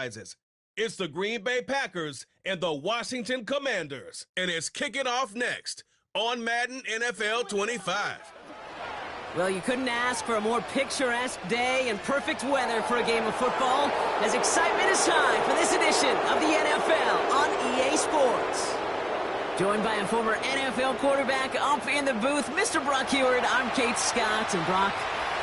It's the Green Bay Packers and the Washington Commanders, and it's kicking off next on Madden NFL 25. Well, you couldn't ask for a more picturesque day and perfect weather for a game of football, as excitement is high for this edition of the NFL on EA Sports. Joined by a former NFL quarterback up in the booth, Mr. Brock Heward. I'm Kate Scott, and Brock,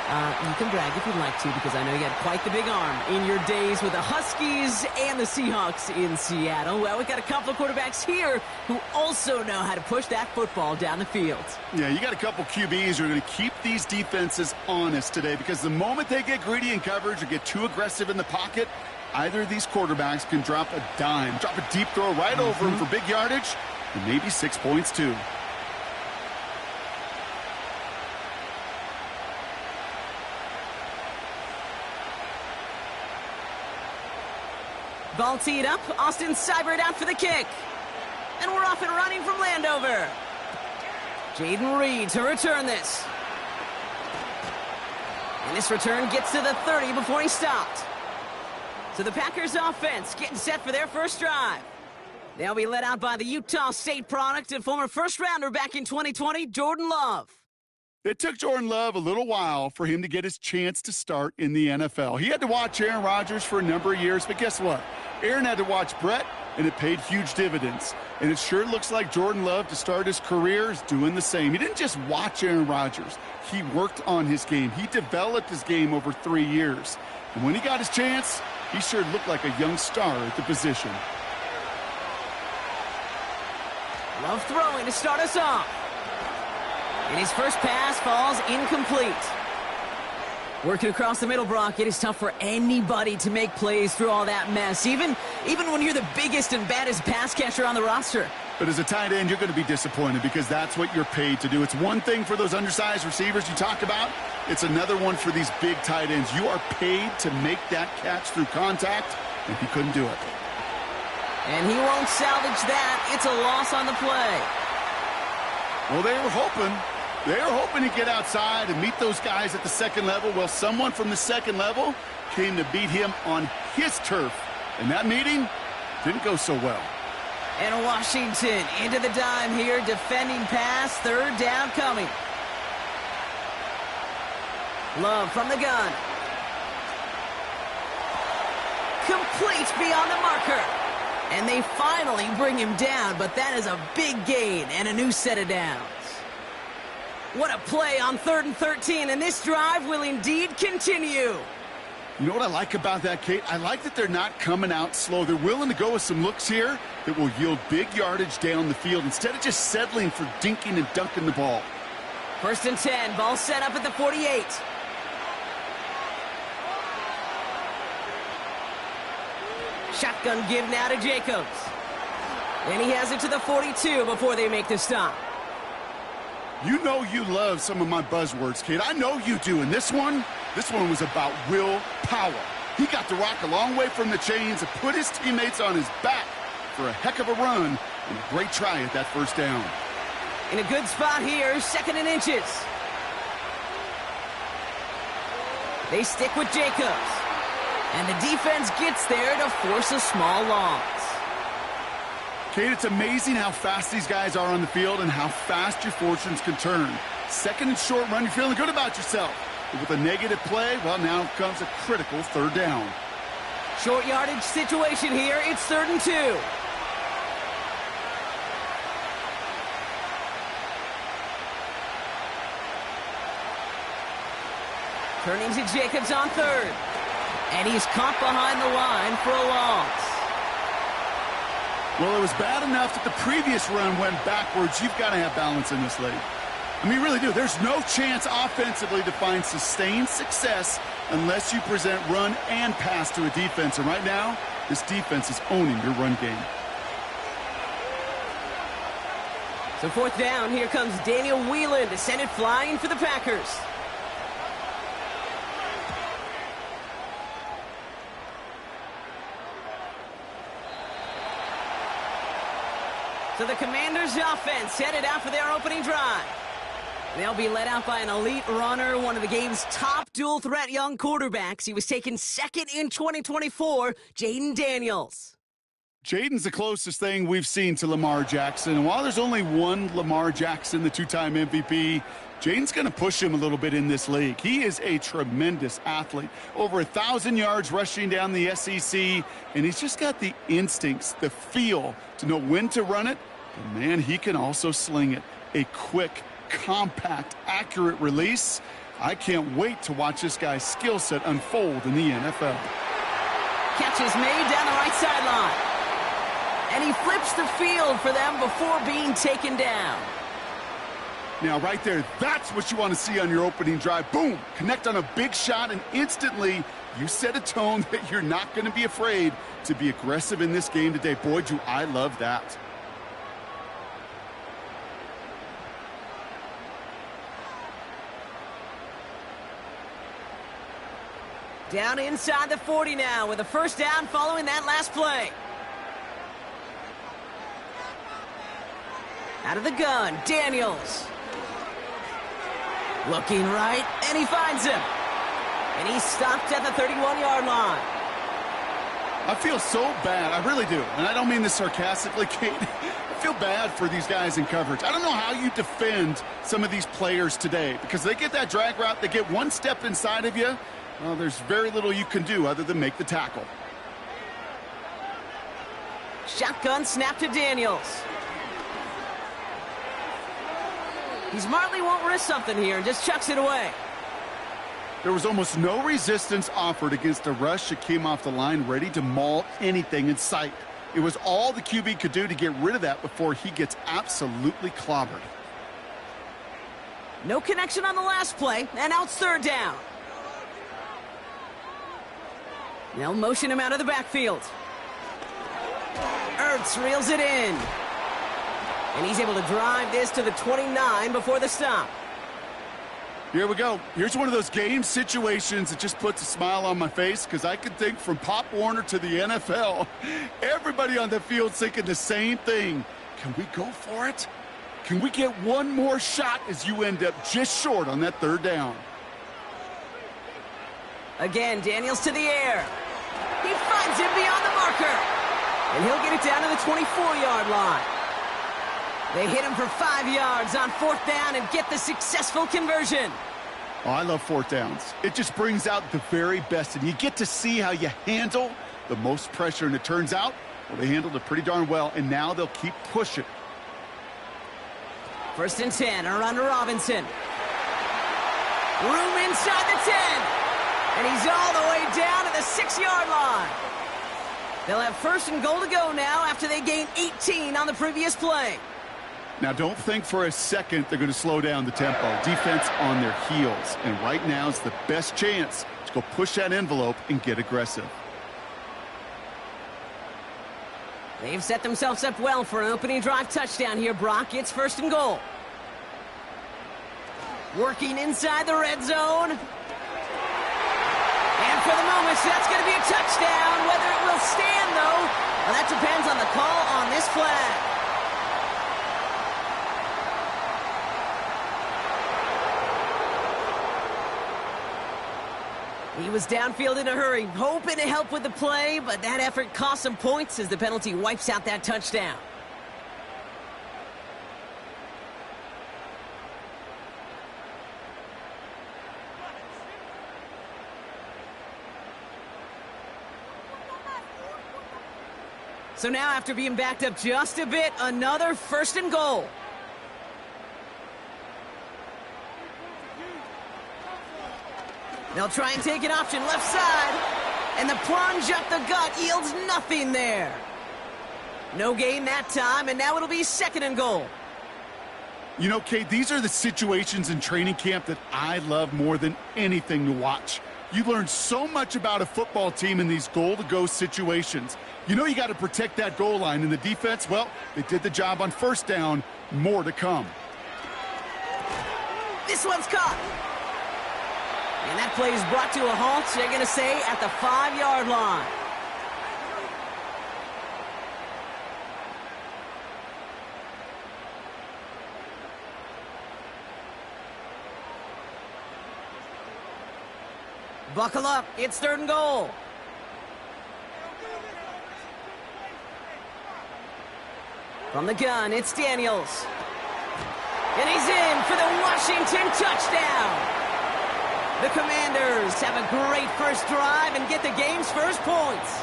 you can brag if you'd like to, because I know you got quite the big arm in your days with the Huskies and the Seahawks in Seattle. Well, we've got a couple of quarterbacks here who also know how to push that football down the field. Yeah, you got a couple QBs who are going to keep these defenses honest today, because the moment they get greedy in coverage or get too aggressive in the pocket, either of these quarterbacks can drop a dime, drop a deep throw right over them for big yardage, and maybe 6 points too. Ball teed up. Austin Seibert out for the kick. And we're off and running from Landover. Jaden Reed to return this. And this return gets to the 30 before he stopped. So the Packers offense getting set for their first drive. They'll be led out by the Utah State product and former first-rounder back in 2020, Jordan Love. It took Jordan Love a little while for him to get his chance to start in the NFL. He had to watch Aaron Rodgers for a number of years, but guess what? Aaron had to watch Brett, and it paid huge dividends. And it sure looks like Jordan Love, to start his career, is doing the same. He didn't just watch Aaron Rodgers. He worked on his game. He developed his game over 3 years. And when he got his chance, he sure looked like a young star at the position. Love throwing to start us off. And his first pass falls incomplete. Working across the middle, Brock, it is tough for anybody to make plays through all that mess, even when you're the biggest and baddest pass catcher on the roster. But as a tight end, you're going to be disappointed, because that's what you're paid to do. It's one thing for those undersized receivers you talk about. It's another one for these big tight ends. You are paid to make that catch through contact, and he couldn't do it. And he won't salvage that. It's a loss on the play. Well, they were hoping to get outside and meet those guys at the second level. Well, someone from the second level came to beat him on his turf. And that meeting didn't go so well. And Washington into the dime here, defending pass, third down coming. Love from the gun. Complete beyond the marker. And they finally bring him down, but that is a big gain and a new set of downs. What a play on 3rd and 13, and this drive will indeed continue. You know what I like about that, Kate? I like that they're not coming out slow. They're willing to go with some looks here that will yield big yardage down the field instead of just settling for dinking and dunking the ball. 1st and 10, ball set up at the 48. Shotgun give now to Jacobs. And he has it to the 42 before they make the stop. You know you love some of my buzzwords, kid. I know you do. And this one was about will power. He got the rock a long way from the chains and put his teammates on his back for a heck of a run and a great try at that first down. In a good spot here, 2nd and inches. They stick with Jacobs. And the defense gets there to force a small loss. Kate, it's amazing how fast these guys are on the field and how fast your fortunes can turn. 2nd and short run, you're feeling good about yourself. But with a negative play, well, now comes a critical 3rd down. Short yardage situation here. It's 3rd and 2. Turning to Jacobs on 3rd. And he's caught behind the line for a loss. Well, it was bad enough that the previous run went backwards. You've got to have balance in this league. I mean, you really do. There's no chance offensively to find sustained success unless you present run and pass to a defense. And right now, this defense is owning your run game. So 4th down, here comes Daniel Whelan to send it flying for the Packers. So the Commanders' offense headed out for their opening drive. They'll be led out by an elite runner, one of the game's top dual-threat young quarterbacks. He was taken second in 2024, Jaden Daniels. Jaden's the closest thing we've seen to Lamar Jackson. And while there's only one Lamar Jackson, the two-time MVP, Jaden's going to push him a little bit in this league. He is a tremendous athlete. Over 1,000 yards rushing down the SEC, and he's just got the instincts, the feel to know when to run it. But, man, he can also sling it. A quick, compact, accurate release. I can't wait to watch this guy's skill set unfold in the NFL. Catch is made down the right sideline. And he flips the field for them before being taken down. Now, right there, that's what you want to see on your opening drive. Boom! Connect on a big shot, and instantly you set a tone that you're not going to be afraid to be aggressive in this game today. Boy, do I love that. Down inside the 40 now with a first down following that last play. Out of the gun, Daniels. Looking right, and he finds him. And he's stopped at the 31-yard line. I feel so bad. I really do. And I don't mean this sarcastically, Kate. I feel bad for these guys in coverage. I don't know how you defend some of these players today because they get that drag route, they get one step inside of you. Well, there's very little you can do other than make the tackle. Shotgun snap to Daniels. He smartly won't risk something here and just chucks it away. There was almost no resistance offered against a rush that came off the line ready to maul anything in sight. It was all the QB could do to get rid of that before he gets absolutely clobbered. No connection on the last play, and now it's third down. They'll motion him out of the backfield. Ertz reels it in. And he's able to drive this to the 29 before the stop. Here we go. Here's one of those game situations that just puts a smile on my face because I can think from Pop Warner to the NFL. Everybody on the field thinking the same thing. Can we go for it? Can we get one more shot as you end up just short on that third down? Again, Daniels to the air. He finds him beyond the marker. And he'll get it down to the 24-yard line. They hit him for 5 yards on fourth down and get the successful conversion. Oh, I love fourth downs. It just brings out the very best, and you get to see how you handle the most pressure, and it turns out, well, they handled it pretty darn well, and now they'll keep pushing. First and 10, around to Robinson. Room inside the 10. And he's all the way down to the 6-yard line. They'll have first and goal to go now after they gained 18 on the previous play. Now, don't think for a second they're going to slow down the tempo. Defense on their heels. And right now is the best chance to go push that envelope and get aggressive. They've set themselves up well for an opening drive touchdown here, Brock. It's first and goal. Working inside the red zone. And for the moment, that's going to be a touchdown. Whether it will stand, though, well, that depends on the call on this flag. He was downfield in a hurry, hoping to help with the play, but that effort cost him points as the penalty wipes out that touchdown. So now, after being backed up just a bit, another first and goal. They'll try and take an option left side, and the plunge up the gut yields nothing there. No gain that time, and now it'll be second and goal. You know, Kate, these are the situations in training camp that I love more than anything to watch. You learn so much about a football team in these goal-to-go situations. You know you got to protect that goal line, and the defense, well, they did the job on first down. More to come. This one's caught. And that play is brought to a halt, they're going to say, at the 5-yard line. Buckle up. It's 3rd and goal. From the gun, it's Daniels. And he's in for the Washington touchdown. The Commanders have a great first drive and get the game's first points.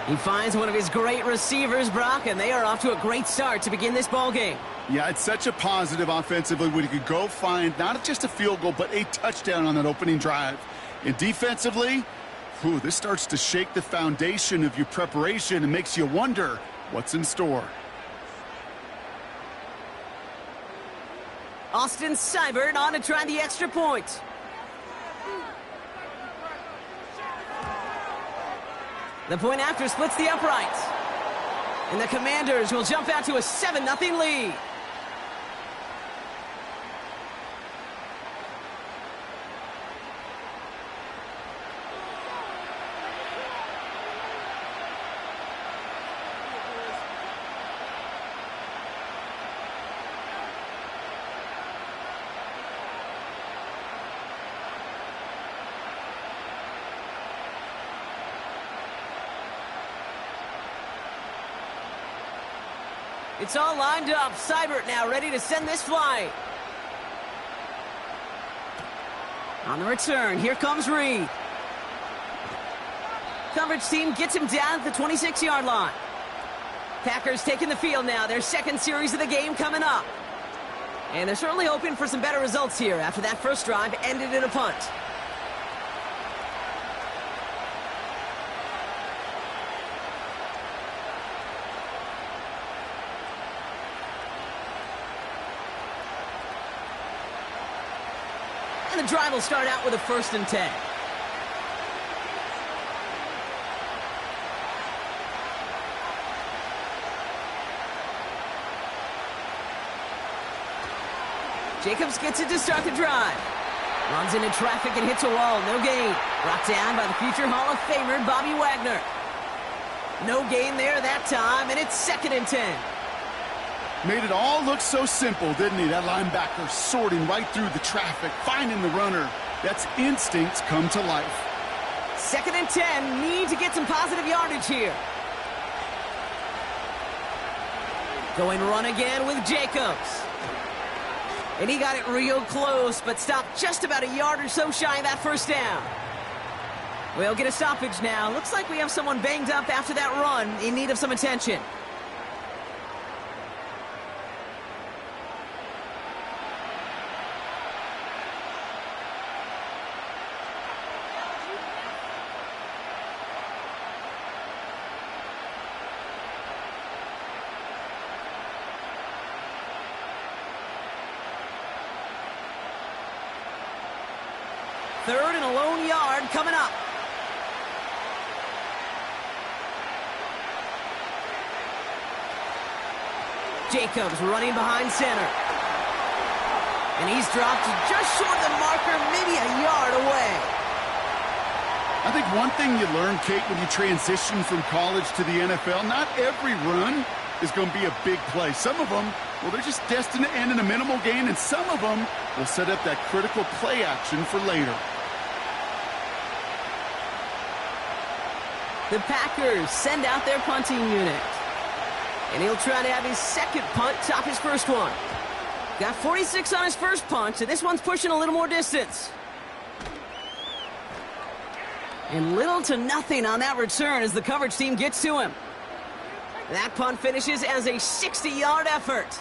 He finds one of his great receivers, Brock, and they are off to a great start to begin this ballgame. Yeah, it's such a positive offensively when you could go find not just a field goal, but a touchdown on that opening drive. And defensively, this starts to shake the foundation of your preparation and makes you wonder what's in store. Austin Seibert on to try the extra point. The point after splits the uprights. And the Commanders will jump out to a 7-0 lead. It's all lined up. Seibert now ready to send this flight. On the return, here comes Reed. Coverage team gets him down at the 26-yard line. Packers taking the field now. Their second series of the game coming up. And they're certainly hoping for some better results here after that first drive ended in a punt. And the drive will start out with a 1st and 10. Jacobs gets it to start the drive. Runs into traffic and hits a wall. No gain. Brought down by the future Hall of Famer, Bobby Wagner. No gain there that time, and it's 2nd and 10. Made it all look so simple, didn't he? That linebacker sorting right through the traffic, finding the runner. That's instincts come to life. 2nd and 10. Need to get some positive yardage here. Going run again with Jacobs. And he got it real close, but stopped just about a yard or so shy of that first down. We'll get a stoppage now. Looks like we have someone banged up after that run, in need of some attention. Third and a lone yard coming up. Jacobs running behind center. And he's dropped just short of the marker, maybe a yard away. I think one thing you learn, Kate, when you transition from college to the NFL, not every run is going to be a big play. Some of them, well, they're just destined to end in a minimal gain, and some of them will set up that critical play action for later. The Packers send out their punting unit. And he'll try to have his second punt top his first one. Got 46 on his first punt, so this one's pushing a little more distance. And little to nothing on that return as the coverage team gets to him. That punt finishes as a 60-yard effort.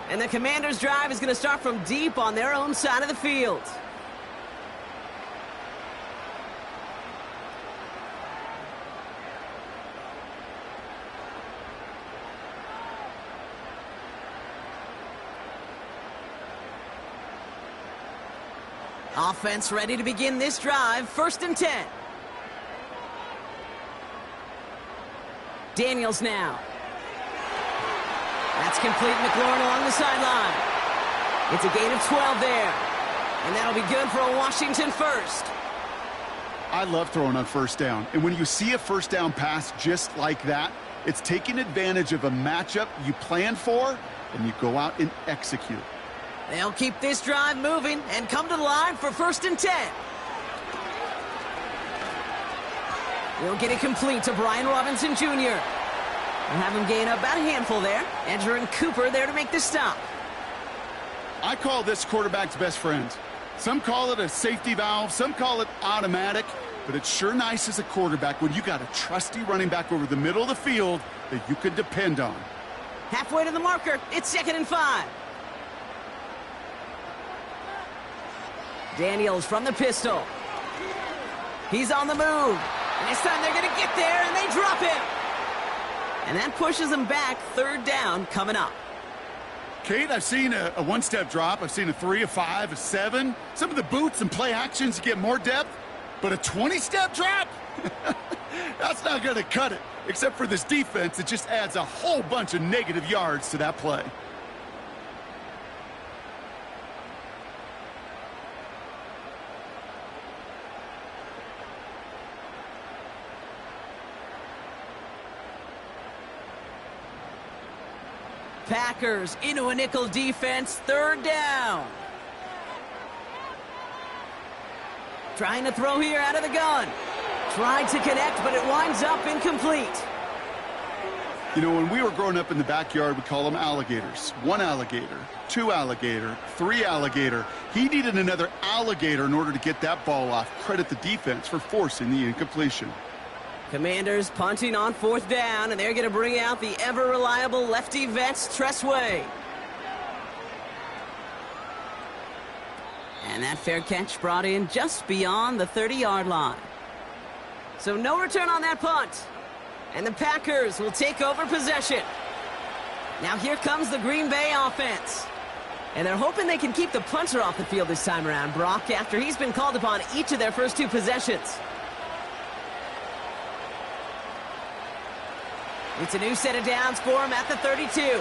And the Commanders' drive is going to start from deep on their own side of the field. Offense ready to begin this drive. 1st and 10. Daniels now. That's complete. McLaurin along the sideline. It's a gain of 12 there. And that'll be good for a Washington first. I love throwing on first down. And when you see a first down pass just like that, it's taking advantage of a matchup you plan for, and you go out and execute. They'll keep this drive moving and come to the line for 1st and 10. He'll get it complete to Brian Robinson Jr. We'll have him gain about a handful there. Edger and Cooper there to make the stop. I call this quarterback's best friend. Some call it a safety valve, some call it automatic, but it's sure nice as a quarterback when you got a trusty running back over the middle of the field that you can depend on. Halfway to the marker, it's 2nd and 5. Daniels from the pistol. He's on the move. And this time they're going to get there, and they drop him. And that pushes them back. 3rd down coming up. Kate, I've seen a one-step drop. I've seen a 3, a 5, a 7. Some of the boots and play actions get more depth, but a 20-step drop? That's not going to cut it, except for this defense that just adds a whole bunch of negative yards to that play. Packers into a nickel defense, 3rd down. Trying to throw here out of the gun. Tried to connect, but it winds up incomplete. You know, when we were growing up in the backyard, we call them alligators. 1 alligator, 2 alligator, 3 alligator. He needed another alligator in order to get that ball off. Credit the defense for forcing the incompletion. Commanders punting on 4th down, and they're going to bring out the ever-reliable lefty vets, Tressway. And that fair catch brought in just beyond the 30-yard line. So no return on that punt. And the Packers will take over possession. Now here comes the Green Bay offense. And they're hoping they can keep the punter off the field this time around, Brock, after he's been called upon each of their first 2 possessions. It's a new set of downs for him at the 32.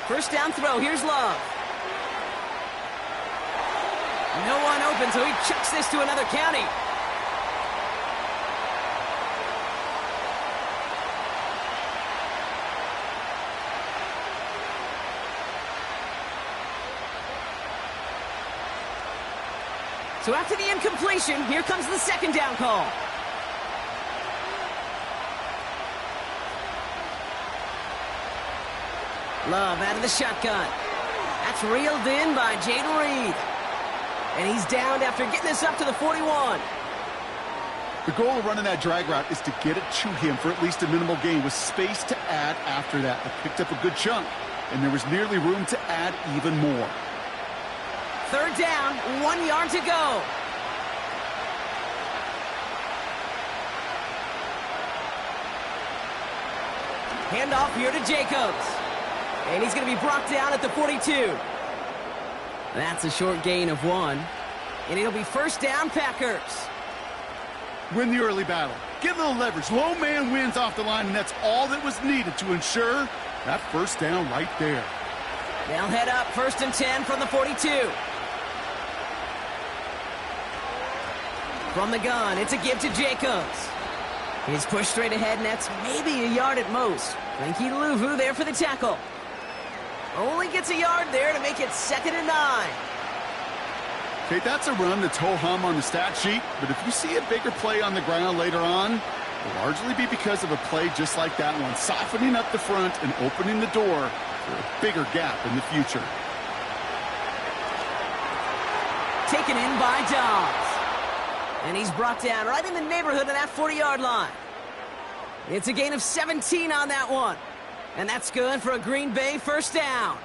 First down throw, here's Love. No one open, so he chucks this to another county. So after the incompletion, here comes the 2nd down call. Love out of the shotgun. That's reeled in by Jaden Reed. And he's downed after getting this up to the 41. The goal of running that drag route is to get it to him for at least a minimal gain with space to add after that. They picked up a good chunk, and there was nearly room to add even more. 3rd down, 1 yard to go. Handoff here to Jacobs. And he's going to be brought down at the 42. That's a short gain of 1. And it'll be 1st down, Packers. Win the early battle. Get a little leverage. Low man wins off the line, and that's all that was needed to ensure that 1st down right there. They'll head up 1st and 10 from the 42. From the gun, it's a give to Jacobs. He's pushed straight ahead, and that's maybe a yard at most. Frankie Luvu there for the tackle. Only gets a yard there to make it 2nd and 9. Okay, that's a run that's ho-hum on the stat sheet, but if you see a bigger play on the ground later on, it'll largely be because of a play just like that one, softening up the front and opening the door for a bigger gap in the future. Taken in by Dobbs. And he's brought down right in the neighborhood of that 40-yard line. It's a gain of 17 on that one. And that's good for a Green Bay 1st down.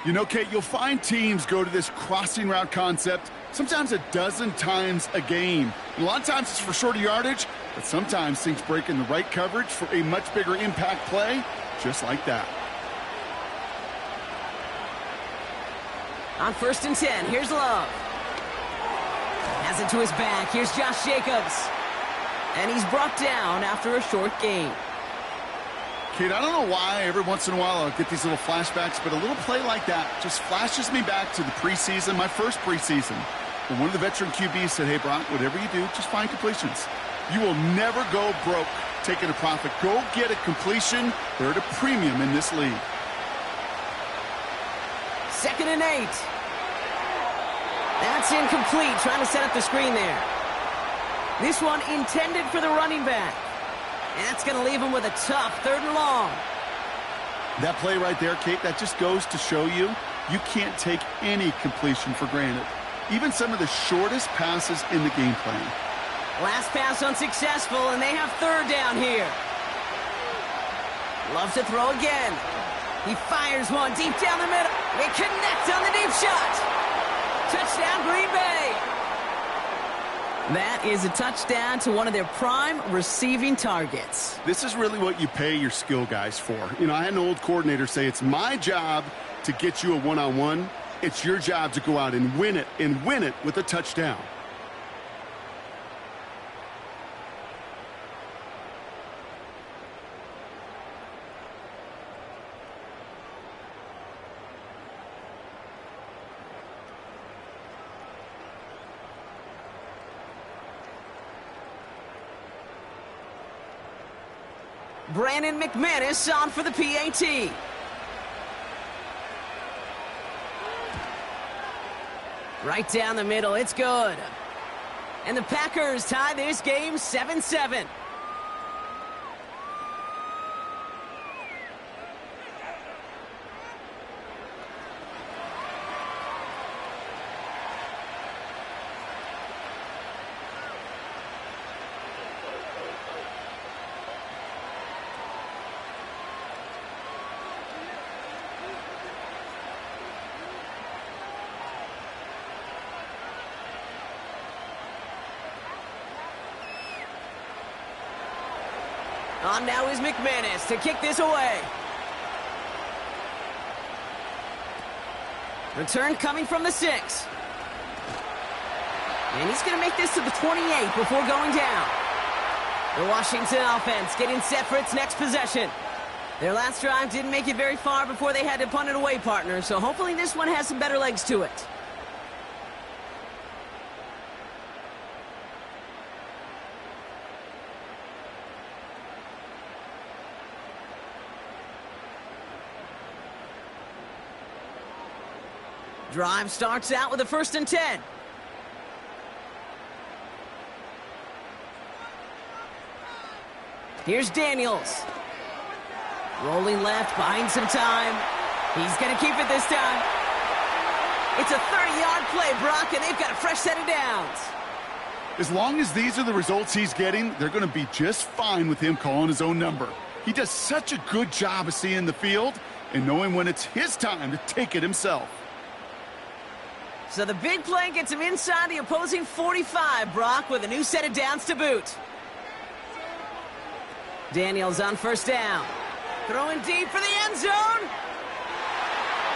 You know, Kate, you'll find teams go to this crossing route concept sometimes a dozen times a game. And a lot of times it's for shorter yardage, but sometimes things break in the right coverage for a much bigger impact play, just like that. On 1st and 10, here's Love. Has it to his back. Here's Josh Jacobs. And he's brought down after a short gain. Kate, I don't know why every once in a while I'll get these little flashbacks, but a little play like that just flashes me back to the preseason, my first preseason. When one of the veteran QBs said, hey, Brock, whatever you do, just find completions. You will never go broke taking a profit. Go get a completion. They're at a premium in this league. 2nd and 8. That's incomplete, trying to set up the screen there. This one intended for the running back. And that's going to leave him with a tough 3rd and long. That play right there, Kate, that just goes to show you can't take any completion for granted. Even some of the shortest passes in the game plan. Last pass unsuccessful, and they have 3rd down here. Loves to throw again. He fires one deep down the middle. They connect on the deep shot. Touchdown, Green Bay. That is a touchdown to one of their prime receiving targets. This is really what you pay your skill guys for. You know, I had an old coordinator say it's my job to get you a one-on-one. It's your job to go out and win it with a touchdown. Brandon McManus on for the PAT. Right down the middle, it's good. And the Packers tie this game 7-7. On now is McManus to kick this away. Return coming from the 6. And he's going to make this to the 28 before going down. The Washington offense getting set for its next possession. Their last drive didn't make it very far before they had to punt it away, partner, so hopefully this one has some better legs to it. Drive starts out with a 1st and 10. Here's Daniels. Rolling left, buying some time. He's going to keep it this time. It's a 30-yard play, Brock, and they've got a fresh set of downs. As long as these are the results he's getting, they're going to be just fine with him calling his own number. He does such a good job of seeing the field and knowing when it's his time to take it himself. So the big play gets him inside the opposing 45, Brock, with a new set of downs to boot. Daniels on 1st down. Throwing deep for the end zone.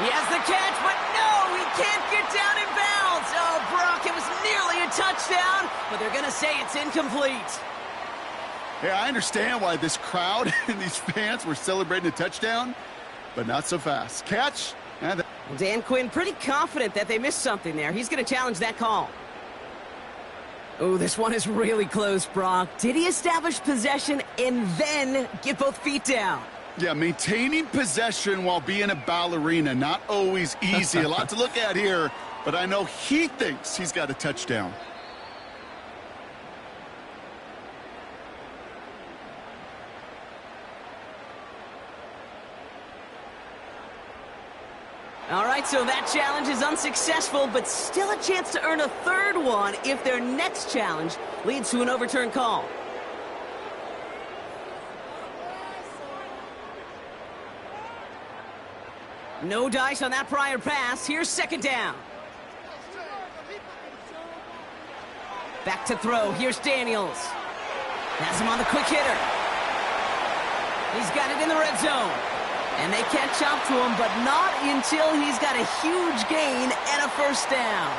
He has the catch, but no, he can't get down in bounds. Oh, Brock, it was nearly a touchdown, but they're going to say it's incomplete. Hey, I understand why this crowd and these fans were celebrating a touchdown, but not so fast. Catch. Dan Quinn pretty confident that they missed something there. He's going to challenge that call. Oh, this one is really close, Brock. Did he establish possession and then get both feet down? Yeah, maintaining possession while being a ballerina, not always easy. A lot to look at here, but I know he thinks he's got a touchdown. All right, so that challenge is unsuccessful, but still a chance to earn a 3rd one if their next challenge leads to an overturned call. No dice on that prior pass. Here's 2nd down. Back to throw. Here's Daniels. Has him on the quick hitter. He's got it in the red zone. And they catch up to him, but not until he's got a huge gain and a 1st down.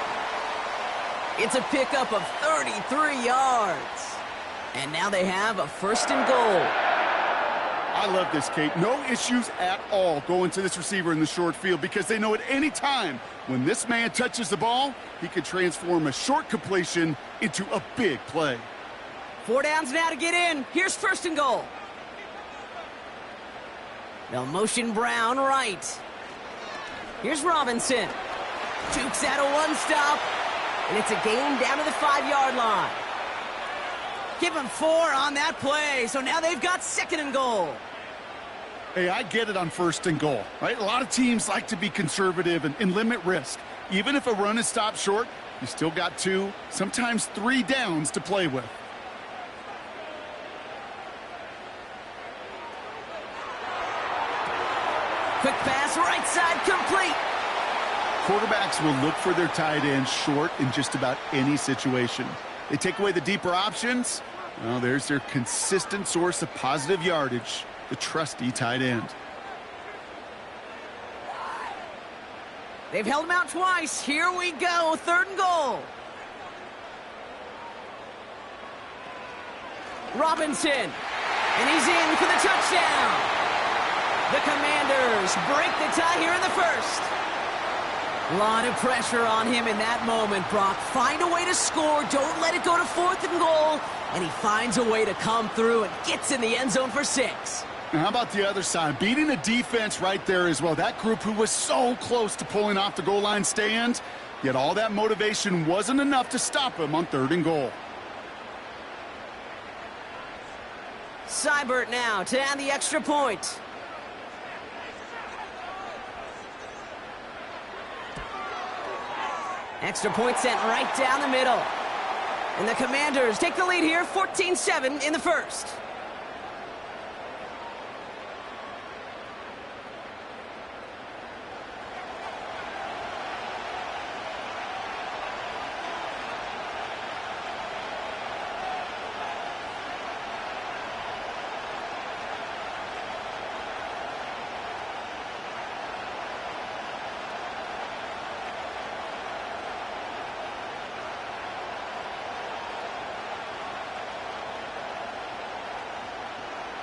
It's a pickup of 33 yards. And now they have a 1st and goal. I love this, Kate. No issues at all going to this receiver in the short field because they know at any time when this man touches the ball, he could transform a short completion into a big play. 4 downs now to get in. Here's 1st and goal. They'll motion Brown right. Here's Robinson. Jukes out a 1-stop. And it's a gain down to the 5-yard line. Give him 4 on that play. So now they've got 2nd and goal. Hey, I get it on 1st and goal, right? A lot of teams like to be conservative and limit risk. Even if a run is stopped short, you still got 2, sometimes 3 downs to play with. Quick pass, right side, complete. Quarterbacks will look for their tight end short in just about any situation. They take away the deeper options. Well, there's their consistent source of positive yardage, the trusty tight end. They've held him out twice. Here we go, 3rd and goal. Robinson, and he's in for the touchdown. The Commanders break the tie here in the 1st. A lot of pressure on him in that moment, Brock. Find a way to score. Don't let it go to 4th and goal. And he finds a way to come through and gets in the end zone for 6. And how about the other side? Beating the defense right there as well. That group who was so close to pulling off the goal line stand, yet all that motivation wasn't enough to stop him on 3rd and goal. Seibert now to add the extra point. Extra point sent right down the middle. And the Commanders take the lead here, 14-7 in the 1st.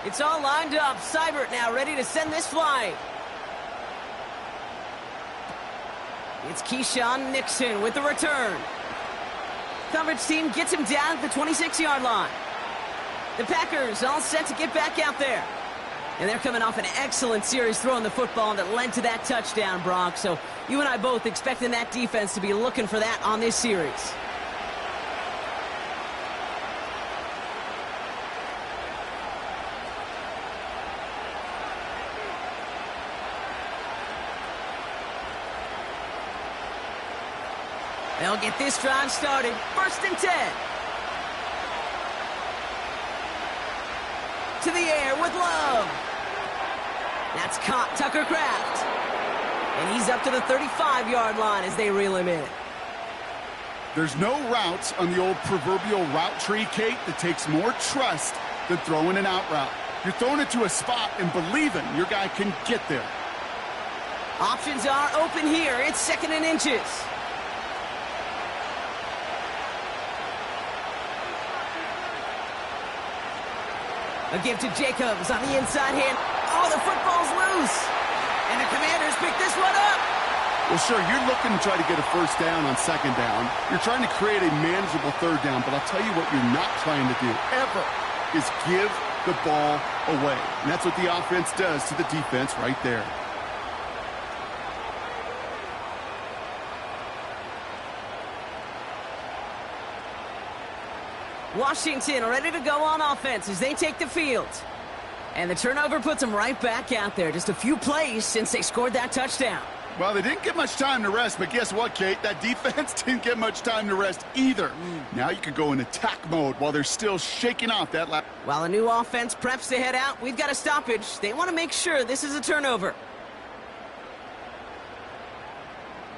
It's all lined up. Seibert now ready to send this flight. It's Keyshawn Nixon with the return. Coverage team gets him down at the 26-yard line. The Packers all set to get back out there. And they're coming off an excellent series throwing the football that led to that touchdown, Brock. So you and I both expecting that defense to be looking for that on this series. They'll get this drive started. 1st and 10. To the air with Love. That's caught Tucker Kraft. And he's up to the 35-yard line as they reel him in. There's no routes on the old proverbial route tree, Kate, that takes more trust than throwing an out route. You're throwing it to a spot and believing your guy can get there. Options are open here. It's 2nd and inches. A give to Jacobs on the inside hand. Oh, the football's loose. And the Commanders pick this one up. Well, sure, you're looking to try to get a 1st down on 2nd down. You're trying to create a manageable 3rd down, but I'll tell you what you're not trying to do, ever, is give the ball away. And that's what the offense does to the defense right there. Washington ready to go on offense as they take the field. And the turnover puts them right back out there. Just a few plays since they scored that touchdown. Well, they didn't get much time to rest, but guess what, Kate? That defense didn't get much time to rest either. Now you could go in attack mode while they're still shaking off that lap. While a new offense preps to head out, we've got a stoppage. They want to make sure this is a turnover.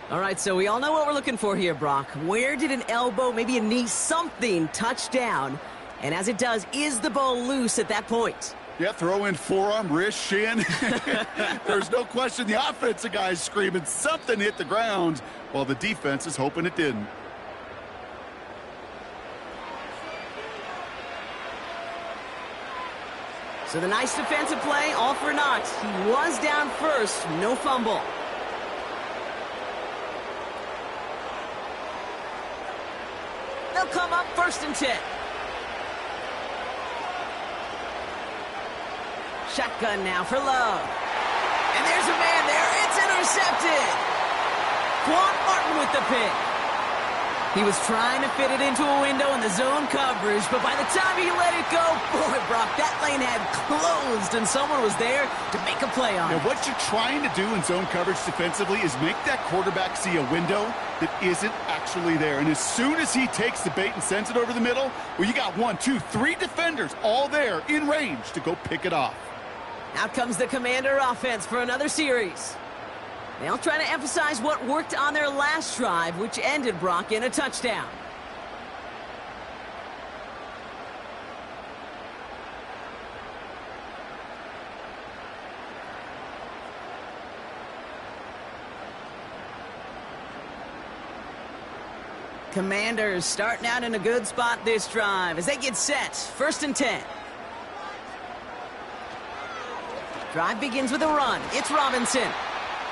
All right, so we all know what we're looking for here, Brock. Where did an elbow, maybe a knee, something touch down? And as it does, is the ball loose at that point? Yeah, throw in forearm, wrist, shin. There's no question the offensive guy's screaming something hit the ground while the defense is hoping it didn't. So the nice defensive play, all for naught. He was down first, no fumble. They'll come up 1st and 10. Shotgun now for Love. And there's a man there. It's intercepted. Quan Martin with the pick. He was trying to fit it into a window in the zone coverage, but by the time he let it go, boy, Brock, that lane had closed, and someone was there to make a play on it. Now, what you're trying to do in zone coverage defensively is make that quarterback see a window that isn't actually there. And as soon as he takes the bait and sends it over the middle, well, you got 1, 2, 3 defenders all there in range to go pick it off. Out comes the Commander offense for another series. They'll try to emphasize what worked on their last drive, which ended, Brock, in a touchdown. Commanders starting out in a good spot this drive as they get set. 1st and 10. Drive begins with a run. It's Robinson.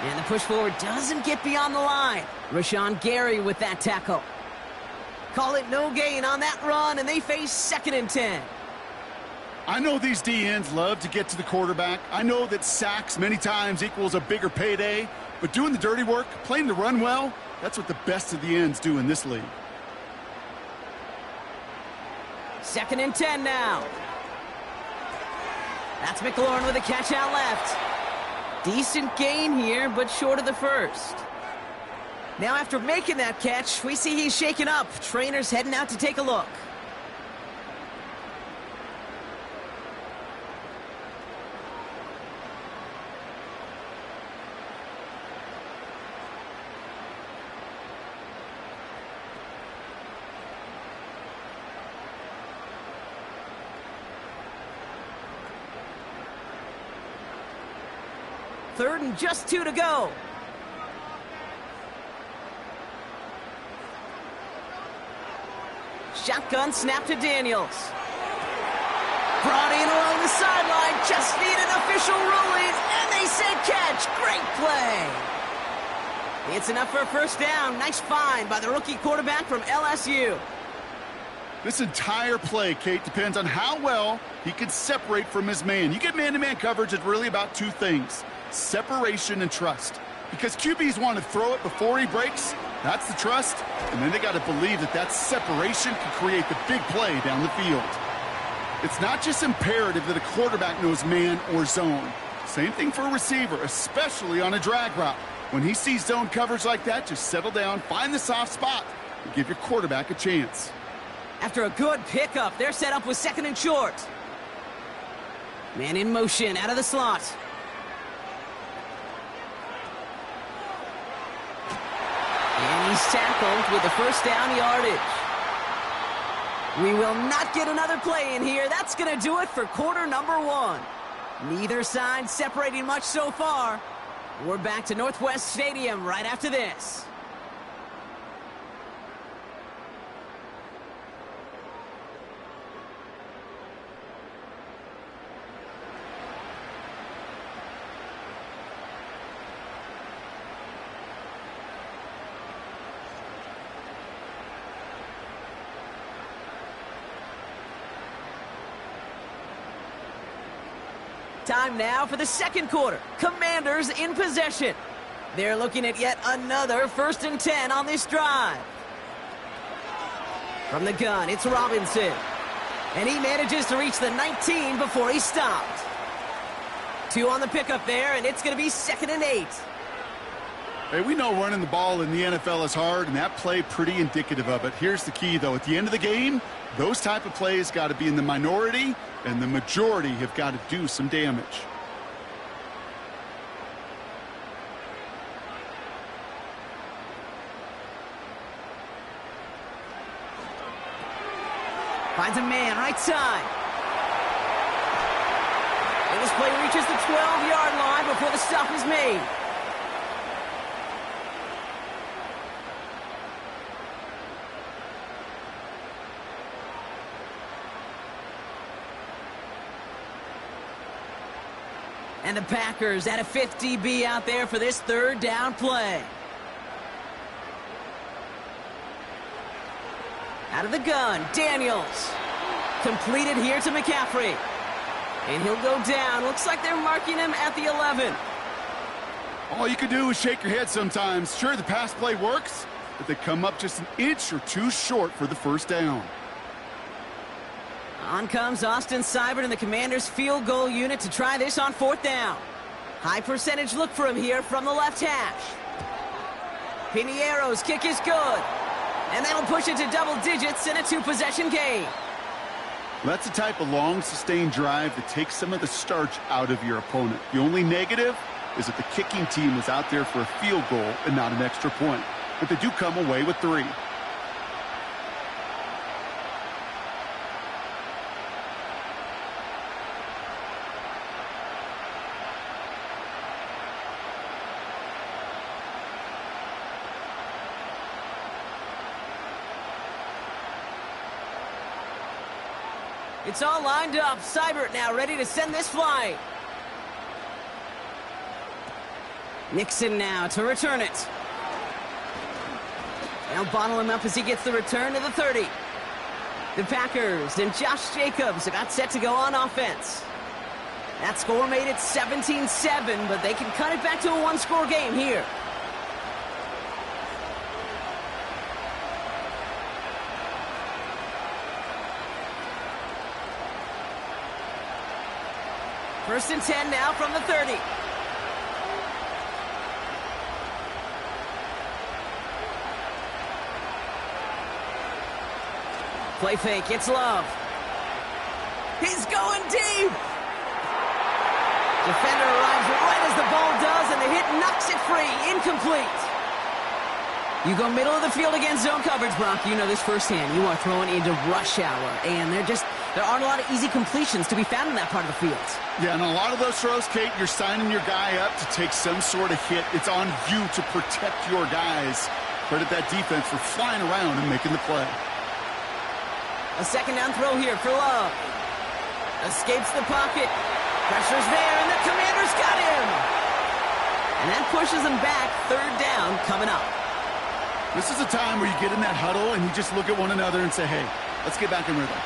And the push forward doesn't get beyond the line. Rashawn Gary with that tackle. Call it no gain on that run, and they face 2nd and 10. I know these DNs love to get to the quarterback. I know that sacks many times equals a bigger payday, but doing the dirty work, playing the run well, that's what the best of the ends do in this league. 2nd and 10 now. That's McLaurin with a catch out left. Decent gain here, but short of the first. Now after making that catch, we see he's shaken up. Trainer's heading out to take a look. Third and just 2 to go. Shotgun snap to Daniels. Brought in along the sideline, just need an official ruling, and they say catch. Great play. It's enough for a first down. Nice find by the rookie quarterback from LSU. This entire play, Kate, depends on how well he can separate from his man. You get man-to-man coverage, it's really about 2 things. Separation and trust. Because QBs want to throw it before he breaks, that's the trust, and then they got to believe that that separation can create the big play down the field. It's not just imperative that a quarterback knows man or zone. Same thing for a receiver, especially on a drag route. When he sees zone coverage like that, just settle down, find the soft spot, and give your quarterback a chance. After a good pickup, they're set up with 2nd and short. Man in motion out of the slot. And he's tackled with the first down yardage. We will not get another play in here. That's going to do it for quarter number 1. Neither side separating much so far. We're back to Northwest Stadium right after this. Time now for the 2nd quarter. Commanders in possession. They're looking at yet another 1st and 10 on this drive. From the gun, it's Robinson. And he manages to reach the 19 before he stopped. 2 on the pickup there, and it's going to be 2nd and 8. Hey, we know running the ball in the NFL is hard, and that play pretty indicative of it. Here's the key, though. At the end of the game, those type of plays got to be in the minority, and the majority have got to do some damage. Finds a man right side. And this play reaches the 12-yard line before the stop is made. And the Packers at a 5th DB out there for this 3rd down play. Out of the gun, Daniels. Completed here to McCaffrey. And he'll go down. Looks like they're marking him at the 11. All you can do is shake your head sometimes. Sure, the pass play works, if they come up just an inch or two short for the first down. On comes Austin Seibert and the Commanders' field goal unit to try this on 4th down. High percentage look for him here from the left hash. Piniero's kick is good. And that'll push it to double digits in a 2-possession game. That's the type of long, sustained drive that takes some of the starch out of your opponent. The only negative is that the kicking team is out there for a field goal and not an extra point. But they do come away with 3. It's all lined up. Seibert now ready to send this flying. Nixon now to return it. They'll bottle him up as he gets the return to the 30. The Packers and Josh Jacobs about set to go on offense. That score made it 17-7, but they can cut it back to a 1-score game here. First and 10 now from the 30. Play fake, it's Love. He's going deep! Defender arrives right as the ball does, and the hit knocks it free. Incomplete. You go middle of the field against zone coverage, Brock. You know this firsthand. You are throwing into rush hour, and there aren't a lot of easy completions to be found in that part of the field. Yeah, and a lot of those throws, Kate, you're signing your guy up to take some sort of hit. It's on you to protect your guys. Credit that defense for flying around and making the play. A second down throw here for Love. Escapes the pocket. Pressure's there, and the Commanders got him. And that pushes them back. 3rd down coming up. This is a time where you get in that huddle and you just look at one another and say, hey, let's get back in rhythm.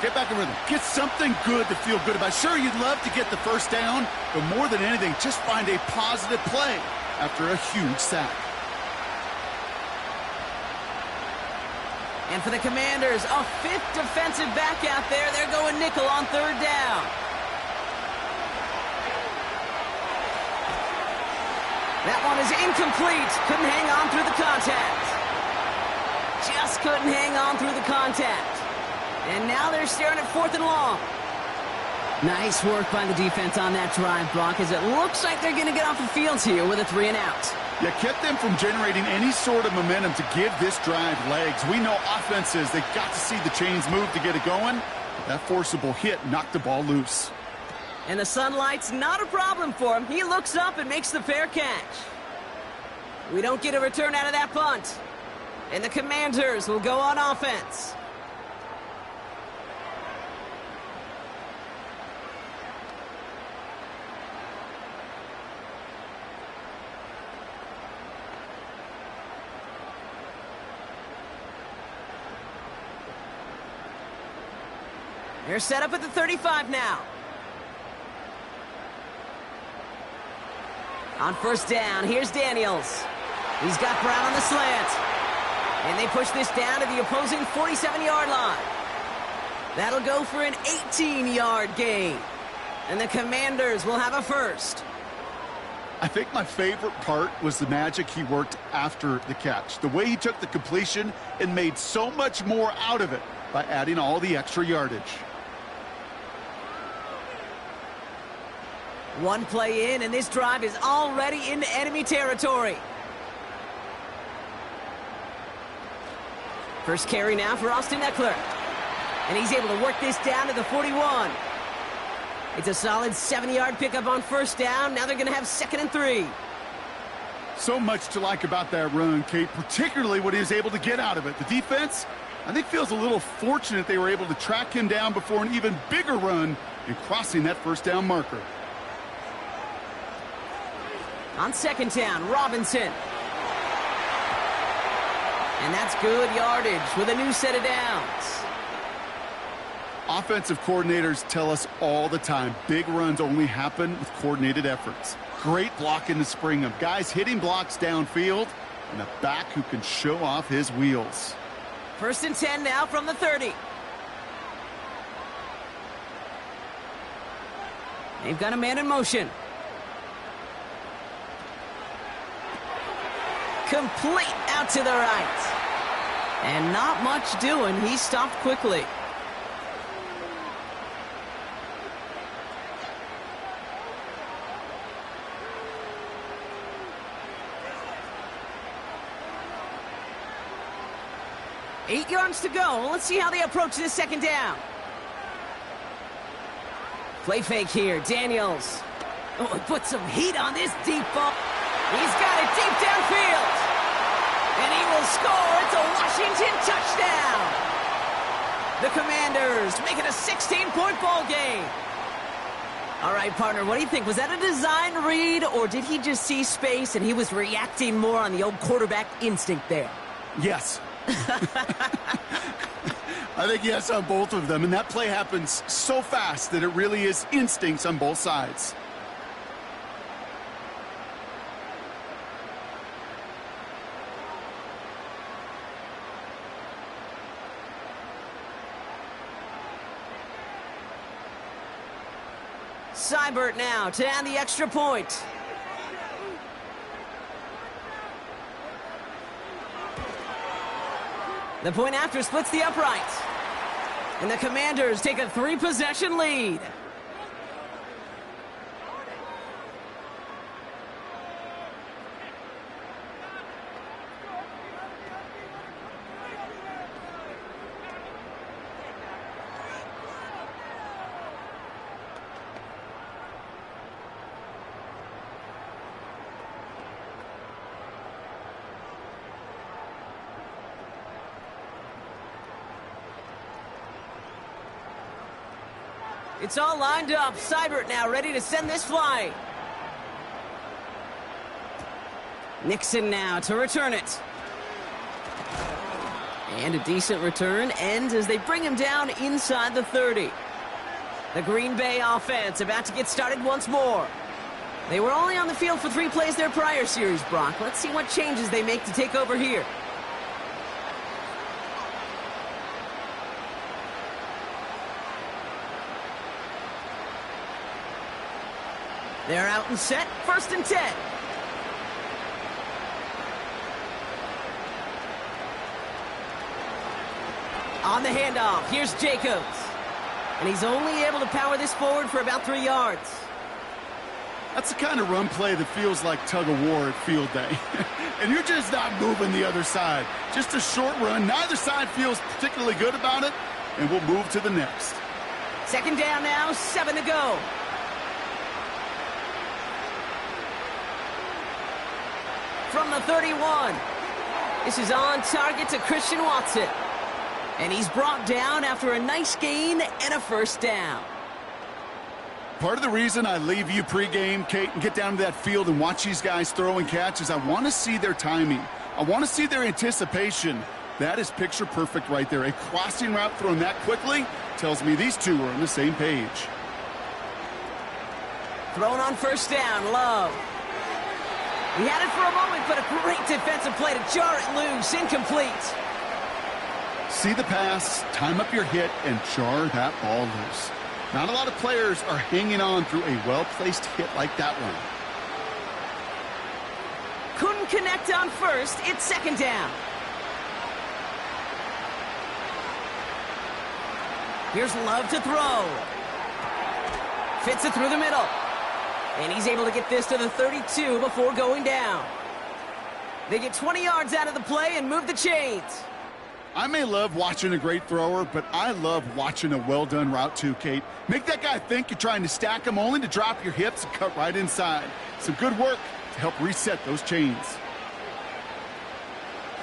Get back in rhythm. Get something good to feel good about. Sure, you'd love to get the first down, but more than anything, just find a positive play after a huge sack. And for the Commanders, a 5th defensive back out there. They're going nickel on 3rd down. That one is incomplete. Couldn't hang on through the contact. Just couldn't hang on through the contact. And now they're staring at 4th and long. Nice work by the defense on that drive, Brock, as it looks like they're going to get off the field here with a 3-and-out. Yeah, kept them from generating any sort of momentum to give this drive legs. We know offenses, they've got to see the chains move to get it going. That forcible hit knocked the ball loose. And the sunlight's not a problem for him. He looks up and makes the fair catch. We don't get a return out of that punt. And the Commanders will go on offense. They're set up at the 35 now. On 1st down, here's Daniels. He's got Brown on the slant. And they push this down to the opposing 47-yard line. That'll go for an 18-yard gain. And the Commanders will have a first. I think my favorite part was the magic he worked after the catch. The way he took the completion and made so much more out of it by adding all the extra yardage. One play in, and this drive is already into enemy territory. First carry now for Austin Eckler. And he's able to work this down to the 41. It's a solid 70-yard pickup on 1st down. Now they're going to have 2nd and 3. So much to like about that run, Kate, particularly what he was able to get out of it. The defense, I think, feels a little fortunate they were able to track him down before an even bigger run and crossing that 1st down marker. On 2nd down, Robinson. And that's good yardage with a new set of downs. Offensive coordinators tell us all the time, big runs only happen with coordinated efforts. Great blocking to spring them. Guys hitting blocks downfield, and a back who can show off his wheels. 1st and 10 now from the 30. They've got a man in motion. Complete out to the right. And not much doing. He stopped quickly. Eight yards to go. Let's see how they approach this 2nd down. Play fake here. Daniels. Oh, he put some heat on this deep ball. He's got it deep downfield. And he will score. It's a Washington touchdown. The Commanders make it a 16-point ball game. All right, partner, what do you think? Was that a design read, or did he just see space and he was reacting more on the old quarterback instinct there? Yes. I think yes on both of them, and that play happens so fast that it really is instincts on both sides. Seibert now to add the extra point. The point after splits the upright. And the Commanders take a 3-possession lead. It's all lined up. Seibert now ready to send this flying. Nixon now to return it. And a decent return ends as they bring him down inside the 30. The Green Bay offense about to get started once more. They were only on the field for 3 plays their prior series, Brock. Let's see what changes they make to take over here. They're out and set. 1st and 10. On the handoff, here's Jacobs. And he's only able to power this forward for about 3 yards. That's the kind of run play that feels like tug-of-war at field day. And you're just not moving the other side. Just a short run. Neither side feels particularly good about it. And we'll move to the next. 2nd down now, 7 to go. From the 31. This is on target to Christian Watson. And he's brought down after a nice gain and a 1st down. Part of the reason I leave you pregame, Kate, and get down to that field and watch these guys throw and catch is I want to see their timing. I want to see their anticipation. That is picture perfect right there. A crossing route thrown that quickly tells me these two are on the same page. Thrown on 1st down, Love. He had it for a moment, but a great defensive play to jar it loose. Incomplete. See the pass, time up your hit, and jar that ball loose. Not a lot of players are hanging on through a well-placed hit like that one. Couldn't connect on 1st. It's 2nd down. Here's Love to throw. Fits it through the middle. And he's able to get this to the 32 before going down. They get 20 yards out of the play and move the chains. I may love watching a great thrower, but I love watching a well-done route too, Kate. Make that guy think you're trying to stack him only to drop your hips and cut right inside. Some good work to help reset those chains.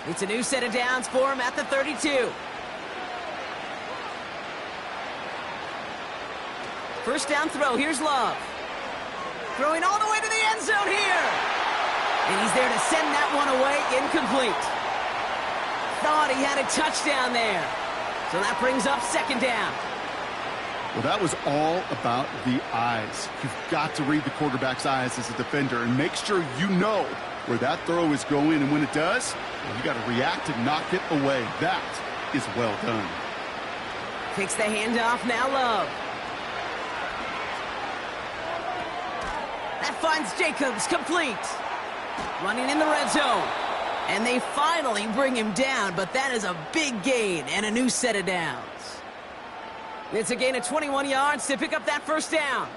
It's a new set of downs for him at the 32. 1st down throw. Here's Love. Throwing all the way to the end zone here. And he's there to send that one away. Incomplete. Thought he had a touchdown there. So that brings up 2nd down. Well, that was all about the eyes. You've got to read the quarterback's eyes as a defender and make sure you know where that throw is going, and when it does, well, you got to react and knock it away. That is well done. Takes the handoff, now Love. That finds Jacobs, complete. Running in the red zone. And they finally bring him down, but that is a big gain and a new set of downs. It's a gain of 21 yards to pick up that first down.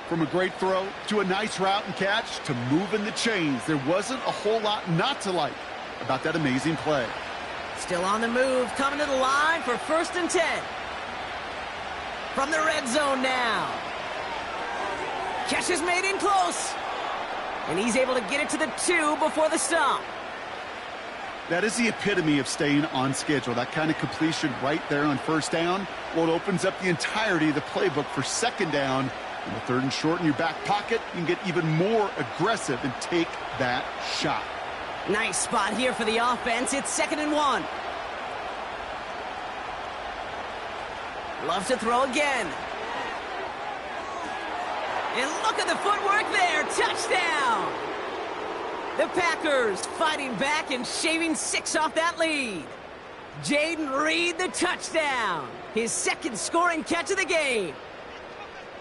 From a great throw to a nice route and catch to moving the chains, there wasn't a whole lot not to like about that amazing play. Still on the move, coming to the line for 1st and 10. From the red zone now. Catch is made in close. And he's able to get it to the 2 before the stop. That is the epitome of staying on schedule. That kind of completion right there on 1st down. Well, it opens up the entirety of the playbook for 2nd down. In the 3rd and short in your back pocket, you can get even more aggressive and take that shot. Nice spot here for the offense. It's 2nd and 1. Love to throw again. And look at the footwork there. Touchdown. The Packers fighting back and shaving 6 off that lead. Jaden Reed, the touchdown. His 2nd scoring catch of the game.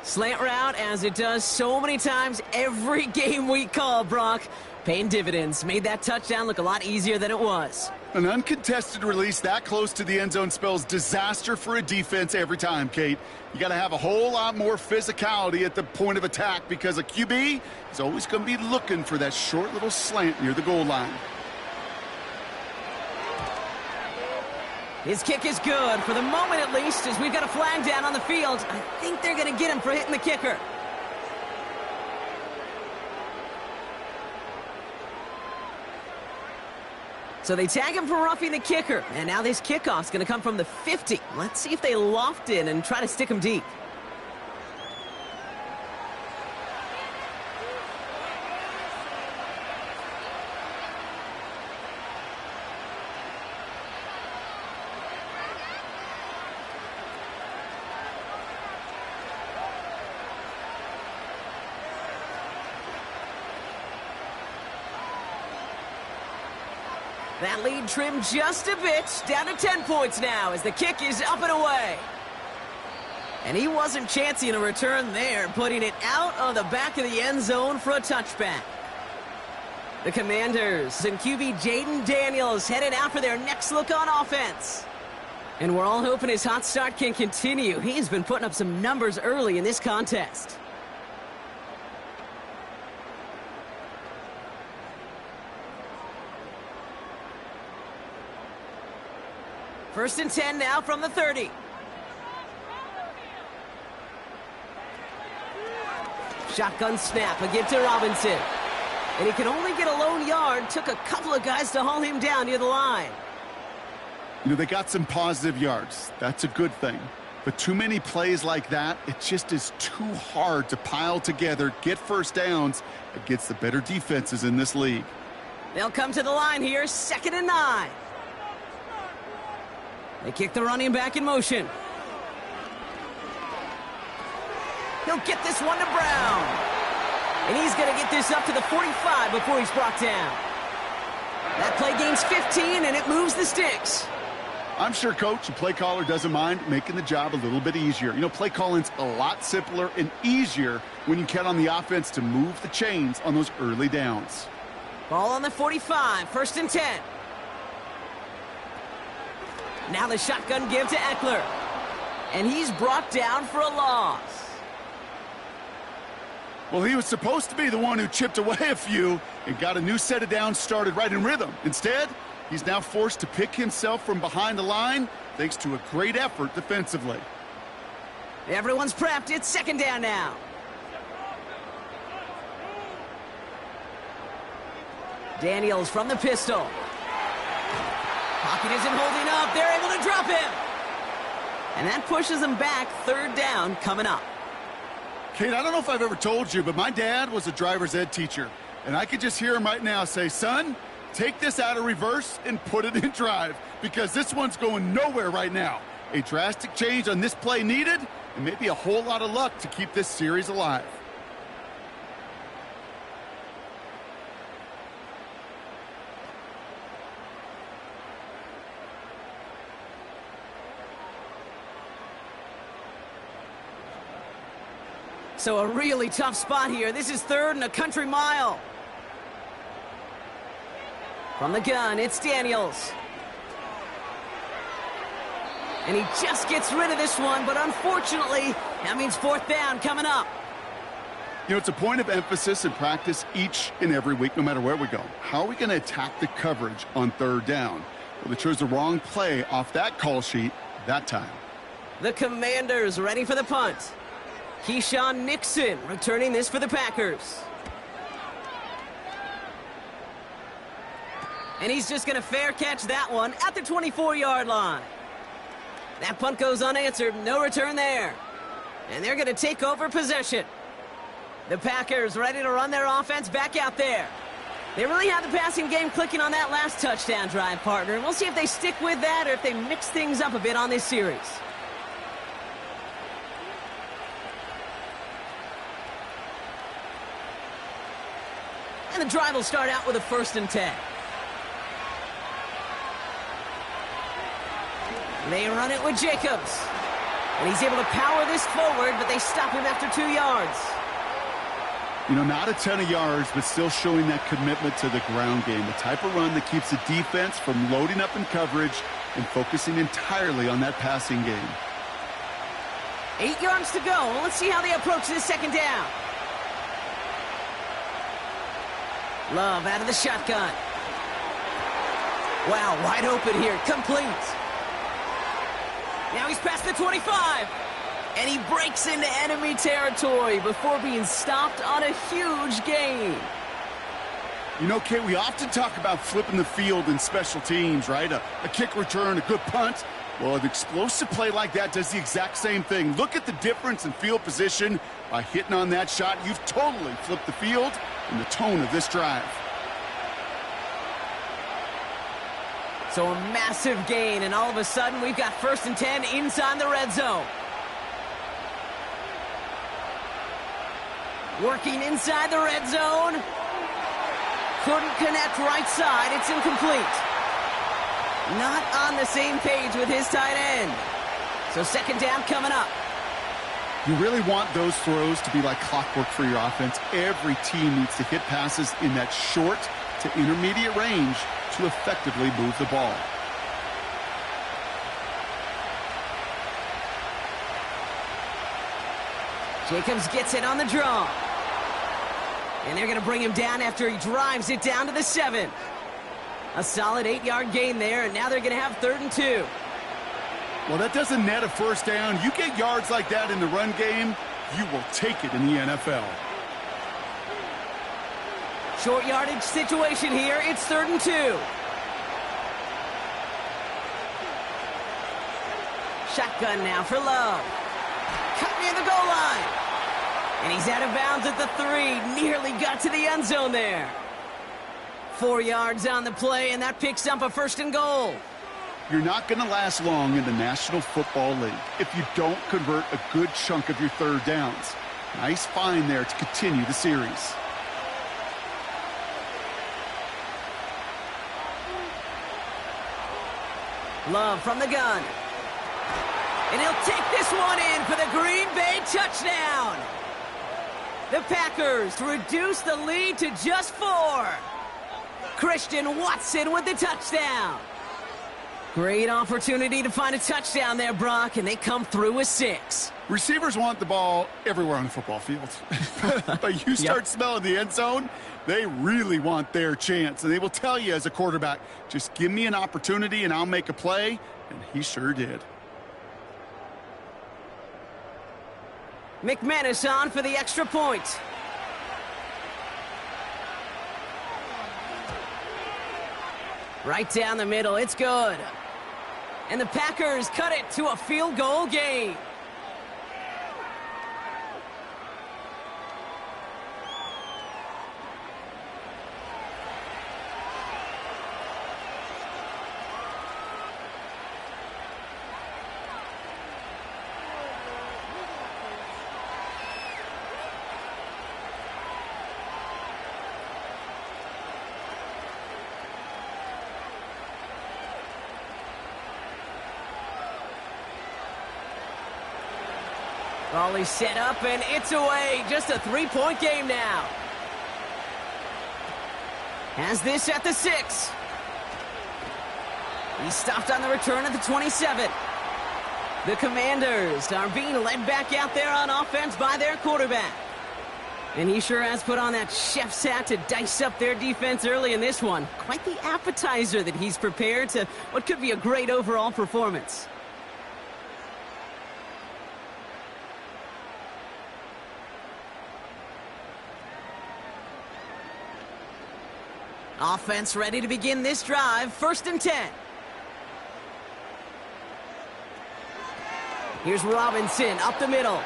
Slant route, as it does so many times every game we call, Brock. Paying dividends. Made that touchdown look a lot easier than it was. An uncontested release that close to the end zone spells disaster for a defense every time, Kate. You got to have a whole lot more physicality at the point of attack because a QB is always going to be looking for that short little slant near the goal line. His kick is good, for the moment at least, as we've got a flag down on the field. I think they're going to get him for hitting the kicker. So they tag him for roughing the kicker, and now this kickoff's going to come from the 50. Let's see if they loft in and try to stick him deep. That lead trimmed just a bit, down to 10 points now as the kick is up and away. And he wasn't chancing a return there, putting it out of the back of the end zone for a touchback. The Commanders and QB Jaden Daniels headed out for their next look on offense. And we're all hoping his hot start can continue. He's been putting up some numbers early in this contest. First and 10 now from the 30. Shotgun snap, a give to Robinson. And he can only get a lone yard. Took a couple of guys to haul him down near the line. You know, they got some positive yards. That's a good thing. But too many plays like that, it just is too hard to pile together, get first downs against the better defenses in this league. They'll come to the line here, 2nd and 9. They kick the running back in motion. He'll get this one to Brown. And he's going to get this up to the 45 before he's brought down. That play gains 15, and it moves the sticks. I'm sure coach and play caller doesn't mind making the job a little bit easier. You know, play calling's a lot simpler and easier when you count on the offense to move the chains on those early downs. Ball on the 45, 1st and 10. Now the shotgun give to Eckler. And he's brought down for a loss. Well, he was supposed to be the one who chipped away a few and got a new set of downs started right in rhythm. Instead, he's now forced to pick himself from behind the line thanks to a great effort defensively. Everyone's prepped. It's 2nd down now. Daniels from the pistol. Pocket isn't holding up. They're able to drop him. And that pushes them back. 3rd down coming up. Kate, I don't know if I've ever told you, but my dad was a driver's ed teacher. And I could just hear him right now say, son, take this out of reverse and put it in drive because this one's going nowhere right now. A drastic change on this play needed, and maybe a whole lot of luck to keep this series alive. So a really tough spot here. This is 3rd and a country mile. From the gun, it's Daniels. And he just gets rid of this one, but unfortunately, that means 4th down coming up. You know, it's a point of emphasis in practice each and every week, no matter where we go. How are we going to attack the coverage on 3rd down? Well, they chose the wrong play off that call sheet that time. The Commanders ready for the punt. Keyshawn Nixon returning this for the Packers. And he's just going to fair catch that one at the 24-yard line. That punt goes unanswered. No return there. And they're going to take over possession. The Packers ready to run their offense back out there. They really have the passing game clicking on that last touchdown drive, partner. And we'll see if they stick with that or if they mix things up a bit on this series. And the drive will start out with a 1st and 10. They run it with Jacobs. And he's able to power this forward, but they stop him after 2 yards. You know, not a ton of yards, but still showing that commitment to the ground game. The type of run that keeps the defense from loading up in coverage and focusing entirely on that passing game. 8 yards to go. Let's see how they approach this 2nd down. Love out of the shotgun. Wow, wide open here. Complete. Now he's past the 25. And he breaks into enemy territory before being stopped on a huge gain. You know, Kate, we often talk about flipping the field in special teams, right? A kick return, a good punt. Well, an explosive play like that does the exact same thing. Look at the difference in field position. By hitting on that shot, you've totally flipped the field and the tone of this drive. So a massive gain, and all of a sudden we've got 1st and 10 inside the red zone. Working inside the red zone. Couldn't connect right side. It's incomplete. Not on the same page with his tight end. So 2nd down coming up. You really want those throws to be like clockwork for your offense. Every team needs to hit passes in that short to intermediate range to effectively move the ball. Jacobs gets it on the draw. And they're going to bring him down after he drives it down to the 7. A solid 8-yard gain there, and now they're going to have 3rd and 2. Well, that doesn't net a 1st down. You get yards like that in the run game, you will take it in the NFL. Short yardage situation here. It's 3rd and 2. Shotgun now for Love. Cut near the goal line. And he's out of bounds at the 3. Nearly got to the end zone there. 4 yards on the play, and that picks up a 1st and goal. You're not going to last long in the National Football League if you don't convert a good chunk of your 3rd downs. Nice find there to continue the series. Love from the gun. And he'll take this one in for the Green Bay touchdown. The Packers reduce the lead to just 4. Christian Watson with the touchdown. Great opportunity to find a touchdown there, Brock, and they come through with 6. Receivers want the ball everywhere on the football field. But you start smelling the end zone, they really want their chance. And they will tell you as a quarterback, just give me an opportunity and I'll make a play. And he sure did. McManus on for the extra point. Right down the middle, it's good. And the Packers cut it to a field goal game. Volley set up, and it's away. Just a 3-point game now. Has this at the 6. He's stopped on the return at the 27. The Commanders are being led back out there on offense by their quarterback. And he sure has put on that chef's hat to dice up their defense early in this one. Quite the appetizer that he's prepared to what could be a great overall performance. Offense ready to begin this drive. 1st and 10. Here's Robinson up the middle.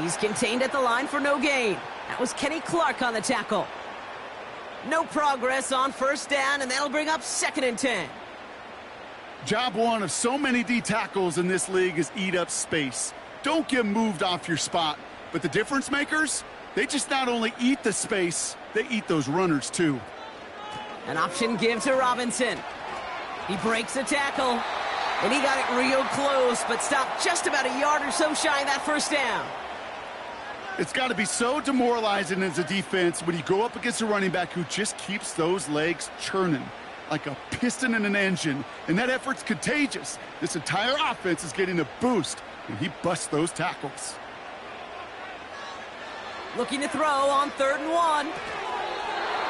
He's contained at the line for no gain. That was Kenny Clark on the tackle. No progress on 1st down, and that'll bring up 2nd and 10. Job one of so many D tackles in this league is eat up space. Don't get moved off your spot. But the difference makers, they just not only eat the space, they eat those runners too. An option give to Robinson. He breaks the tackle, and he got it real close, but stopped just about a yard or so shy of that 1st down. It's got to be so demoralizing as a defense when you go up against a running back who just keeps those legs churning like a piston in an engine, and that effort's contagious. This entire offense is getting a boost, and he busts those tackles. Looking to throw on 3rd and 1.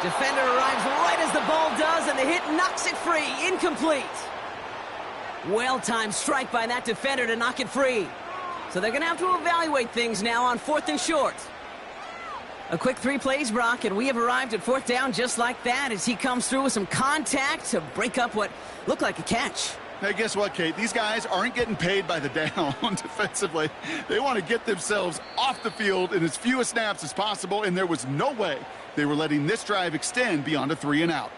Defender arrives right as the ball does, and the hit knocks it free. Incomplete. Well-timed strike by that defender to knock it free. So they're going to have to evaluate things now on 4th and short. A quick 3 plays, Brock, and we have arrived at 4th down just like that as he comes through with some contact to break up what looked like a catch. Hey, guess what, Kate? These guys aren't getting paid by the down defensively. They want to get themselves off the field in as few snaps as possible, and there was no way they were letting this drive extend beyond a 3 and out.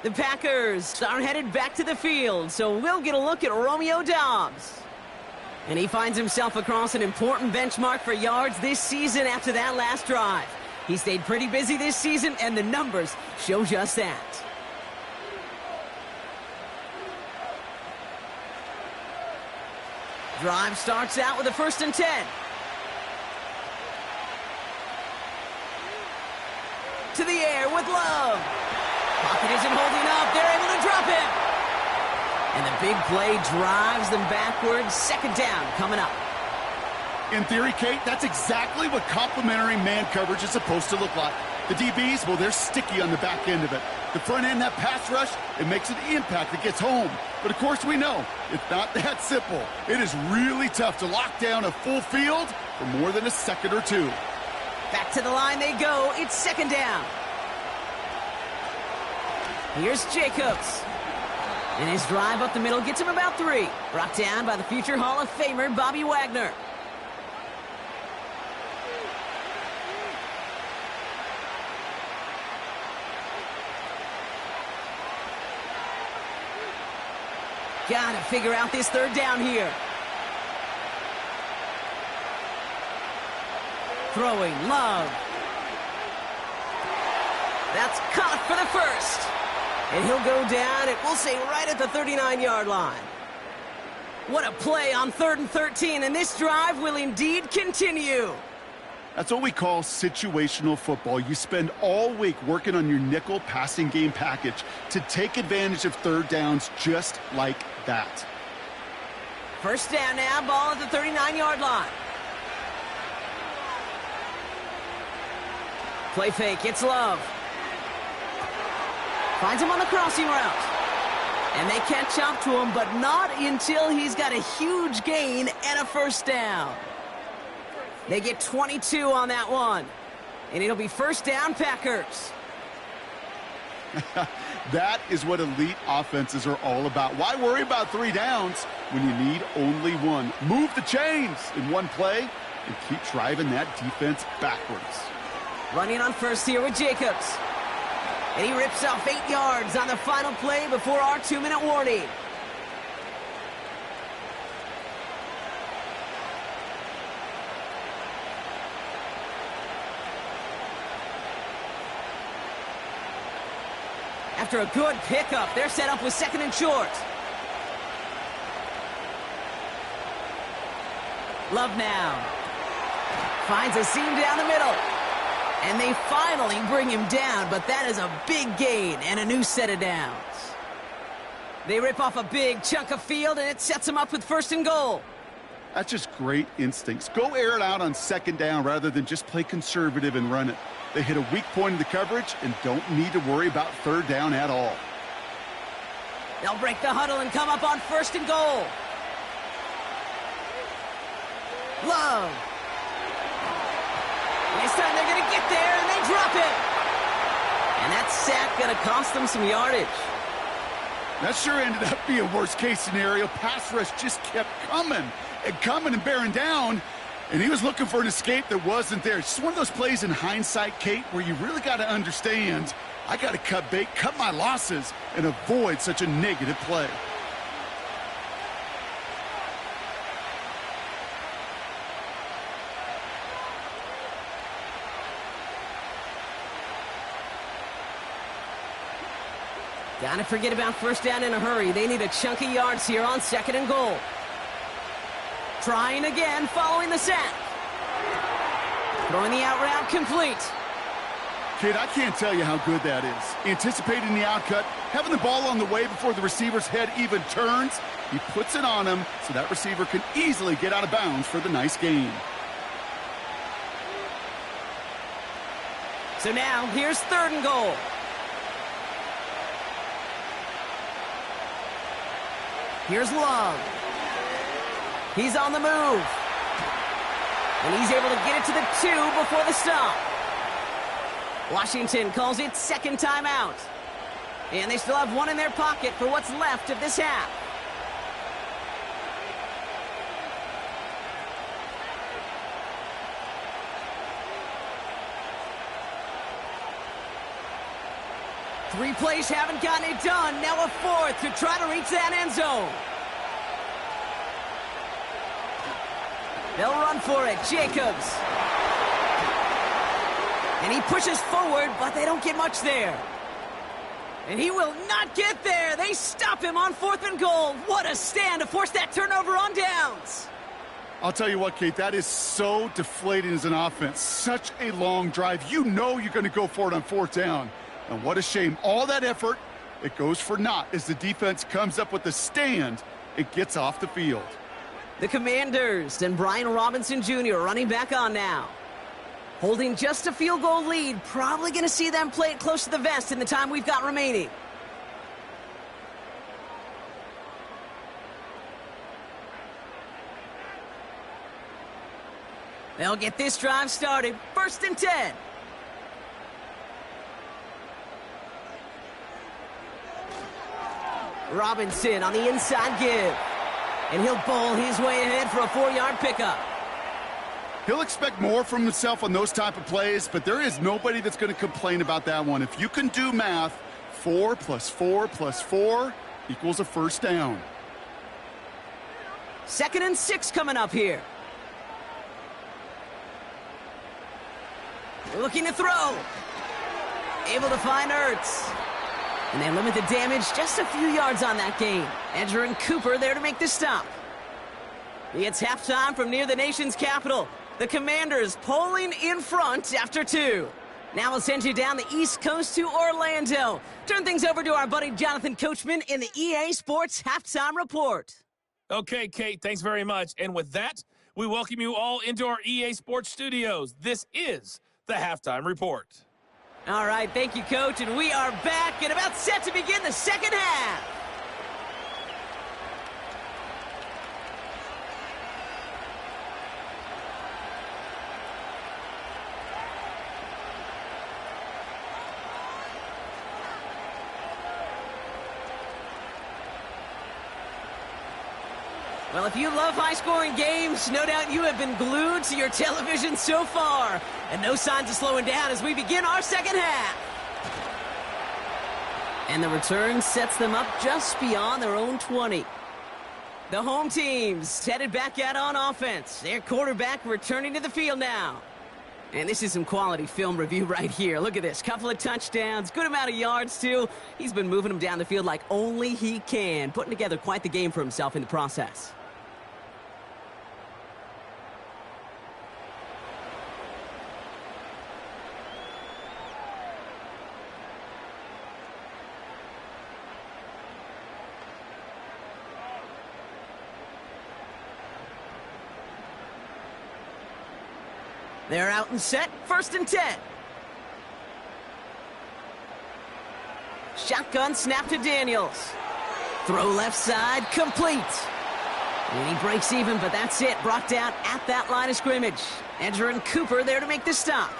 The Packers are headed back to the field, so we'll get a look at Romeo Doubs. And he finds himself across an important benchmark for yards this season after that last drive. He stayed pretty busy this season, and the numbers show just that. Drive starts out with a 1st and 10. To the air with Love. Pocket isn't holding up. They're able to drop him. And the big play drives them backwards. 2nd down coming up. In theory, Kate, that's exactly what complementary man coverage is supposed to look like. The DBs, well, they're sticky on the back end of it. The front end, that pass rush, it makes an impact that gets home. But of course we know, it's not that simple. It is really tough to lock down a full field for more than a second or two. Back to the line they go. It's 2nd down. Here's Jacobs. And his drive up the middle gets him about 3. Brought down by the future Hall of Famer, Bobby Wagner. Gotta figure out this 3rd down here. Throwing, Love. That's caught for the 1st. And he'll go down, and we'll say right at the 39-yard line. What a play on 3rd and 13, and this drive will indeed continue. That's what we call situational football. You spend all week working on your nickel passing game package to take advantage of 3rd downs just like that. 1st down now, ball at the 39-yard line. Play fake, it's Love. Finds him on the crossing route. And they catch up to him, but not until he's got a huge gain and a 1st down. They get 22 on that one. And it'll be 1st down, Packers. That is what elite offenses are all about. Why worry about 3 downs when you need only 1? Move the chains in one play and keep driving that defense backwards. Running on 1st here with Jacobs. And he rips off 8 yards on the final play before our 2-minute warning. After a good pickup, they're set up with 2nd and short. Love now. Finds a seam down the middle. And they finally bring him down, but that is a big gain and a new set of downs. They rip off a big chunk of field, and it sets them up with 1st and goal. That's just great instincts. Go air it out on 2nd down rather than just play conservative and run it. They hit a weak point in the coverage and don't need to worry about 3rd down at all. They'll break the huddle and come up on 1st and goal. Love. This time they're going to get there, and they drop it. And that sack going to cost them some yardage. That sure ended up being a worst-case scenario. Pass rush just kept coming and bearing down, and he was looking for an escape that wasn't there. It's just one of those plays in hindsight, Kate, where you really got to understand, I got to cut bait, cut my losses, and avoid such a negative play. Gotta forget about 1st down in a hurry. They need a chunk of yards here on 2nd and goal. Trying again, following the sack. Throwing the out route complete. Kid, I can't tell you how good that is. Anticipating the outcut, having the ball on the way before the receiver's head even turns. He puts it on him so that receiver can easily get out of bounds for the nice gain. So now, here's 3rd and goal. Here's Love. He's on the move. And he's able to get it to the 2 before the stop. Washington calls it 2nd timeout. And they still have 1 in their pocket for what's left of this half. Three plays haven't gotten it done. Now a 4th to try to reach that end zone. They'll run for it. Jacobs. And he pushes forward, but they don't get much there. And he will not get there. They stop him on 4th and goal. What a stand to force that turnover on downs. I'll tell you what, Kate, that is so deflating as an offense. Such a long drive. You know you're going to go for it on 4th down. And what a shame. All that effort, it goes for naught as the defense comes up with the stand. It gets off the field. The Commanders and Brian Robinson Jr. running back on now. Holding just a field goal lead. Probably going to see them play it close to the vest in the time we've got remaining. They'll get this drive started. 1st and 10. Robinson on the inside give. And he'll bowl his way ahead for a 4-yard pickup. He'll expect more from himself on those type of plays, but there is nobody that's going to complain about that one. If you can do math, 4 + 4 + 4 equals a 1st down. 2nd and 6 coming up here. Looking to throw. Able to find Ertz. And they limit the damage just a few yards on that gain. Edger and Cooper there to make the stop. It's halftime from near the nation's capital. The Commanders pulling in front after 2. Now we'll send you down the East Coast to Orlando. Turn things over to our buddy Jonathan Coachman in the EA Sports Halftime Report. Okay, Kate, thanks very much. And with that, we welcome you all into our EA Sports studios. This is the Halftime Report. All right, thank you, Coach, and we are back and about set to begin the second half. Well, if you love high-scoring games, no doubt you have been glued to your television so far. And no signs of slowing down as we begin our second half. And the return sets them up just beyond their own 20. The home team's headed back out on offense. Their quarterback returning to the field now. And this is some quality film review right here. Look at this. Couple of touchdowns. Good amount of yards, too. He's been moving them down the field like only he can. Putting together quite the game for himself in the process. They're out and set, 1st and 10. Shotgun snap to Daniels. Throw left side, complete. And he breaks even, but that's it. Brought down at that line of scrimmage. Edger and Cooper there to make the stop.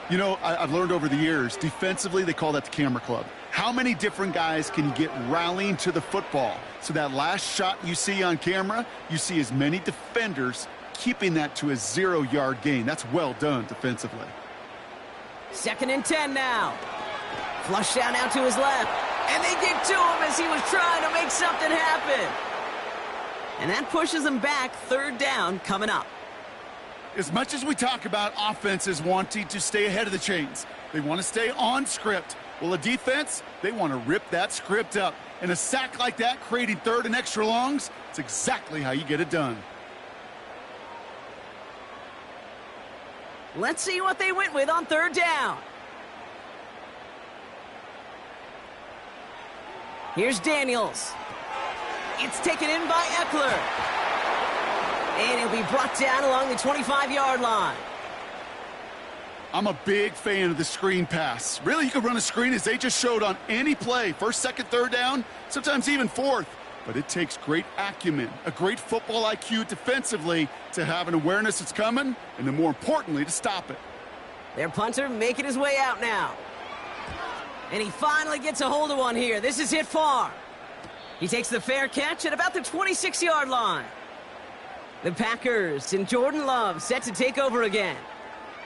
You know, I've learned over the years, defensively, they call that the camera club. How many different guys can you get rallying to the football? So that last shot you see on camera, you see as many defenders keeping that to a 0-yard gain. That's well done defensively. 2nd and 10 now. Flush down out to his left. And they get to him as he was trying to make something happen. And that pushes him back, 3rd down coming up. As much as we talk about offenses wanting to stay ahead of the chains, they want to stay on script. Well, a defense, they want to rip that script up. And a sack like that, creating 3rd and extra longs, it's exactly how you get it done. Let's see what they went with on 3rd down. Here's Daniels. It's taken in by Eckler. And he'll be brought down along the 25-yard line. I'm a big fan of the screen pass. Really, you can run a screen as they just showed on any play. 1st, 2nd, 3rd down, sometimes even 4th. But it takes great acumen, a great football IQ defensively to have an awareness it's coming, and then more importantly, to stop it. Their punter making his way out now. And he finally gets a hold of one here. This is hit far. He takes the fair catch at about the 26-yard line. The Packers and Jordan Love set to take over again.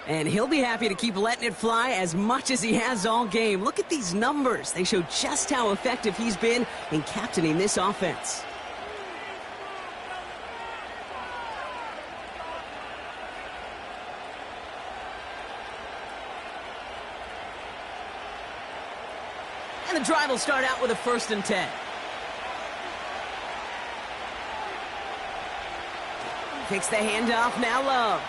And he'll be happy to keep letting it fly as much as he has all game. Look at these numbers. They show just how effective he's been in captaining this offense. And the drive will start out with a 1st and 10. Takes the handoff, now Love.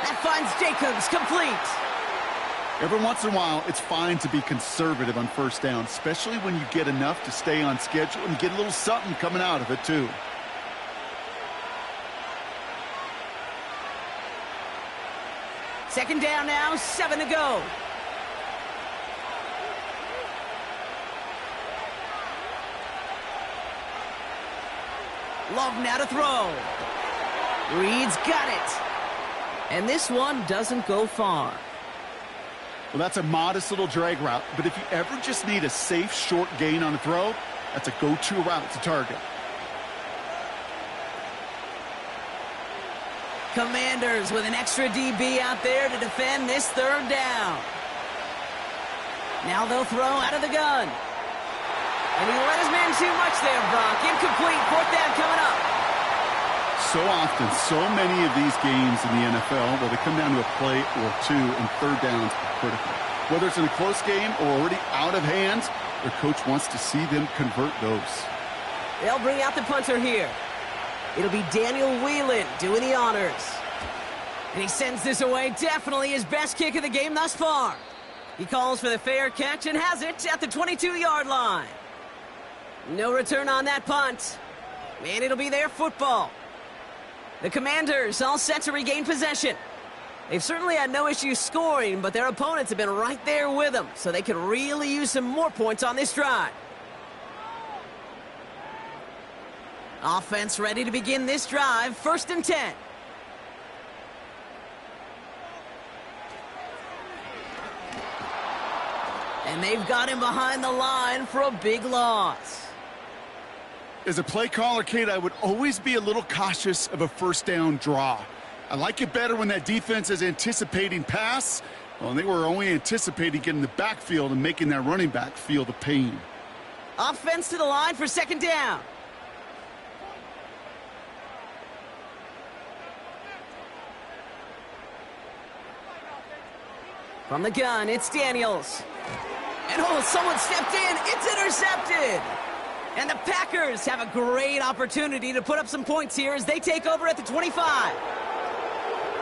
That finds Jacobs, complete. Every once in a while, it's fine to be conservative on 1st down, especially when you get enough to stay on schedule and get a little something coming out of it, too. Second down now, 7 to go. Love now to throw. Reed's got it. And this one doesn't go far. Well, that's a modest little drag route, but if you ever just need a safe, short gain on a throw, that's a go-to route to target. Commanders with an extra DB out there to defend this 3rd down. Now they'll throw out of the gun. And he let his man too much there, Brock. Incomplete, 4th down coming up. So often, so many of these games in the NFL where they come down to a play or two and 3rd downs are critical. Whether it's in a close game or already out of hand, their coach wants to see them convert those. They'll bring out the punter here. It'll be Daniel Whelan doing the honors. And he sends this away, definitely his best kick of the game thus far. He calls for the fair catch and has it at the 22-yard line. No return on that punt. And it'll be their football. The Commanders all set to regain possession. They've certainly had no issue scoring, but their opponents have been right there with them, so they could really use some more points on this drive. Offense ready to begin this drive, 1st and 10. And they've got him behind the line for a big loss. As a play caller, Kate, I would always be a little cautious of a 1st down draw. I like it better when that defense is anticipating pass. Well, they were only anticipating getting the backfield and making that running back feel the pain. Offense to the line for 2nd down. From the gun, it's Daniels. And oh, someone stepped in. It's intercepted. And the Packers have a great opportunity to put up some points here as they take over at the 25.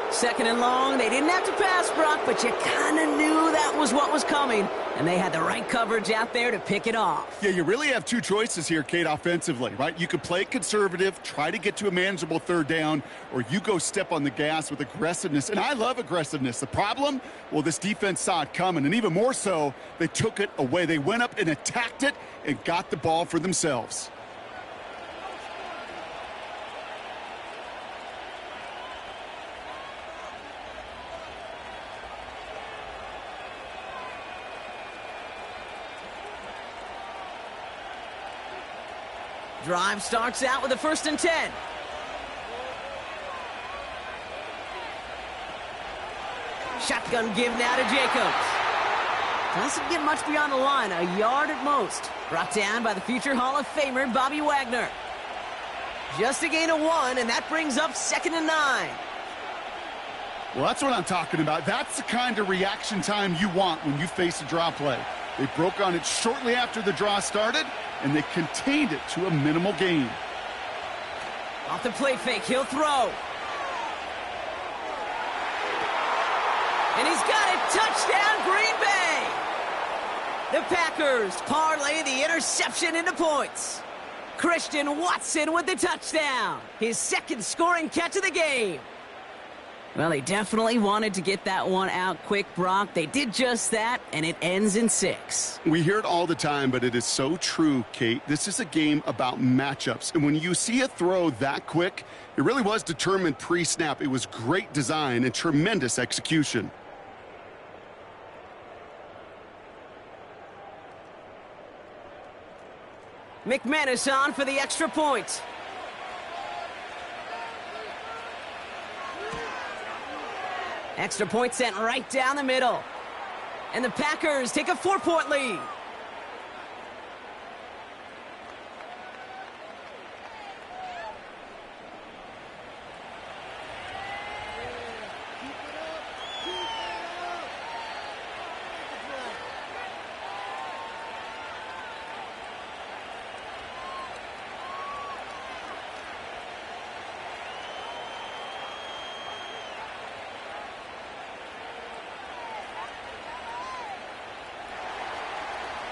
2nd and long. They didn't have to pass, Brock, but you kind of knew that was what was coming and they had the right coverage out there to pick it off. Yeah, you really have two choices here, Kate, offensively, right? You could play conservative, try to get to a manageable third down, or you go step on the gas with aggressiveness. And I love aggressiveness. The problem? Well, this defense saw it coming, and even more so, they took it away. They went up and attacked it and got the ball for themselves. Drive starts out with a 1st and 10. Shotgun give now to Jacobs. Doesn't get much beyond the line, a yard at most. Brought down by the future Hall of Famer, Bobby Wagner. Just a gain of 1, and that brings up 2nd and 9. Well, that's what I'm talking about. That's the kind of reaction time you want when you face a draw play. They broke on it shortly after the draw started, and they contained it to a minimal gain. Off the play fake, he'll throw. And he's got it, touchdown Green Bay! The Packers parlay the interception into points. Christian Watson with the touchdown, his 2nd scoring catch of the game. Well, they definitely wanted to get that one out quick, Brock. They did just that, and it ends in 6. We hear it all the time, but it is so true, Kate. This is a game about matchups. And when you see a throw that quick, it really was determined pre-snap. It was great design and tremendous execution. McManus on for the extra point. Extra point sent right down the middle. And the Packers take a 4-point lead.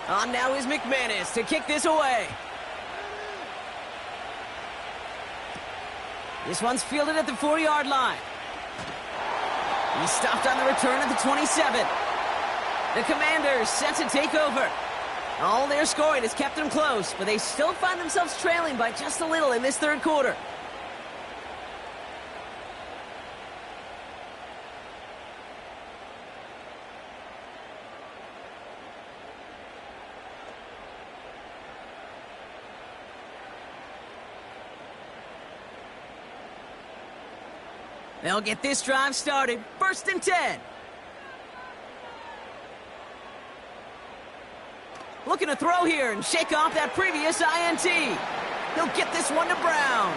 On now is McManus to kick this away. This one's fielded at the 4-yard line. He's stopped on the return at the 27. The Commanders set to take over. All their scoring has kept them close, but they still find themselves trailing by just a little in this 3rd quarter. They'll get this drive started. 1st and 10. Looking to throw here and shake off that previous INT. He'll get this one to Brown.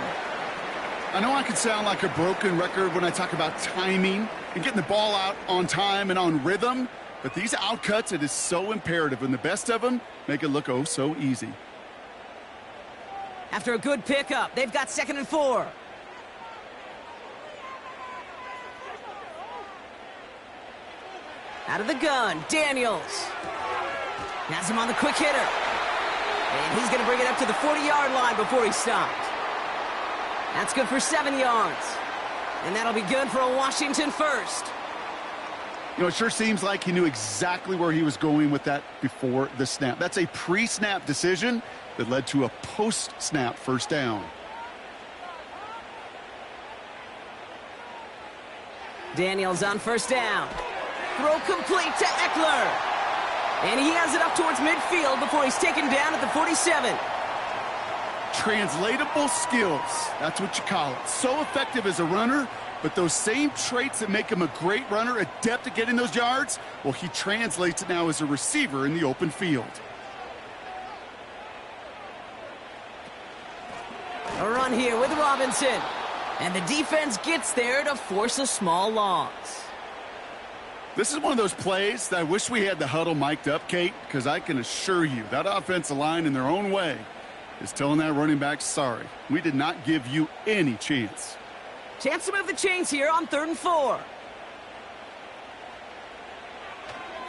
I know I can sound like a broken record when I talk about timing and getting the ball out on time and on rhythm, but these outcuts, it is so imperative, and the best of them make it look oh so easy. After a good pickup, they've got 2nd and 4. Out of the gun, Daniels. Has him on the quick hitter. And he's going to bring it up to the 40-yard line before he's stopped. That's good for 7 yards. And that'll be good for a Washington 1st. You know, it sure seems like he knew exactly where he was going with that before the snap. That's a pre-snap decision that led to a post-snap 1st down. Daniels on 1st down. Throw complete to Eckler. And he has it up towards midfield before he's taken down at the 47. Translatable skills. That's what you call it. So effective as a runner, but those same traits that make him a great runner, adept at getting those yards, well, he translates it now as a receiver in the open field. A run here with Robinson. And the defense gets there to force a small loss. This is one of those plays that I wish we had the huddle mic'd up, Kate, because I can assure you that offensive line in their own way is telling that running back, sorry, we did not give you any chance. Chance to move the chains here on 3rd and 4.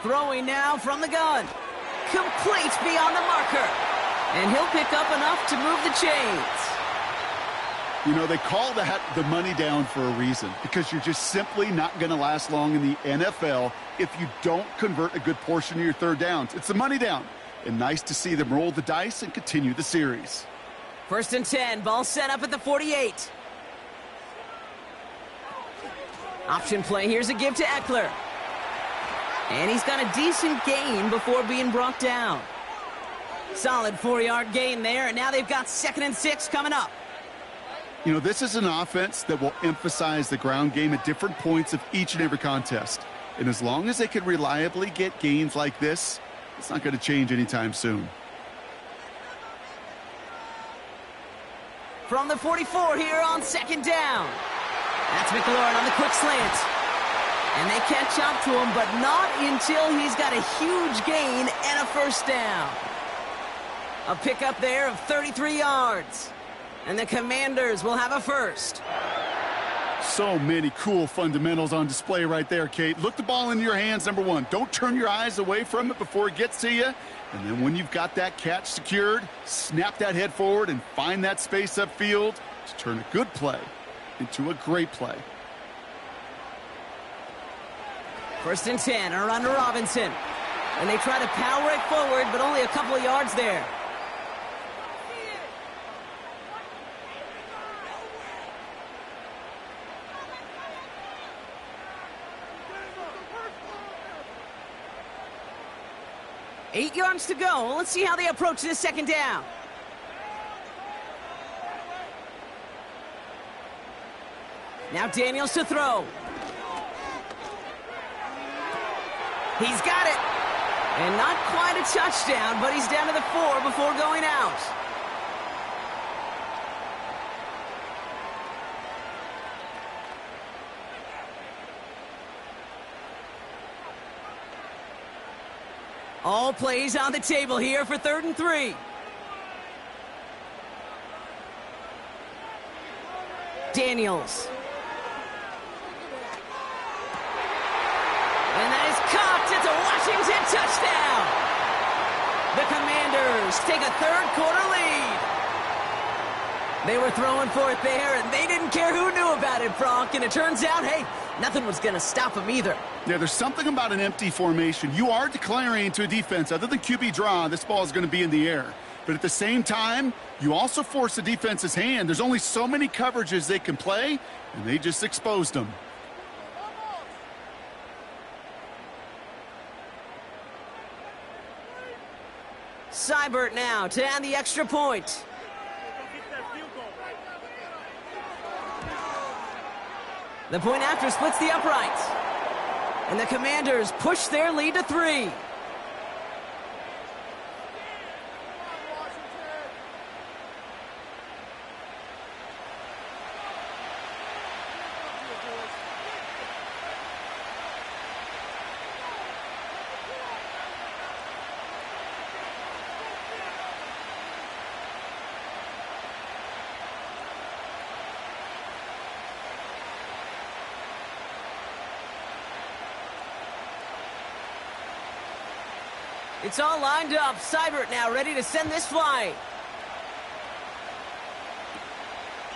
Throwing now from the gun. Complete beyond the marker. And he'll pick up enough to move the chains. You know, they call that the money down for a reason, because you're just simply not going to last long in the NFL if you don't convert a good portion of your third downs. It's the money down. And nice to see them roll the dice and continue the series. 1st and 10, ball set up at the 48. Option play, here's a give to Eckler. And he's got a decent gain before being brought down. Solid 4-yard gain there, and now they've got 2nd and 6 coming up. You know, this is an offense that will emphasize the ground game at different points of each and every contest. And as long as they can reliably get gains like this, it's not going to change anytime soon. From the 44 here on 2nd down. That's McLaurin on the quick slant. And they catch up to him, but not until he's got a huge gain and a 1st down. A pickup there of 33 yards. And the Commanders will have a 1st. So many cool fundamentals on display right there, Kate. Look the ball into your hands, number one. Don't turn your eyes away from it before it gets to you. And then when you've got that catch secured, snap that head forward and find that space upfield to turn a good play into a great play. 1st and 10, a run to Robinson. And they try to power it forward, but only a couple of yards there. Eight yards to go. Let's see how they approach this 2nd down. Now Daniels to throw. He's got it. And not quite a touchdown, but he's down to the 4 before going out. All plays on the table here for 3rd and 3. Daniels. And that is caught. It's a Washington touchdown. The Commanders take a 3rd quarter lead. They were throwing for it there, and they didn't care who knew about it, Bronk. And it turns out, hey, nothing was going to stop them either. Yeah, there's something about an empty formation. You are declaring to a defense, other than QB draw, this ball is going to be in the air. But at the same time, you also force the defense's hand. There's only so many coverages they can play, and they just exposed them. Seibert now to add the extra point. The point after splits the uprights. And the Commanders push their lead to 3. It's all lined up. Seibert now ready to send this flying.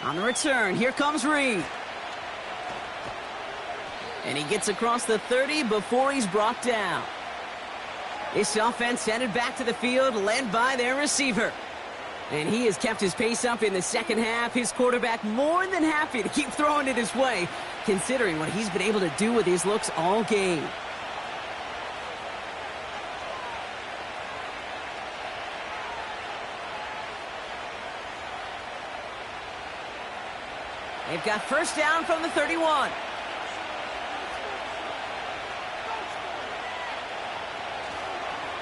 On the return, here comes Reed. And he gets across the 30 before he's brought down. This offense headed back to the field, led by their receiver. And he has kept his pace up in the 2nd half. His quarterback more than happy to keep throwing it his way, considering what he's been able to do with his looks all game. They've got 1st down from the 31.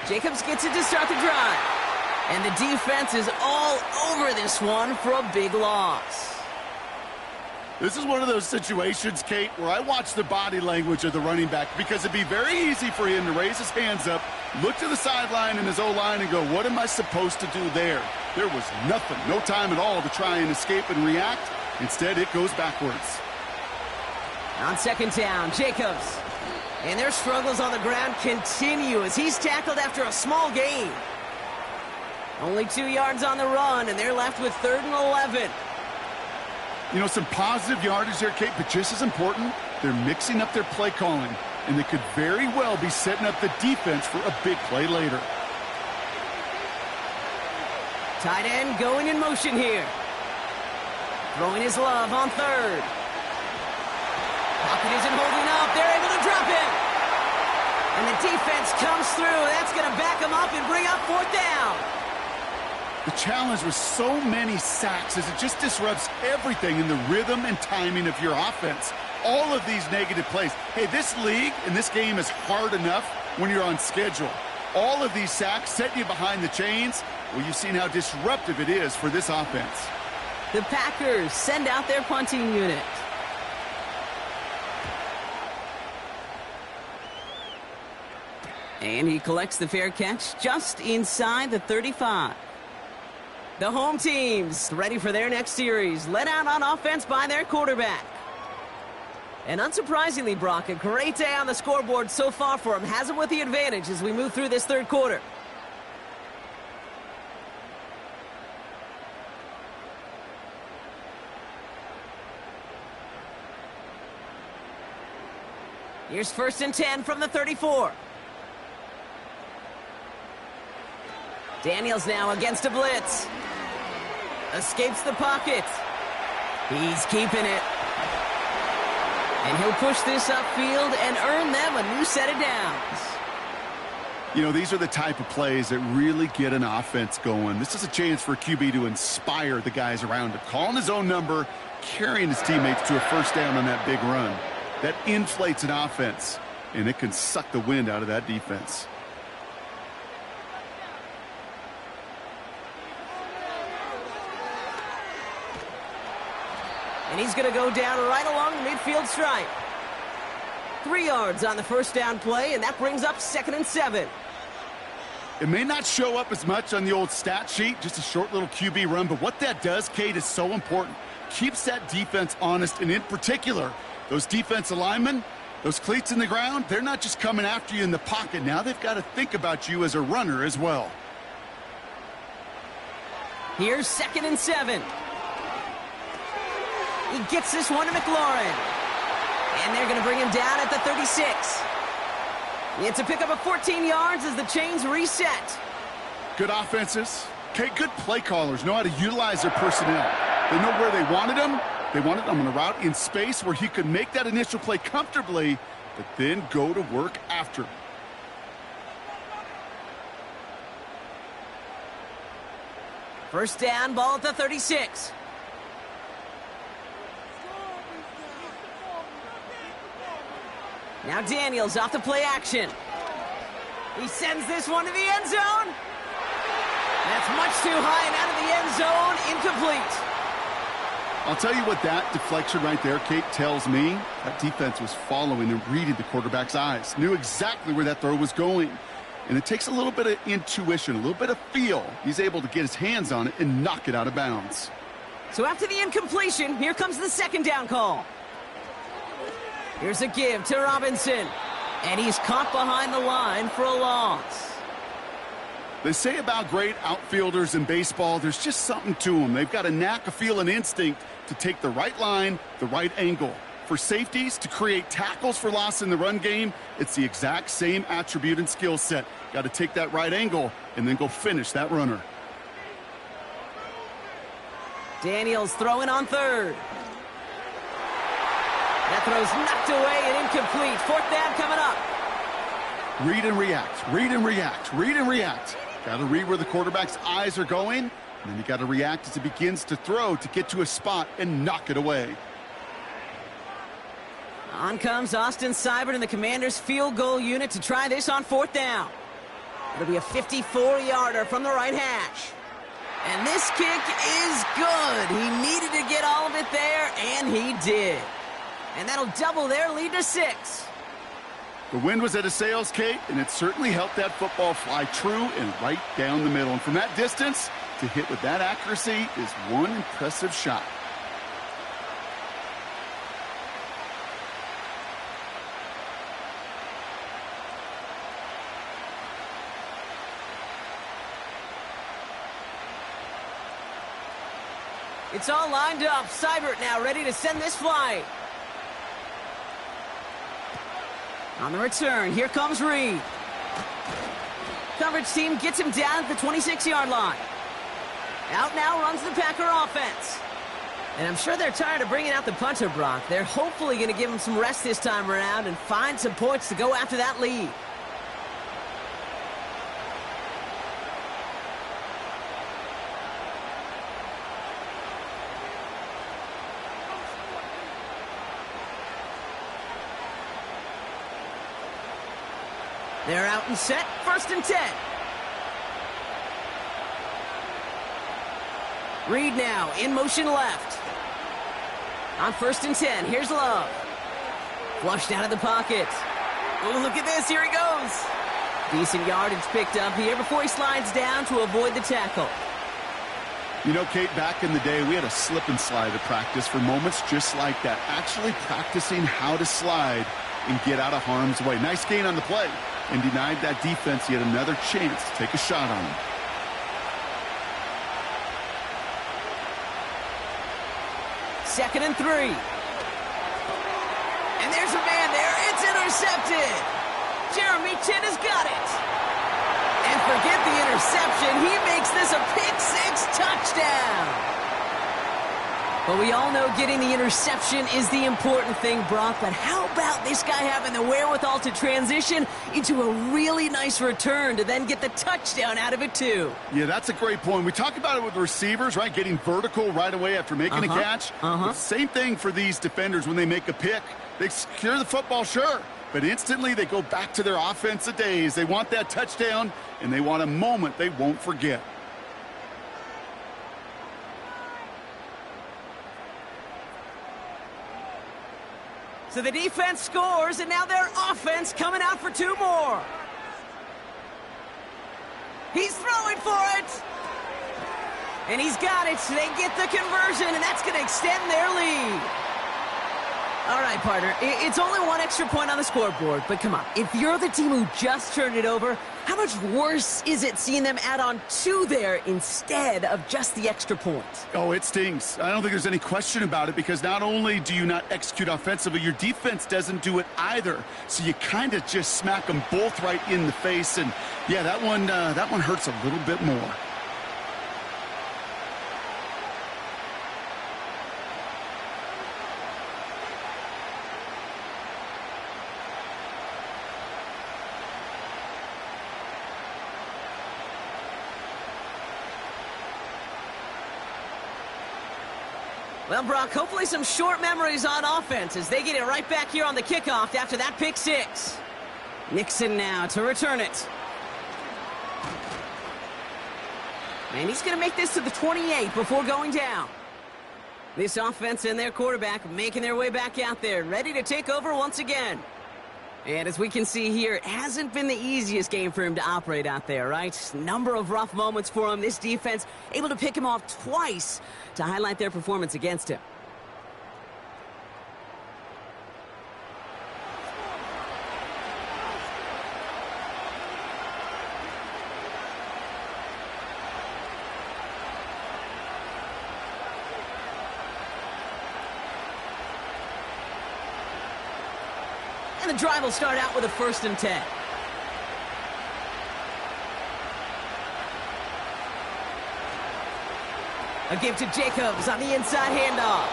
Jacobs gets it to start the drive. And the defense is all over this one for a big loss. This is one of those situations, Kate, where I watch the body language of the running back, because it'd be very easy for him to raise his hands up, look to the sideline in his O-line and go, what am I supposed to do there? There was nothing, no time at all to try and escape and react. Instead, it goes backwards. On 2nd down, Jacobs. And their struggles on the ground continue as he's tackled after a small gain. Only 2 yards on the run, and they're left with 3rd and 11. You know, some positive yardage there, Kate, but just as important, they're mixing up their play calling, and they could very well be setting up the defense for a big play later. Tight end going in motion here. Throwing his love on 3rd. Pocket isn't holding up. They're able to drop him. And the defense comes through. That's going to back him up and bring up 4th down. The challenge with so many sacks is it just disrupts everything in the rhythm and timing of your offense. All of these negative plays. Hey, this league and this game is hard enough when you're on schedule. All of these sacks set you behind the chains. Well, you've seen how disruptive it is for this offense. The Packers send out their punting unit. And he collects the fair catch just inside the 35. The home team's ready for their next series, led out on offense by their quarterback. And unsurprisingly, Brock, a great day on the scoreboard so far for him. Has him with the advantage as we move through this 3rd quarter. Here's 1st and 10 from the 34. Daniels now against a blitz. Escapes the pocket. He's keeping it. And he'll push this upfield and earn them a new set of downs. You know, these are the type of plays that really get an offense going. This is a chance for a QB to inspire the guys around him. Calling his own number, carrying his teammates to a 1st down on that big run. That inflates an offense, and it can suck the wind out of that defense. And he's going to go down right along the midfield stripe. 3 yards on the 1st down play, and that brings up 2nd and 7. It may not show up as much on the old stat sheet, just a short little QB run, but what that does, Kate, is so important. Keeps that defense honest, and in particular, those defensive linemen, those cleats in the ground, they're not just coming after you in the pocket. Now they've got to think about you as a runner as well. Here's 2nd and 7. He gets this one to McLaurin. And they're going to bring him down at the 36. It's a pickup of 14 yards as the chains reset. Good offenses. Okay, good play callers know how to utilize their personnel. They know where they wanted them. They wanted them on a route in space where he could make that initial play comfortably, but then go to work after. First down, ball at the 36. Now Daniels off the play action. He sends this one to the end zone. That's much too high and out of the end zone, incomplete. I'll tell you what that deflection right there, Kate, tells me. That defense was following and reading the quarterback's eyes. Knew exactly where that throw was going. And it takes a little bit of intuition, a little bit of feel. He's able to get his hands on it and knock it out of bounds. So after the incompletion, here comes the 2nd down call. Here's a give to Robinson. And he's caught behind the line for a loss. They say about great outfielders in baseball, there's just something to them. They've got a knack, a feel, and instinct to take the right line, the right angle. For safeties, to create tackles for loss in the run game, it's the exact same attribute and skill set. Got to take that right angle and then go finish that runner. Daniels throwing on 3rd. That throw's knocked away and incomplete. 4th down coming up. Read and react, read and react, read and react. Got to read where the quarterback's eyes are going, and then you got to react as he begins to throw to get to a spot and knock it away. On comes Austin Seibert and the Commanders' field goal unit to try this on 4th down. It'll be a 54-yarder from the right hash. And this kick is good. He needed to get all of it there, and he did. And that'll double their lead to 6. The wind was at a sails, Kate, and it certainly helped that football fly true and right down the middle. And from that distance, to hit with that accuracy is one impressive shot. It's all lined up. Seibert now ready to send this flight. On the return, here comes Reed. Coverage team gets him down at the 26-yard line. Out now runs the Packer offense. And I'm sure they're tired of bringing out the punter, Brock. They're hopefully going to give him some rest this time around and find some points to go after that lead. They're out and set, 1st and 10. Reed now, in motion left. On 1st and 10, here's Love. Flushed out of the pocket. Oh, look at this, here he goes. Decent yardage picked up here before he slides down to avoid the tackle. You know, Kate, back in the day, we had a slip and slide at practice for moments just like that. Actually practicing how to slide and get out of harm's way. Nice gain on the play. And denied that defense yet another chance to take a shot on him. Second and 3. And there's a man there. It's intercepted. Jeremy Chin has got it. And forget the interception. He makes this a pick-6 touchdown. But we all know getting the interception is the important thing, Brock. But how about this guy having the wherewithal to transition into a really nice return to then get the touchdown out of it, too? Yeah, that's a great point. We talk about it with receivers, right? Getting vertical right away after making a catch. Same thing for these defenders when they make a pick. They secure the football, sure. But instantly they go back to their offensive days. They want that touchdown, and they want a moment they won't forget. So the defense scores, and now their offense coming out for 2 more. He's throwing for it. And he's got it. They get the conversion, and that's going to extend their lead. All right, partner, it's only 1 extra point on the scoreboard, but come on. If you're the team who just turned it over, how much worse is it seeing them add on 2 there instead of just the extra point? Oh, it stings. I don't think there's any question about it because not only do you not execute offensively, your defense doesn't do it either. So you kind of just smack them both right in the face, and yeah, that one hurts a little bit more. Well, Brock, hopefully some short memories on offense as they get it right back here on the kickoff after that pick-6. Nixon now to return it. And he's going to make this to the 28 before going down. This offense and their quarterback making their way back out there, ready to take over once again. And as we can see here, it hasn't been the easiest game for him to operate out there, right? Number of rough moments for him. This defense able to pick him off twice to highlight their performance against him. And the drive will start out with a 1st and 10. A give to Jacobs on the inside handoff.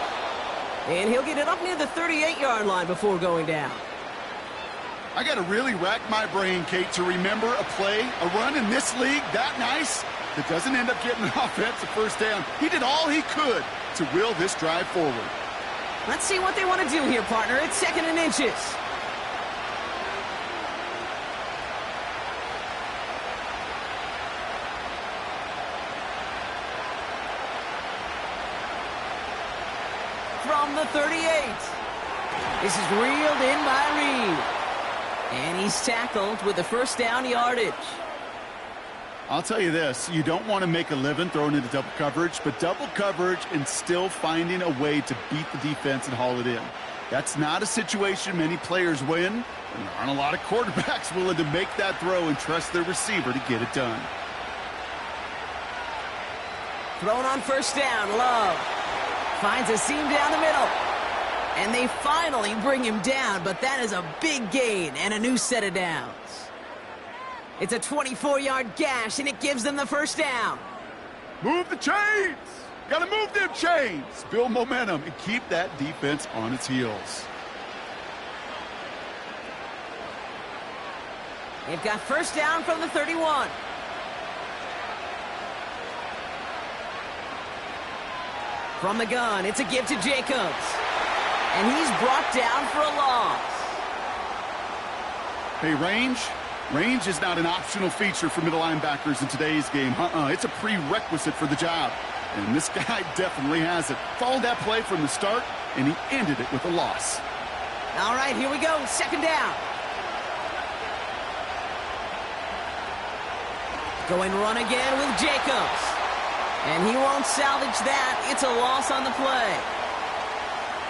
And he'll get it up near the 38-yard line before going down. I got to really rack my brain, Kate, to remember a play, a run in this league that nice that doesn't end up getting an offensive 1st down. He did all he could to will this drive forward. Let's see what they want to do here, partner. It's 2nd and inches. From the 38. This is reeled in by Reed. And he's tackled with the 1st down yardage. I'll tell you this, you don't want to make a living throwing into double coverage, but double coverage and still finding a way to beat the defense and haul it in. That's not a situation many players win, and there aren't a lot of quarterbacks willing to make that throw and trust their receiver to get it done. Thrown on 1st down, Love. finds a seam down the middle. And they finally bring him down, but that is a big gain and a new set of downs. It's a 24-yard gash, and it gives them the first down. Move the chains! Gotta move them chains! Build momentum and keep that defense on its heels. They've got first down from the 31. From the gun, it's a give to Jacobs. And he's brought down for a loss. Hey, range is not an optional feature for middle linebackers in today's game. It's a prerequisite for the job. And this guy definitely has it. Followed that play from the start, and he ended it with a loss. All right, here we go. Second down. Going run again with Jacobs. And he won't salvage that. It's a loss on the play.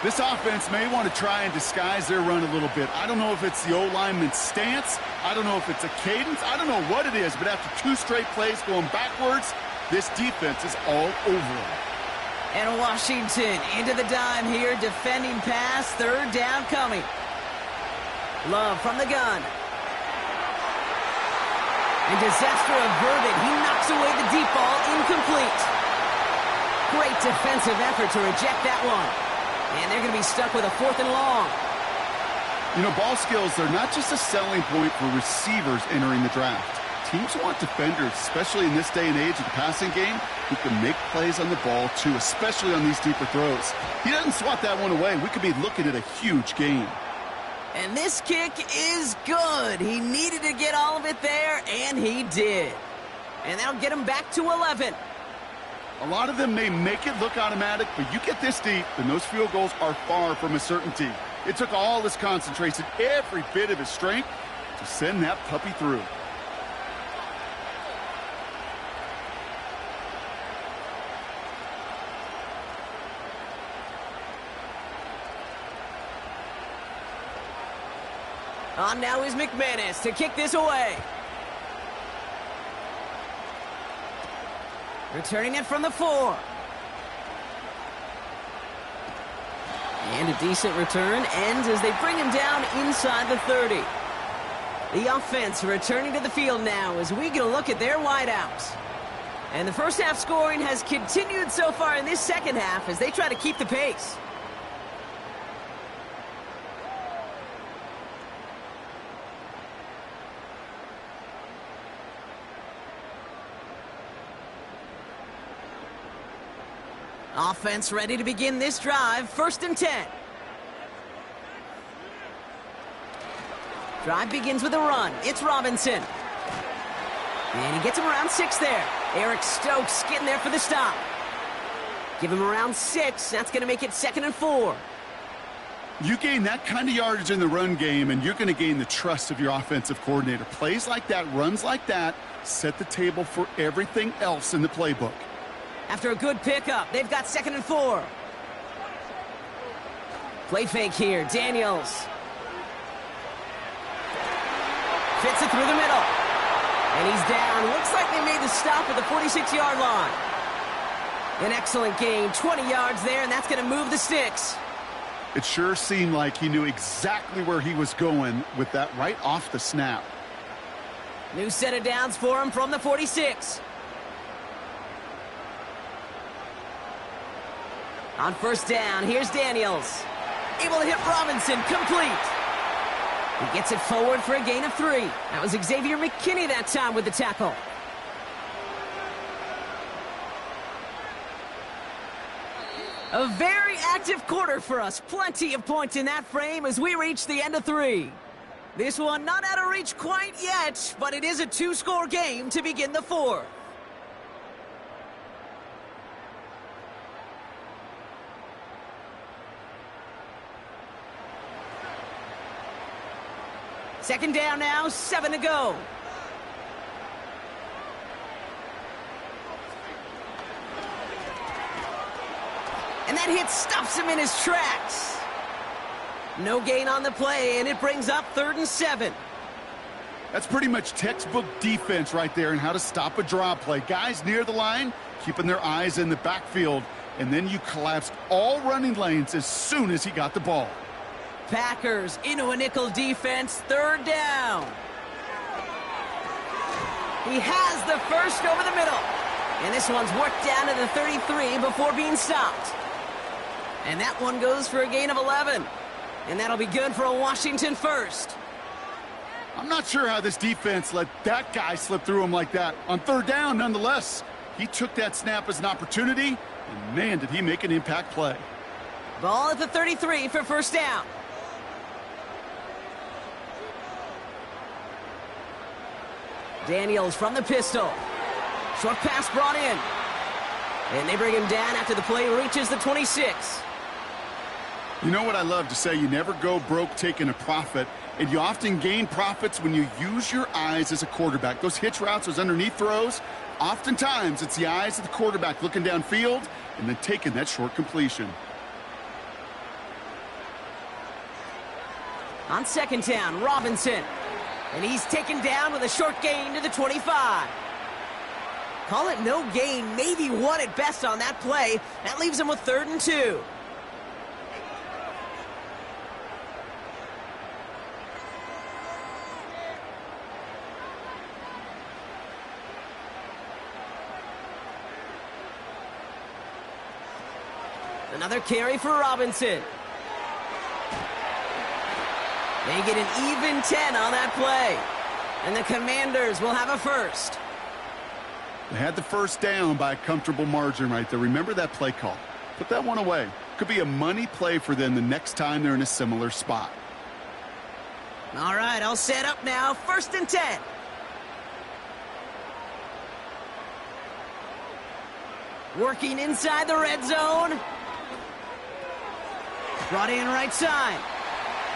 This offense may want to try and disguise their run a little bit. I don't know if it's the O-lineman's stance. I don't know if it's a cadence. I don't know what it is, but after 2 straight plays going backwards, this defense is all over them. And Washington into the dime here, defending pass, third down coming. Love from the gun. And disaster averted. He knocks away the deep ball, incomplete. Great defensive effort to reject that one. And they're going to be stuck with a 4th and long. You know, ball skills, they're not just a selling point for receivers entering the draft. Teams want defenders, especially in this day and age of the passing game, who can make plays on the ball, too, especially on these deeper throws. He doesn't swat that one away. We could be looking at a huge gain. And this kick is good. He needed to get all of it there, and he did. And that'll get him back to 11. A lot of them may make it look automatic, but you get this deep, and those field goals are far from a certainty. It took all his concentration, every bit of his strength, to send that puppy through. On now is McManus to kick this away. Returning it from the 4. And a decent return ends as they bring him down inside the 30. The offense returning to the field now as we get a look at their wideouts. And the first half scoring has continued so far in this second half as they try to keep the pace. Offense ready to begin this drive. 1st and 10. Drive begins with a run. It's Robinson. And he gets him around 6 there. Eric Stokes getting there for the stop. Give him around 6. That's going to make it 2nd and 4. You gain that kind of yardage in the run game, and you're going to gain the trust of your offensive coordinator. Plays like that, runs like that, set the table for everything else in the playbook. After a good pickup, they've got 2nd and 4. Play fake here. Daniels. Fits it through the middle. And he's down. Looks like they made the stop at the 46-yard line. An excellent gain. 20 yards there, and that's going to move the sticks. It sure seemed like he knew exactly where he was going with that right off the snap. New set of downs for him from the 46. On first down, here's Daniels. Able to hit Robinson, complete. He gets it forward for a gain of 3. That was Xavier McKinney that time with the tackle. A very active quarter for us. Plenty of points in that frame as we reach the end of 3. This one not out of reach quite yet, but it is a 2-score game to begin the 4th. Second down now, 7 to go. And that hit stops him in his tracks. No gain on the play, and it brings up 3rd and 7. That's pretty much textbook defense right there and how to stop a draw play. Guys near the line, keeping their eyes in the backfield. and then you collapsed all running lanes as soon as he got the ball. Packers into a nickel defense, 3rd down. He has the first over the middle. And this one's worked down to the 33 before being stopped. And that one goes for a gain of 11. And that'll be good for a Washington first. I'm not sure how this defense let that guy slip through him like that. On 3rd down, nonetheless, he took that snap as an opportunity, and man, did he make an impact play. Ball at the 33 for 1st down. Daniels from the pistol. Short pass brought in. And they bring him down after the play reaches the 26. You know what I love to say? You never go broke taking a profit, and you often gain profits when you use your eyes as a quarterback. Those hitch routes, those underneath throws, oftentimes it's the eyes of the quarterback looking downfield and then taking that short completion. On 2nd down, Robinson. And he's taken down with a short gain to the 25. Call it no gain, maybe 1 at best on that play. That leaves him with 3rd and 2. Another carry for Robinson. They get an even 10 on that play. And the Commanders will have a first. They had the 1st down by a comfortable margin right there. Remember that play call. Put that one away. Could be a money play for them the next time they're in a similar spot. All right, all set up now. 1st and 10. Working inside the red zone. Brought in right side.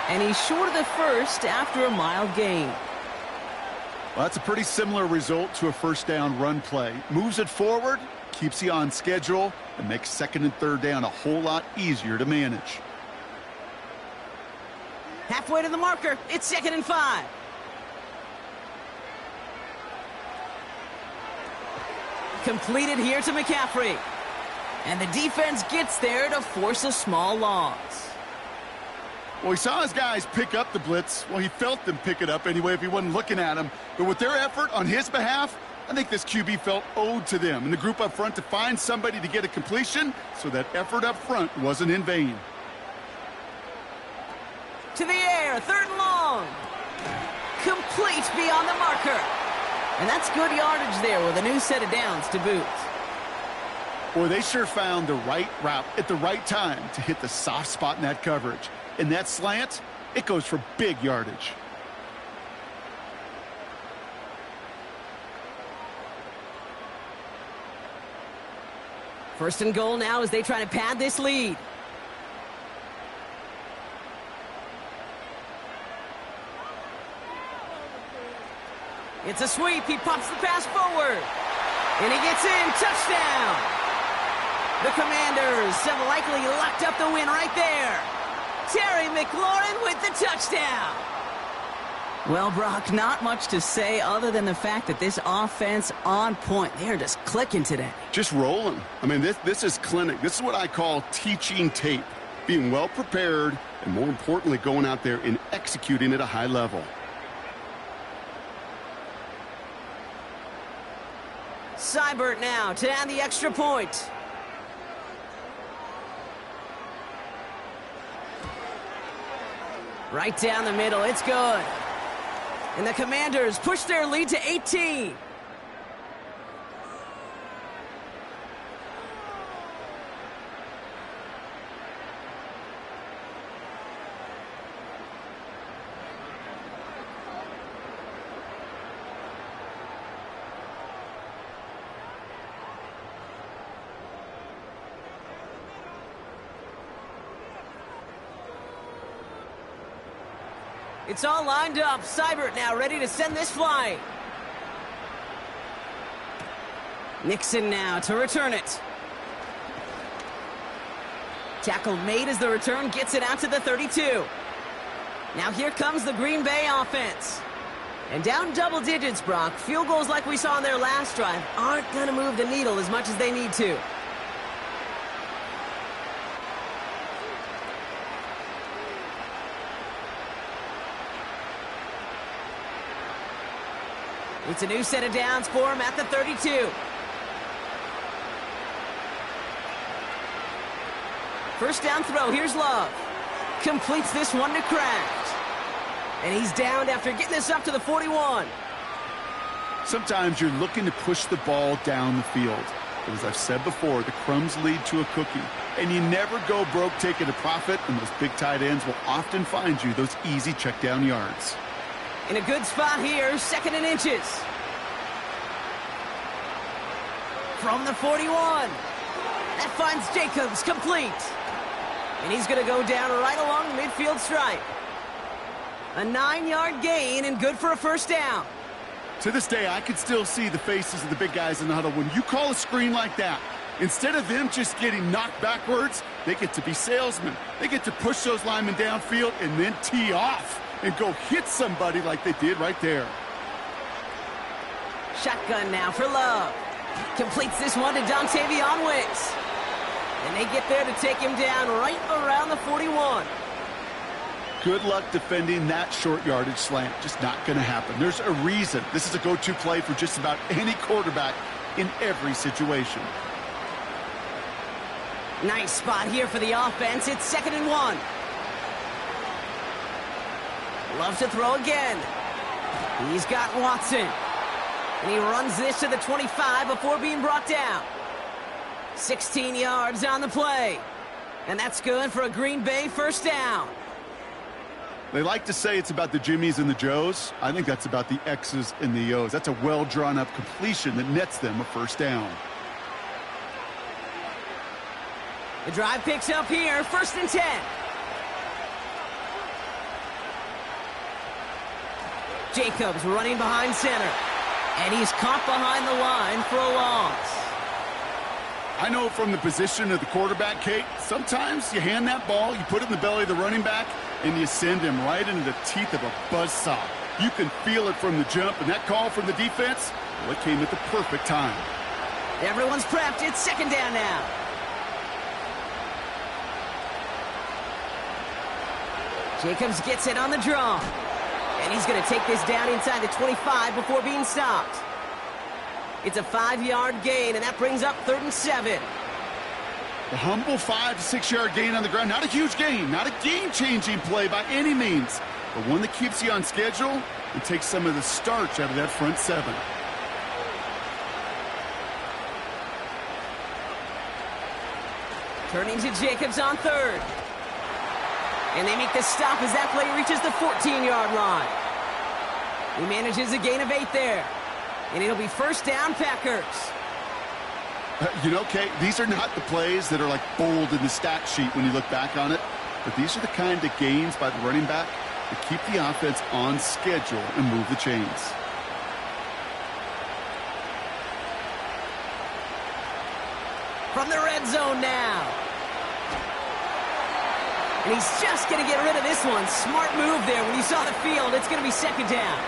And he's short of the first after a mild gain. Well, that's a pretty similar result to a 1st down run play. Moves it forward, keeps you on schedule, and makes 2nd and 3rd down a whole lot easier to manage. Halfway to the marker, it's 2nd and 5. Completed here to McCaffrey. And the defense gets there to force a small loss. Well, he saw his guys pick up the blitz. Well, he felt them pick it up anyway if he wasn't looking at him. But with their effort on his behalf, I think this QB felt owed to them and the group up front to find somebody to get a completion, so that effort up front wasn't in vain. To the air, 3rd and long. Complete beyond the marker. And that's good yardage there with a new set of downs to boot. Boy, they sure found the right route at the right time to hit the soft spot in that coverage. And that slant, it goes for big yardage. First and goal now as they try to pad this lead. It's a sweep. He pops the pass forward. And he gets in. Touchdown. The Commanders have likely locked up the win right there. Terry McLaurin with the touchdown. Well, Brock, not much to say other than the fact that this offense on point. They're just clicking today. Just rolling. I mean, this is clinic. This is what I call teaching tape. Being well prepared and, more importantly, going out there and executing at a high level. Seibert now to add the extra point. Right down the middle. It's good. And the Commanders push their lead to 18. It's all lined up. Seibert now ready to send this flying. Nixon now to return it. Tackle made as the return gets it out to the 32. Now here comes the Green Bay offense. And down double digits, Brock. Field goals like we saw in their last drive aren't going to move the needle as much as they need to. It's a new set of downs for him at the 32. First down throw, here's Love. Completes this one to Kraft. And he's downed after getting this up to the 41. Sometimes you're looking to push the ball down the field. But as I've said before, the crumbs lead to a cookie. And you never go broke taking a profit, and those big tight ends will often find you those easy check down yards. In a good spot here, 2nd and inches. From the 41. That finds Jacobs complete. And he's going to go down right along the midfield stripe. A 9-yard gain and good for a first down. To this day, I can still see the faces of the big guys in the huddle. When you call a screen like that, instead of them just getting knocked backwards, they get to be salesmen. They get to push those linemen downfield and then tee off and go hit somebody like they did right there. Shotgun now for Love. Completes this one to Dontavion Wicks. And they get there to take him down right around the 41. Good luck defending that short yardage slant. Just not going to happen. There's a reason. This is a go-to play for just about any quarterback in every situation. Nice spot here for the offense. It's 2nd and 1. Loves to throw again. He's got Watson. And he runs this to the 25 before being brought down. 16 yards on the play. And that's good for a Green Bay first down. They like to say it's about the Jimmies and the Joes. I think that's about the X's and the O's. That's a well-drawn-up completion that nets them a first down. The drive picks up here, 1st and 10. Jacobs running behind center. And he's caught behind the line for a loss. I know from the position of the quarterback, Kate, sometimes you hand that ball, you put it in the belly of the running back, and you send him right into the teeth of a buzzsaw. You can feel it from the jump, and that call from the defense, well, it came at the perfect time. Everyone's prepped. It's 2nd down now. Jacobs gets it on the draw. And he's going to take this down inside the 25 before being stopped. It's a 5-yard gain, and that brings up 3rd and 7. A humble 5 to 6 yard gain on the ground. Not a huge gain, not a game-changing play by any means, but one that keeps you on schedule and takes some of the starch out of that front 7. Turning to Jacobs on 3rd. And they make the stop as that play reaches the 14-yard line. He manages a gain of 8 there. And it'll be first down, Packers. You know, Kate, these are not the plays that are like bold in the stat sheet when you look back on it. But these are the kind of gains by the running back that keep the offense on schedule and move the chains. From the red zone now. And he's just going to get rid of this one. Smart move there. When you saw the field, it's going to be 2nd down.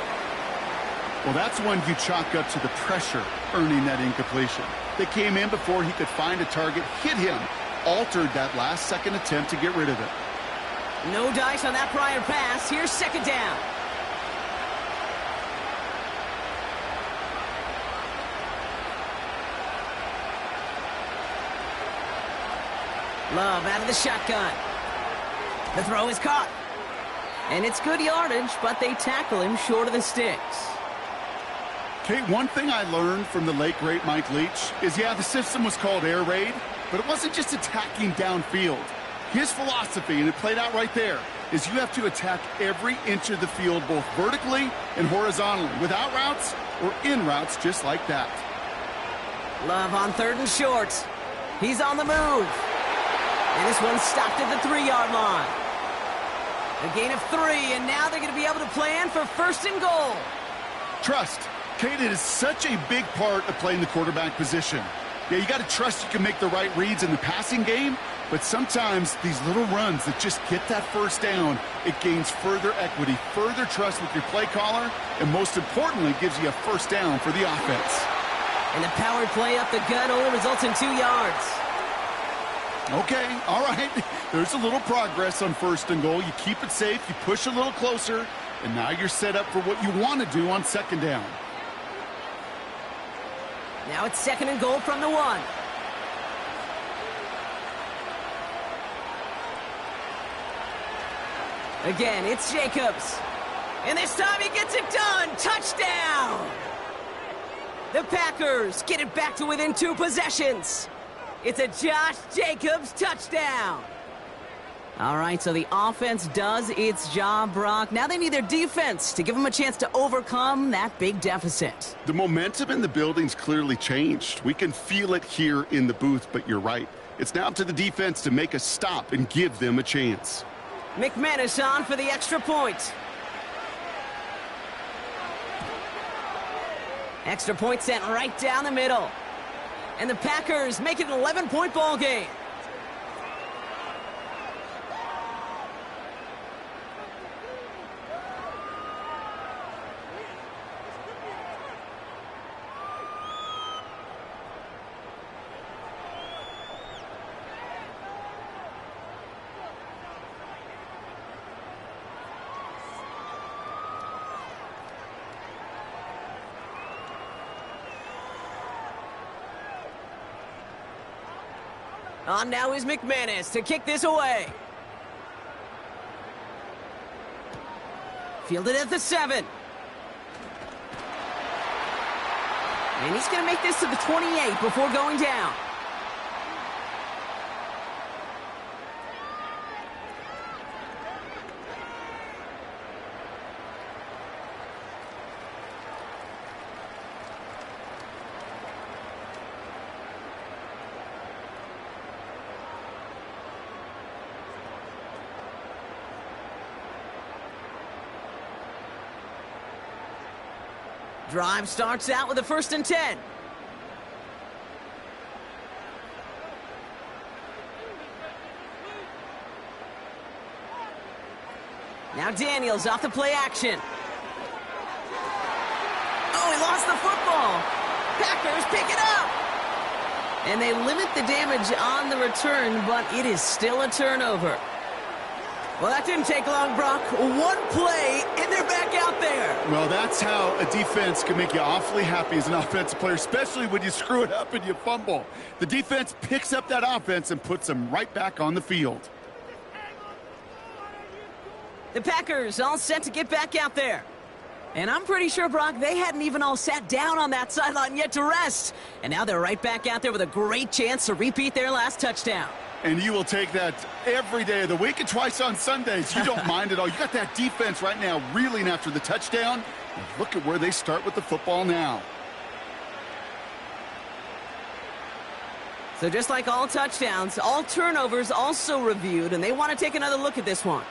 Well, that's one you chalk up to the pressure earning that incompletion. They came in before he could find a target, hit him, altered that last-second attempt to get rid of it. No dice on that prior pass. Here's 2nd down. Love out of the shotgun. The throw is caught. And it's good yardage, but they tackle him short of the sticks. Kate, one thing I learned from the late, great Mike Leach is, yeah, the system was called air raid, but it wasn't just attacking downfield. His philosophy, and it played out right there, is you have to attack every inch of the field, both vertically and horizontally, without routes or in routes just like that. Love on 3rd and short. He's on the move. And this one's stopped at the 3-yard line. A gain of 3, and now they're going to be able to plan for 1st and goal. Trust. Kate, it is such a big part of playing the quarterback position. Yeah, you got to trust you can make the right reads in the passing game, but sometimes these little runs that just get that first down, it gains further equity, further trust with your play caller, and most importantly, gives you a first down for the offense. And the power play up the gut only results in 2 yards. Okay, all right. There's a little progress on 1st and goal. You keep it safe, you push a little closer, and now you're set up for what you want to do on 2nd down. Now it's 2nd and goal from the 1. Again, it's Jacobs. And this time he gets it done. Touchdown! The Packers get it back to within 2 possessions. It's a Josh Jacobs touchdown. All right, so the offense does its job, Brock. Now they need their defense to give them a chance to overcome that big deficit. The momentum in the building's clearly changed. We can feel it here in the booth, but you're right. It's now up to the defense to make a stop and give them a chance. McManus on for the extra point. Extra point sent right down the middle. And the Packers make it an 11-point ball game. On now is McManus to kick this away. Fielded at the 7. And he's going to make this to the 28 before going down. Drive starts out with a 1st and 10. Now Daniels off the play action. Oh, he lost the football. Packers pick it up. And they limit the damage on the return, but it is still a turnover. Well, that didn't take long, Brock. 1 play, and they're back out there. Well, that's how a defense can make you awfully happy as an offensive player, especially when you screw it up and you fumble. The defense picks up that offense and puts them right back on the field. The Packers all set to get back out there. And I'm pretty sure, Brock, they hadn't even all sat down on that sideline yet to rest. And now they're right back out there with a great chance to repeat their last touchdown. And you will take that every day of the week and twice on Sundays. You don't mind at all. You got that defense right now reeling after the touchdown. Look at where they start with the football now. So just like all touchdowns, all turnovers also reviewed, and they want to take another look at this one.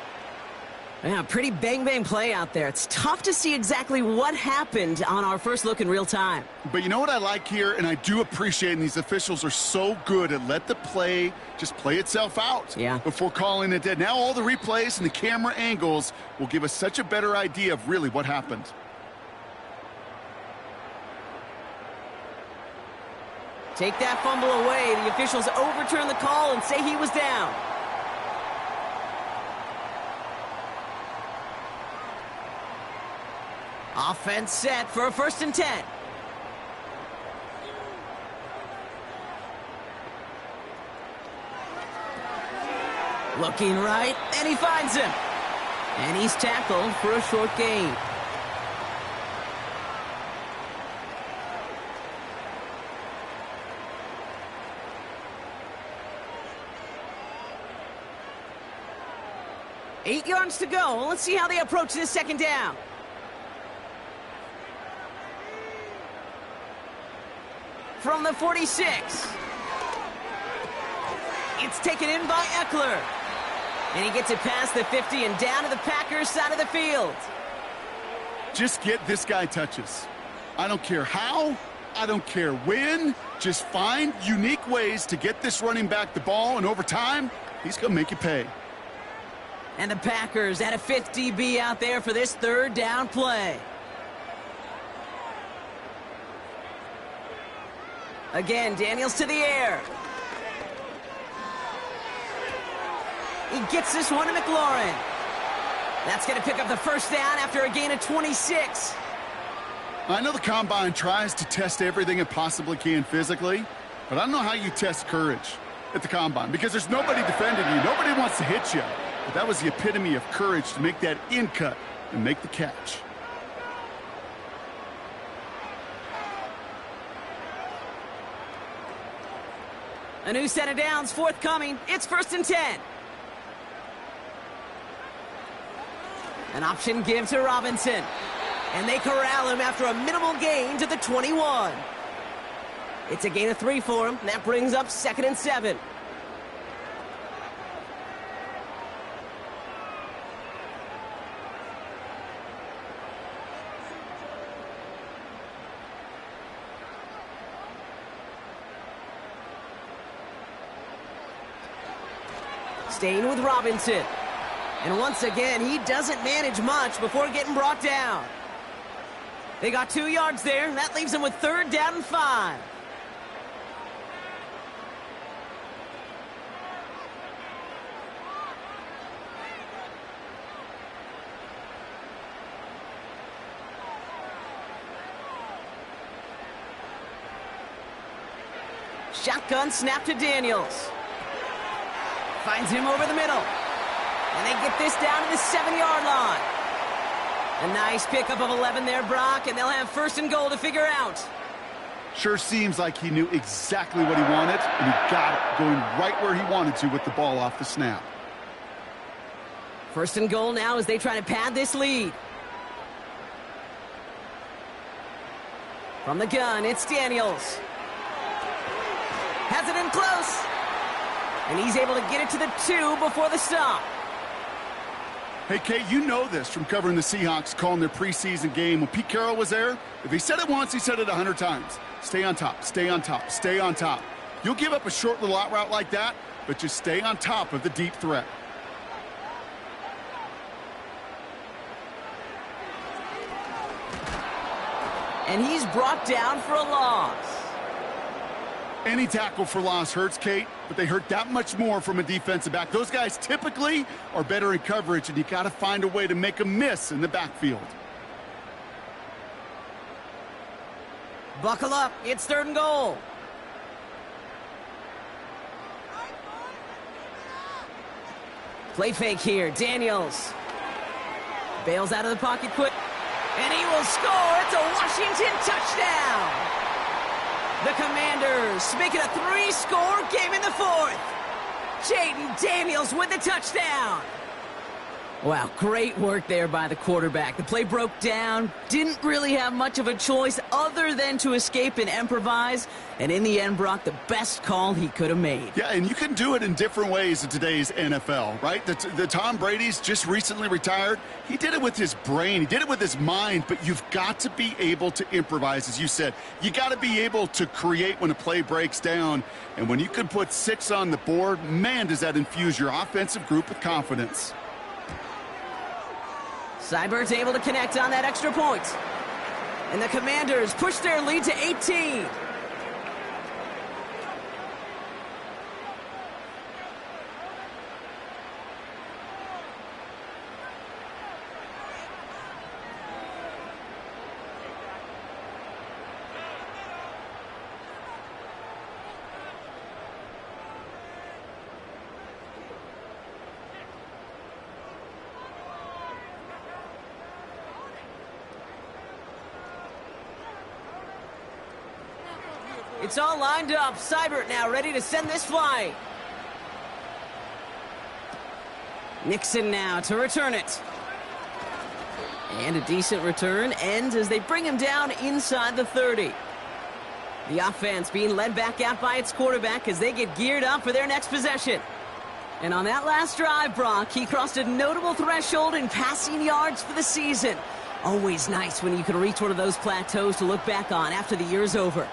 Yeah, pretty bang-bang play out there. It's tough to see exactly what happened on our first look in real time. But you know what I like here, and I do appreciate, and these officials are so good at let the play just play itself out before calling it dead. Now all the replays and the camera angles will give us such a better idea of really what happened. Take that fumble away. The officials overturn the call and say he was down. Offense set for a 1st and 10. Looking right, and he finds him. And he's tackled for a short gain. Eight yards to go. Let's see how they approach this 2nd down. From the 46. It's taken in by Eckler. And he gets it past the 50 and down to the Packers side of the field. Just get this guy touches. I don't care how, I don't care when. Just find unique ways to get this running back the ball, and over time, he's going to make you pay. And the Packers at a 5th DB out there for this 3rd down play. Again, Daniels to the air. He gets this one to McLaurin. That's going to pick up the 1st down after a gain of 26. I know the Combine tries to test everything it possibly can physically, but I don't know how you test courage at the Combine because there's nobody defending you. Nobody wants to hit you. But that was the epitome of courage to make that in cut and make the catch. A new set of downs forthcoming. It's 1st and 10. An option give to Robinson. And they corral him after a minimal gain to the 21. It's a gain of 3 for him. That brings up 2nd and 7. Staying with Robinson. And once again, he doesn't manage much before getting brought down. They got 2 yards there. That leaves them with 3rd down and 5. Shotgun snap to Daniels. Finds him over the middle. And they get this down to the 7-yard line. A nice pickup of 11 there, Brock, and they'll have 1st and goal to figure out. Sure seems like he knew exactly what he wanted, and he got it, going right where he wanted to with the ball off the snap. 1st and goal now as they try to pad this lead. From the gun, it's Daniels. Has it in close. And he's able to get it to the 2 before the stop. Hey, Kate, you know this from covering the Seahawks, calling their preseason game. When Pete Carroll was there, if he said it once, he said it 100 times. Stay on top, stay on top, stay on top. You'll give up a short little out route like that, but just stay on top of the deep threat. And he's brought down for a loss. Any tackle for loss hurts, Kate, but they hurt that much more from a defensive back. Those guys typically are better in coverage, and you got to find a way to make them miss in the backfield. Buckle up. It's 3rd and goal. Play fake here. Daniels bails out of the pocket quick. And he will score. It's a Washington touchdown. The Commanders make it a 3-score game in the 4th. Jaden Daniels with the touchdown. Wow, great work there by the quarterback. The play broke down, didn't really have much of a choice other than to escape and improvise. And in the end, Brock, the best call he could have made. Yeah, and you can do it in different ways in today's NFL, right? The Tom Brady's just recently retired. He did it with his brain. He did it with his mind, but you've got to be able to improvise, as you said. You got to be able to create when a play breaks down. And when you can put 6 on the board, man, does that infuse your offensive group with confidence. Seibert's able to connect on that extra point. And the Commanders push their lead to 18. It's all lined up. Seibert now ready to send this flying. Nixon now to return it. And a decent return ends as they bring him down inside the 30. The offense being led back out by its quarterback as they get geared up for their next possession. And on that last drive, Brock, he crossed a notable threshold in passing yards for the season. Always nice when you can reach one of those plateaus to look back on after the year's over.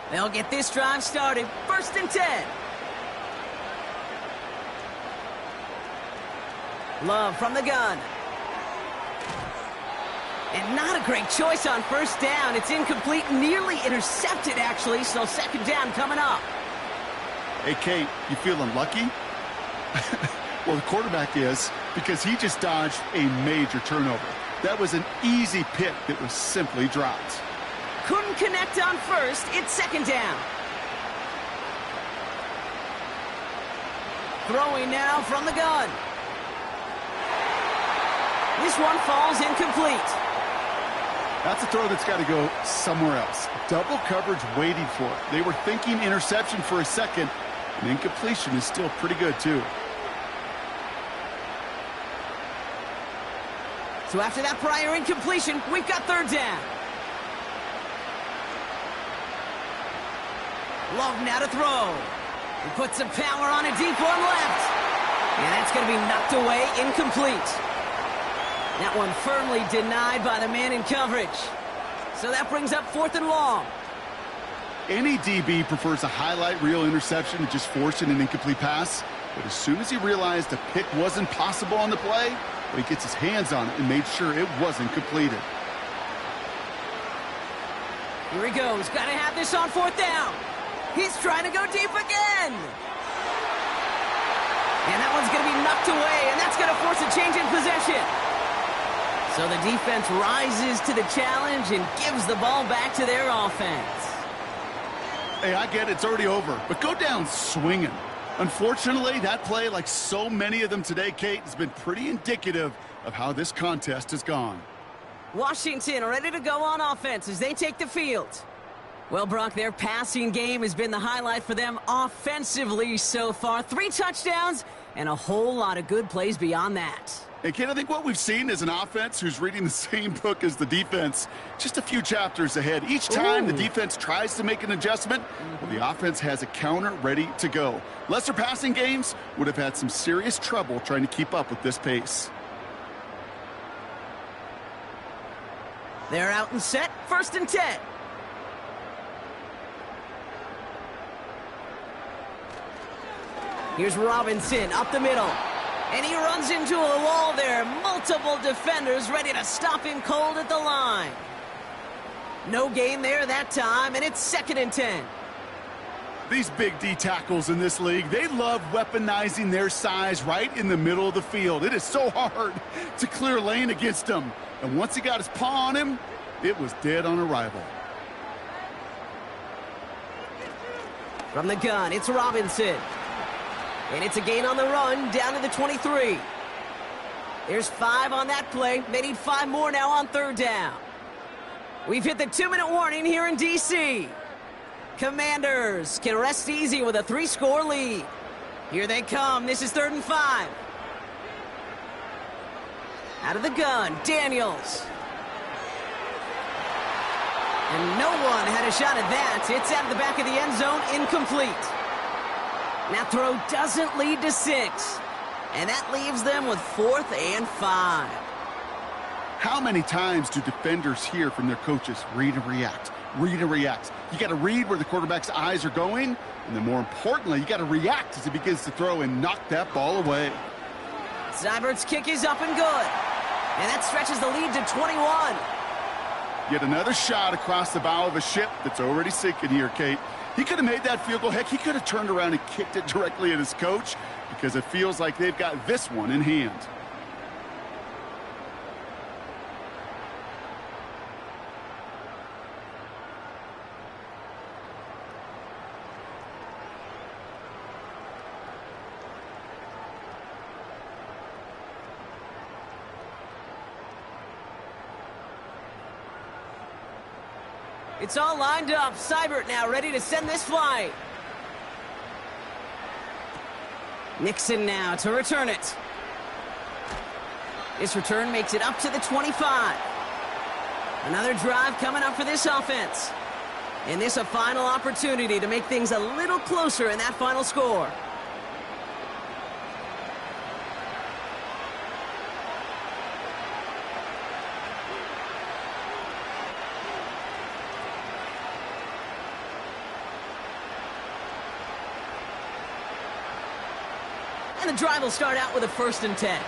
They'll get this drive started. 1st and 10. Love from the gun. And not a great choice on 1st down. It's incomplete, nearly intercepted, actually, so 2nd down coming up. Hey, Kate, you feeling lucky? Well, the quarterback is, because he just dodged a major turnover. That was an easy pick that was simply dropped. Couldn't connect on first. It's second down. Throwing now from the gun. This one falls incomplete. That's a throw that's got to go somewhere else. Double coverage waiting for it. They were thinking interception for a second, and incompletion is still pretty good, too. So after that prior incompletion, we've got third down. Love now to throw. He puts some power on a deep one left. And that's going to be knocked away, incomplete. That one firmly denied by the man in coverage. So that brings up 4th and long. Any DB prefers a highlight reel interception to just forcing an incomplete pass. But as soon as he realized a pick wasn't possible on the play, he gets his hands on it and made sure it wasn't completed. Here he goes. Got to have this on 4th down. He's trying to go deep again. And that one's going to be knocked away, and that's going to force a change in possession. So the defense rises to the challenge and gives the ball back to their offense. Hey, I get it. It's already over. But go down swinging. Unfortunately, that play, like so many of them today, Kate, has been pretty indicative of how this contest has gone. Washington ready to go on offense as they take the field. Well, Brock, their passing game has been the highlight for them offensively so far. 3 touchdowns and a whole lot of good plays beyond that. And, Kate, I think what we've seen is an offense who's reading the same book as the defense, just a few chapters ahead. Each time the defense tries to make an adjustment, well, the offense has a counter ready to go. Lesser passing games would have had some serious trouble trying to keep up with this pace. They're out and set. 1st and 10. Here's Robinson up the middle. And he runs into a wall there. Multiple defenders ready to stop him cold at the line. No gain there that time, and it's 2nd and 10. These big D tackles in this league, they love weaponizing their size right in the middle of the field. It is so hard to clear lane against them. And once he got his paw on him, it was dead on arrival. From the gun, it's Robinson. And it's a gain on the run, down to the 23. There's 5 on that play. They need 5 more now on 3rd down. We've hit the 2-minute warning here in D.C. Commanders can rest easy with a 3-score lead. Here they come. This is 3rd and 5. Out of the gun, Daniels. And no one had a shot at that. It's out of the back of the end zone, incomplete. That throw doesn't lead to 6. And that leaves them with 4th and 5. How many times do defenders hear from their coaches, read and react, read and react? You got to read where the quarterback's eyes are going, and then more importantly, you got to react as he begins to throw and knock that ball away. Seibert's kick is up and good. And that stretches the lead to 21. Yet another shot across the bow of a ship that's already sinking here, Kate. He could have made that field goal. Heck, he could have turned around and kicked it directly at his coach because it feels like they've got this one in hand. It's all lined up. Seibert now ready to send this flight. Nixon now to return it. This return makes it up to the 25. Another drive coming up for this offense. And this a final opportunity to make things a little closer in that final score. And the drive will start out with a 1st and 10.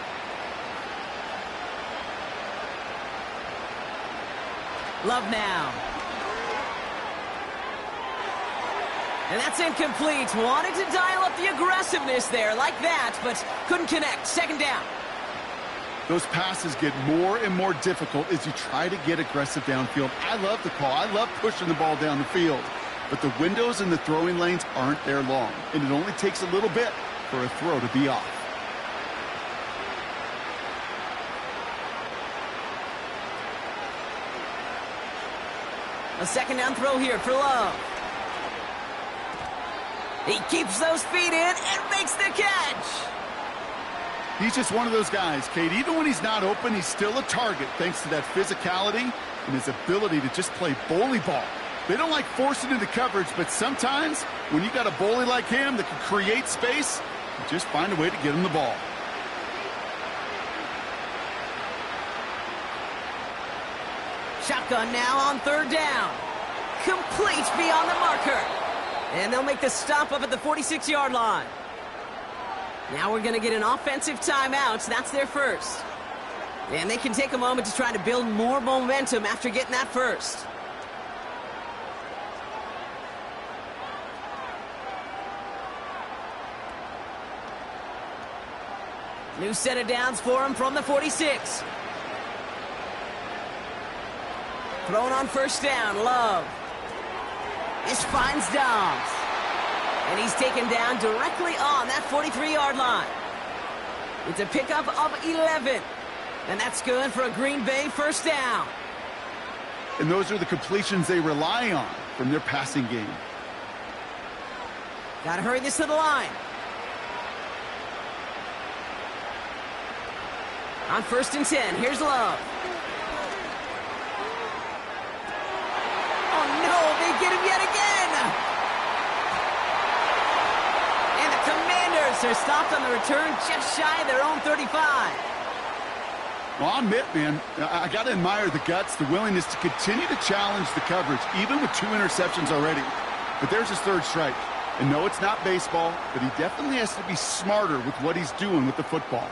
Love now. And that's incomplete. Wanted to dial up the aggressiveness there like that, but couldn't connect. Second down. Those passes get more and more difficult as you try to get aggressive downfield. I love the call. I love pushing the ball down the field. But the windows in the throwing lanes aren't there long, and it only takes a little bit for a throw to be off. A second down throw here for Love. He keeps those feet in and makes the catch. He's just one of those guys, Kate. Even when he's not open, he's still a target thanks to that physicality and his ability to just play bully ball. They don't like forcing into coverage, but sometimes when you got a bully like him that can create space, you just find a way to get him the ball. Shotgun now on third down. Complete beyond the marker. And they'll make the stop up at the 46-yard line. Now we're going to get an offensive timeout. That's their first. And they can take a moment to try to build more momentum after getting that first. New set of downs for him from the 46. Thrown on first down, Love. This finds Dobbs. And he's taken down directly on that 43-yard line. It's a pickup of 11. And that's good for a Green Bay first down. And those are the completions they rely on from their passing game. Got to hurry this to the line. On first and 10, here's Love. Oh, no, they get him yet again. And the Commanders are stopped on the return just shy of their own 35. Well, I'll admit, man, I got to admire the guts, the willingness to continue to challenge the coverage, even with 2 interceptions already. But there's his third strike. And no, it's not baseball, but he definitely has to be smarter with what he's doing with the football.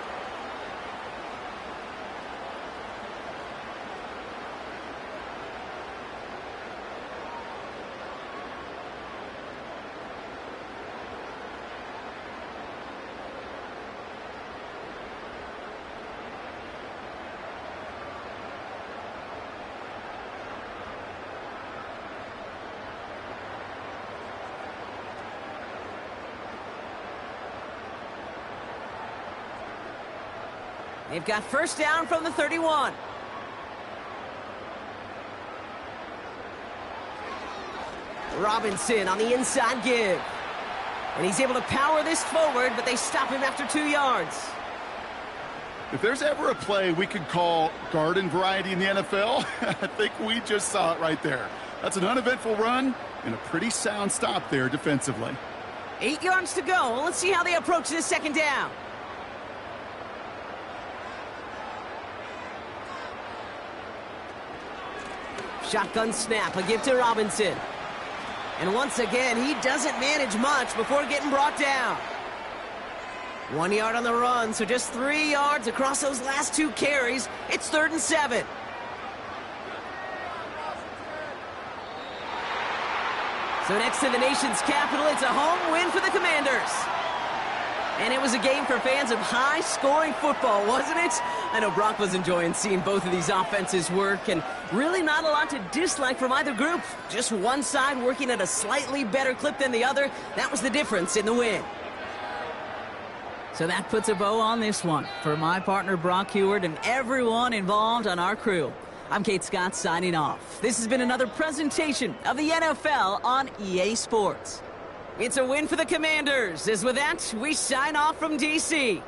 They've got first down from the 31. Robinson on the inside give. And he's able to power this forward, but they stop him after 2 yards. If there's ever a play we could call garden variety in the NFL, I think we just saw it right there. That's an uneventful run and a pretty sound stop there defensively. 8 yards to go. Let's see how they approach this second down. Shotgun snap, a give to Robinson. And once again, he doesn't manage much before getting brought down. 1 yard on the run, so just 3 yards across those last 2 carries. It's 3rd and 7. So next to the nation's capital, it's a home win for the Commanders. And it was a game for fans of high-scoring football, wasn't it? I know Brock was enjoying seeing both of these offenses work, and really not a lot to dislike from either group. Just one side working at a slightly better clip than the other. That was the difference in the win. So that puts a bow on this one. For my partner, Brock Heward, and everyone involved on our crew, I'm Kate Scott signing off. This has been another presentation of the NFL on EA Sports. It's a win for the Commanders, as with that, we sign off from D.C.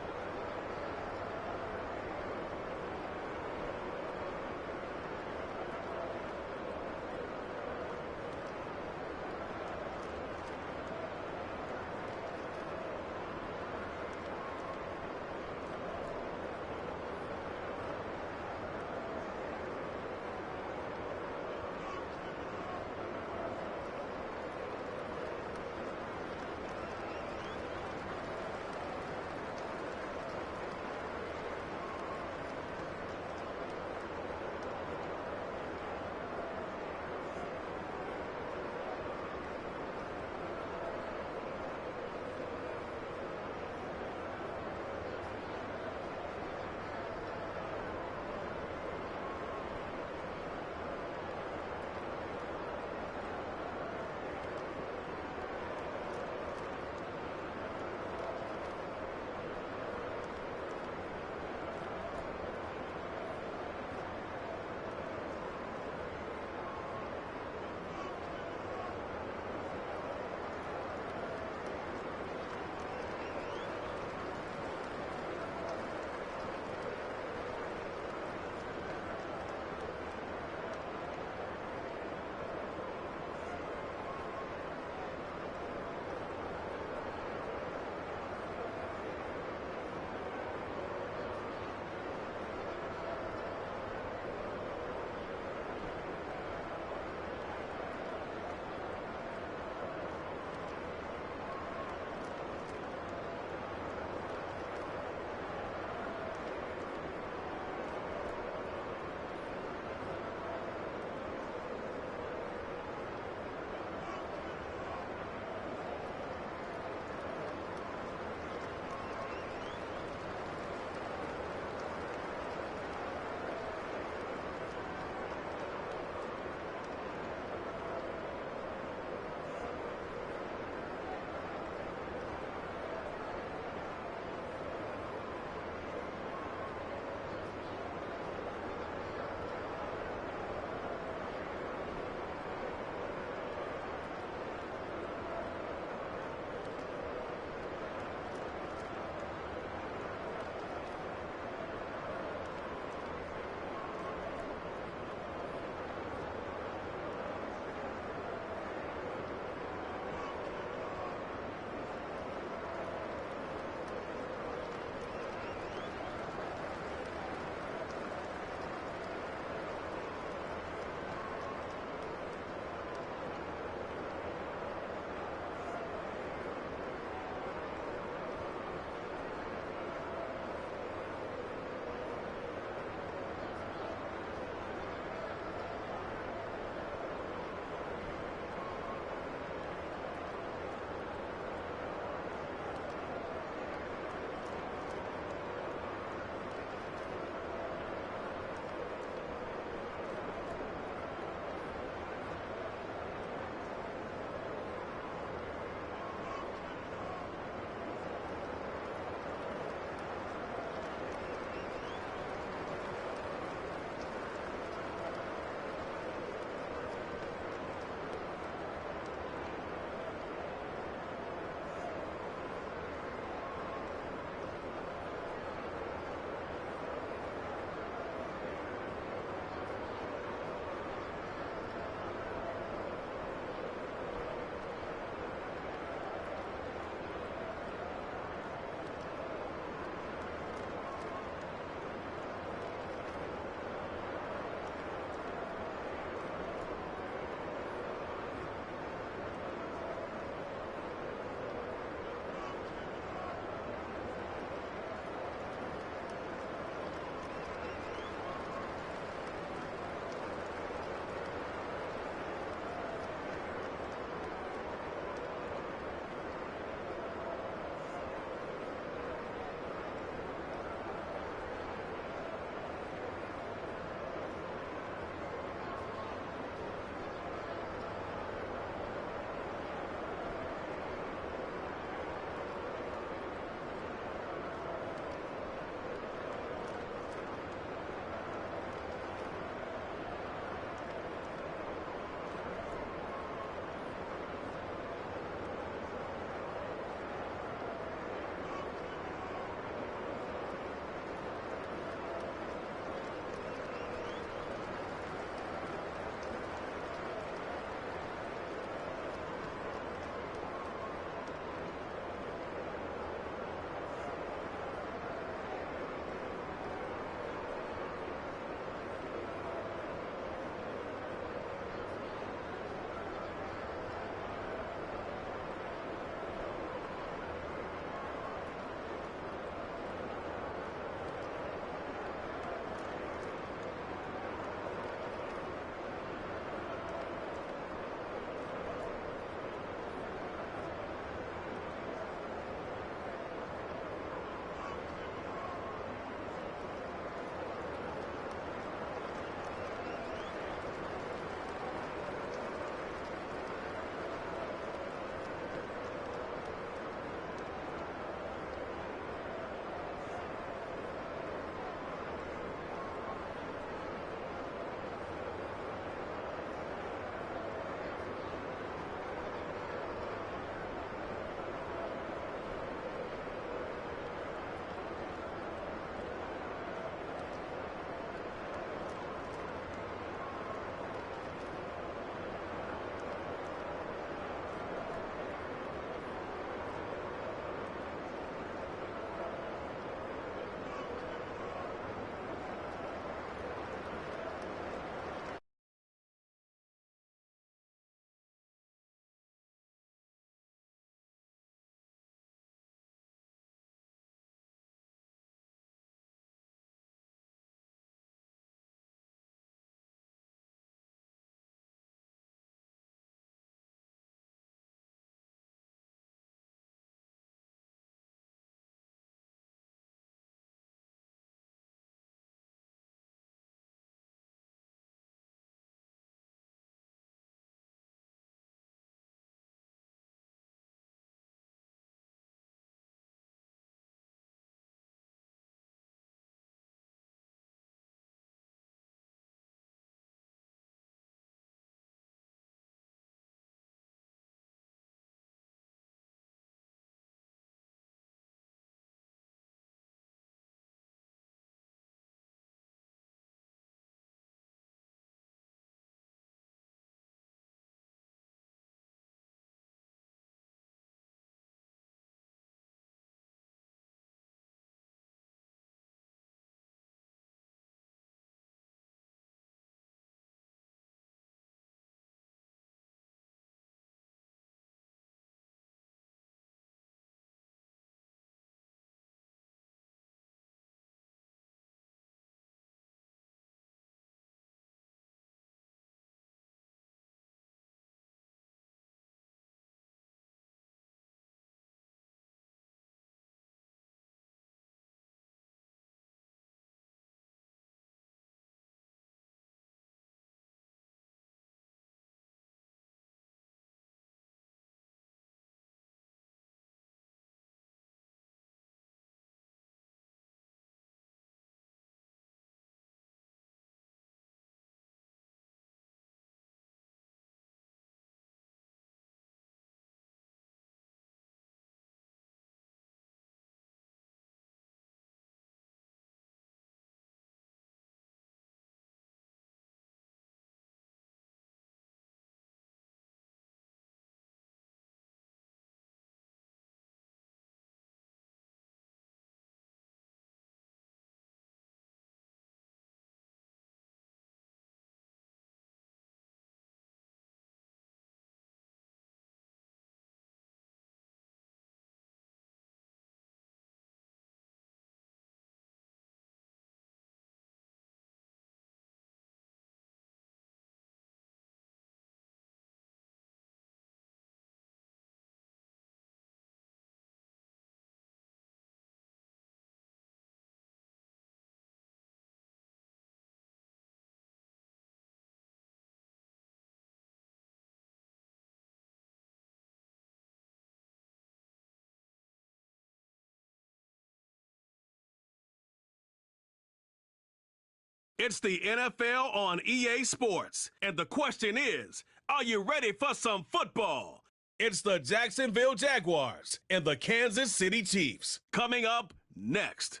It's the NFL on EA Sports, and the question is, are you ready for some football? It's the Jacksonville Jaguars and the Kansas City Chiefs. Coming up next.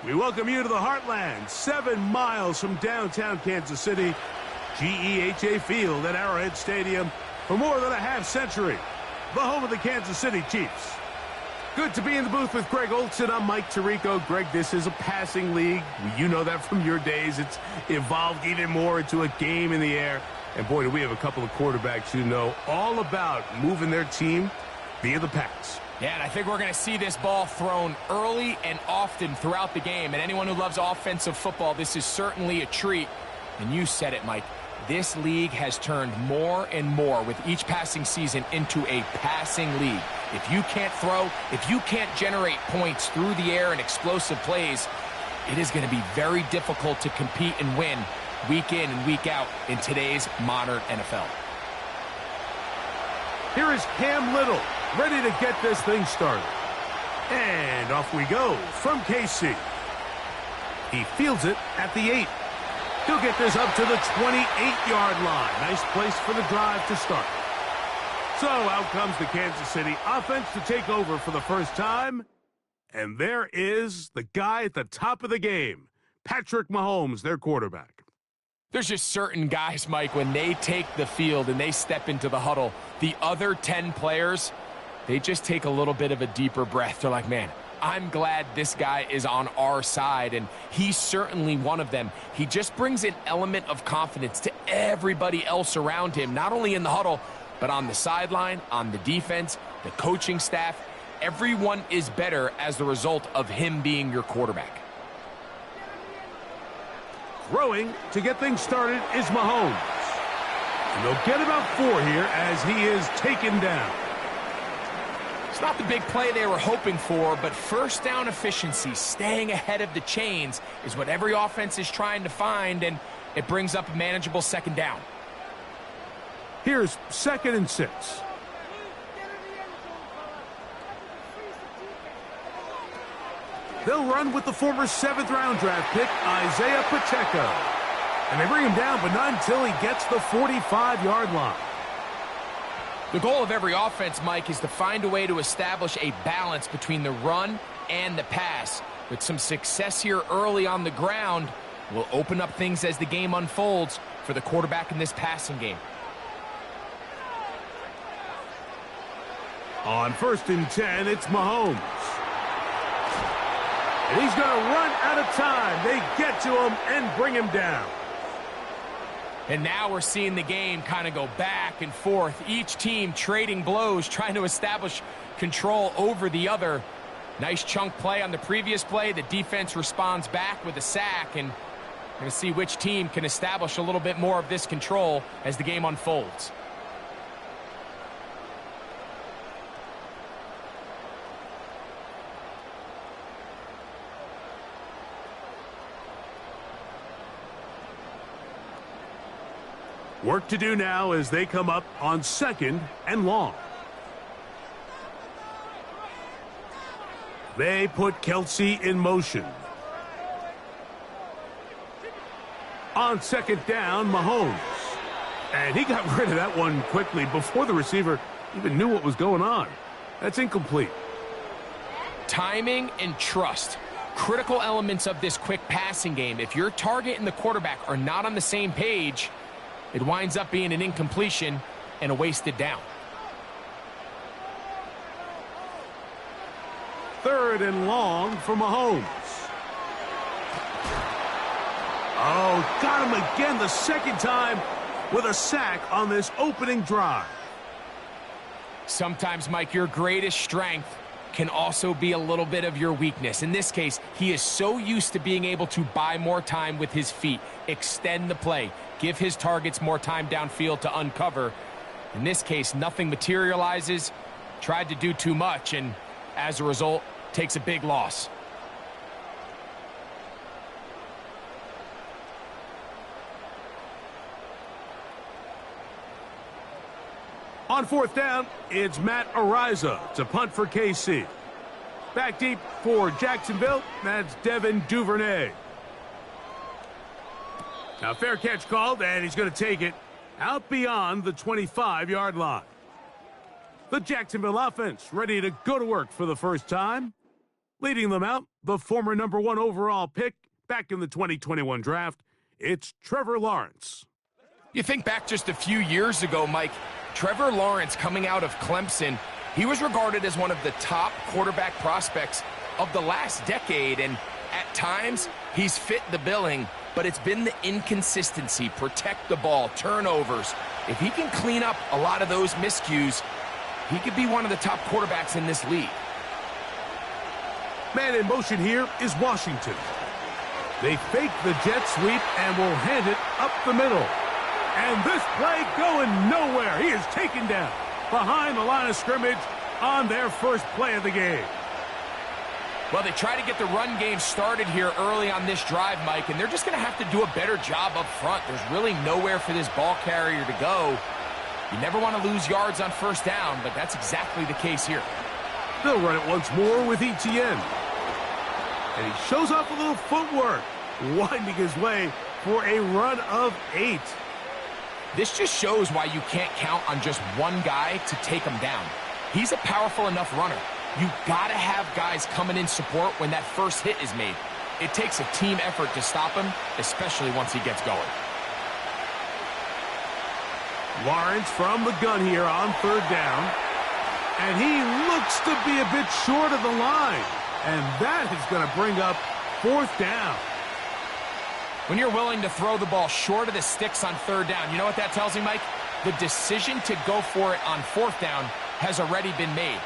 We welcome you to the Heartland, 7 miles from downtown Kansas City, GEHA Field at Arrowhead Stadium for more than a half-century, the home of the Kansas City Chiefs. Good to be in the booth with Greg Olson. I'm Mike Tirico. Greg, this is a passing league. You know that from your days. It's evolved even more into a game in the air. And boy, do we have a couple of quarterbacks who know all about moving their team via the pass. Yeah, and I think we're going to see this ball thrown early and often throughout the game. And anyone who loves offensive football, this is certainly a treat. And you said it, Mike. This league has turned more and more with each passing season into a passing league. If you can't throw, if you can't generate points through the air and explosive plays, it is going to be very difficult to compete and win week in and week out in today's modern NFL. Here is Cam Little, ready to get this thing started. And off we go from KC. He fields it at the 8. He'll get this up to the 28-yard line. Nice place for the drive to start. So out comes the Kansas City offense to take over for the first time. And there is the guy at the top of the game, Patrick Mahomes, their quarterback. There's just certain guys, Mike, when they take the field and they step into the huddle, the other 10 players, they just take a little bit of a deeper breath. They're like, man, I'm glad this guy is on our side, and he's certainly one of them. He just brings an element of confidence to everybody else around him, not only in the huddle, but on the sideline, on the defense, the coaching staff. Everyone is better as the result of him being your quarterback. Throwing to get things started is Mahomes. And they'll get about 4 here as he is taken down. It's not the big play they were hoping for, but first down efficiency, staying ahead of the chains, is what every offense is trying to find, and it brings up a manageable second down. Here's 2nd and 6. They'll run with the former 7th-round draft pick, Isaiah Pacheco. And they bring him down, but not until he gets the 45-yard line. The goal of every offense, Mike, is to find a way to establish a balance between the run and the pass. With some success here early on the ground, will open up things as the game unfolds for the quarterback in this passing game. On 1st and 10, it's Mahomes. And he's going to run out of time. They get to him and bring him down. And now we're seeing the game kind of go back and forth. Each team trading blows, trying to establish control over the other. Nice chunk play on the previous play. The defense responds back with a sack, and we're going to see which team can establish a little bit more of this control as the game unfolds. Work to do now as they come up on 2nd and long. They put Kelsey in motion. On 2nd down, Mahomes. And he got rid of that one quickly before the receiver even knew what was going on. That's incomplete. Timing and trust. Critical elements of this quick passing game. If your target and the quarterback are not on the same page, it winds up being an incompletion and a wasted down. 3rd and long for Mahomes. Oh, got him again the second time with a sack on this opening drive. Sometimes, Mike, your greatest strength can also be a little bit of your weakness. In this case, he is so used to being able to buy more time with his feet, extend the play, give his targets more time downfield to uncover. In this case, nothing materializes, tried to do too much, and as a result, takes a big loss. On 4th down, it's Matt Ariza to punt for KC. Back deep for Jacksonville, that's Devin Duvernay. Now fair catch called, and he's going to take it out beyond the 25-yard line. The Jacksonville offense ready to go to work for the first time. Leading them out, the former #1 overall pick back in the 2021 draft, it's Trevor Lawrence. You think back just a few years ago, Mike, Trevor Lawrence coming out of Clemson, he was regarded as one of the top quarterback prospects of the last decade, and at times he's fit the billing, but it's been the inconsistency, protect the ball, turnovers. If he can clean up a lot of those miscues, he could be one of the top quarterbacks in this league. Man in motion here is Washington. They fake the jet sweep and will hand it up the middle. And this play going nowhere. He is taken down behind the line of scrimmage on their first play of the game. Well, they try to get the run game started here early on this drive, Mike, and they're just going to have to do a better job up front. There's really nowhere for this ball carrier to go. You never want to lose yards on first down, but that's exactly the case here. They'll run it once more with Etienne. And he shows off a little footwork, winding his way for a run of 8. This just shows why you can't count on just one guy to take him down. He's a powerful enough runner. You gotta have guys coming in support when that first hit is made. It takes a team effort to stop him, especially once he gets going. Lawrence from the gun here on third down. And he looks to be a bit short of the line. And that is going to bring up fourth down. When you're willing to throw the ball short of the sticks on third down, you know what that tells me, Mike? The decision to go for it on fourth down has already been made.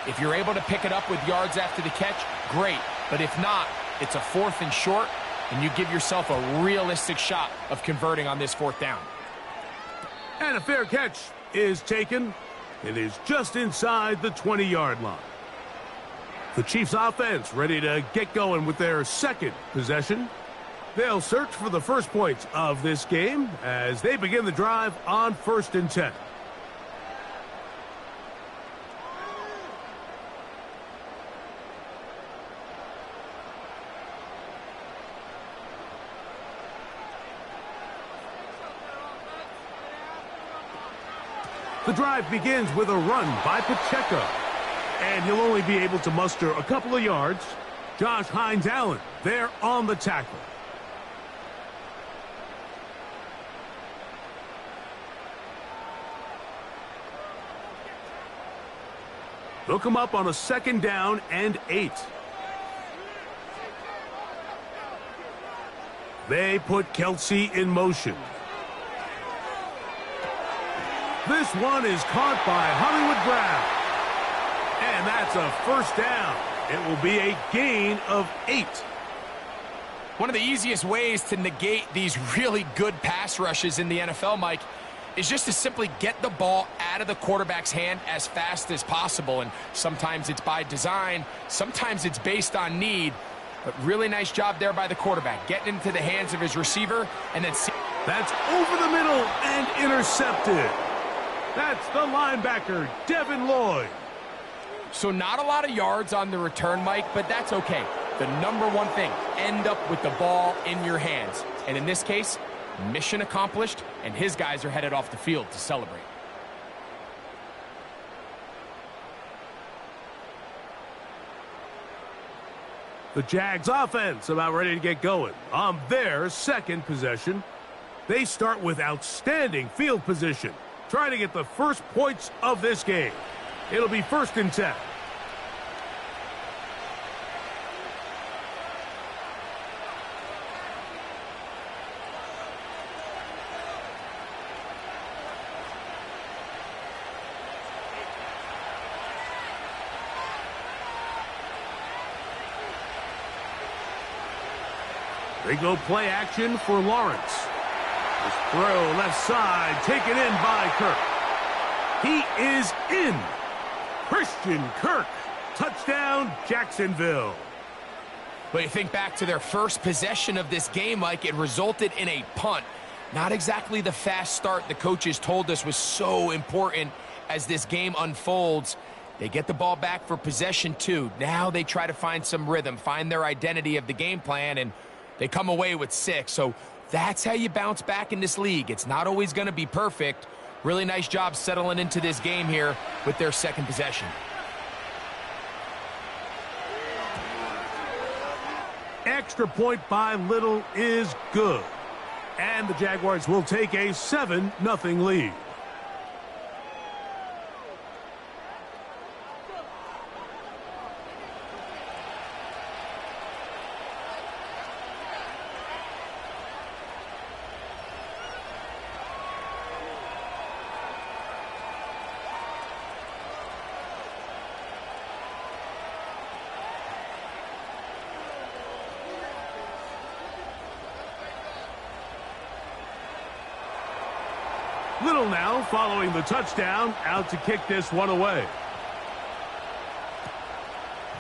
If you're able to pick it up with yards after the catch, great. But if not, it's a 4th and short, and you give yourself a realistic shot of converting on this fourth down. And a fair catch is taken. It is just inside the 20-yard line. The Chiefs offense ready to get going with their second possession. They'll search for the first points of this game as they begin the drive on 1st and 10. The drive begins with a run by Pacheco. And he'll only be able to muster a couple of yards. Josh Hines-Allen there on the tackle. They'll come up on a 2nd down and 8. They put Kelsey in motion. This one is caught by Hollywood Brown. And that's a first down. It will be a gain of 8. One of the easiest ways to negate these really good pass rushes in the NFL, Mike, is just to simply get the ball out of the quarterback's hand as fast as possible. And sometimes it's by design, sometimes it's based on need. But really nice job there by the quarterback, getting into the hands of his receiver and then see. That's over the middle and intercepted. That's the linebacker, Devin Lloyd. So not a lot of yards on the return, Mike, but that's okay. The #1 thing, end up with the ball in your hands. And in this case, mission accomplished, and his guys are headed off the field to celebrate. The Jags offense about ready to get going on their second possession. They start with outstanding field position, trying to get the first points of this game. It'll be 1st and 10. They go play action for Lawrence. This throw left side taken in by Kirk. He is in. Christian Kirk, touchdown Jacksonville. But you think back to their first possession of this game, Mike, it resulted in a punt. Not exactly the fast start the coaches told us was so important as this game unfolds. They get the ball back for possession 2. Now they try to find some rhythm, find their identity of the game plan, and they come away with 6. So that's how you bounce back in this league. It's not always going to be perfect. Really nice job settling into this game here with their second possession. Extra point by Little is good. And the Jaguars will take a 7-0 lead. Little now following the touchdown, out to kick this one away.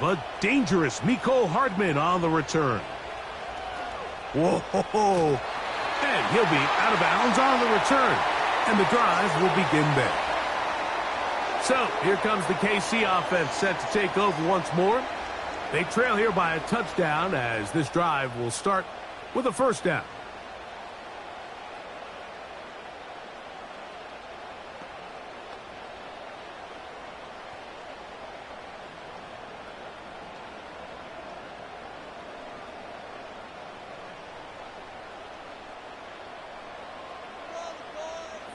The dangerous Mecole Hardman on the return. Whoa! And he'll be out of bounds on the return. And the drive will begin there. So here comes the KC offense set to take over once more. They trail here by a touchdown as this drive will start with a first down.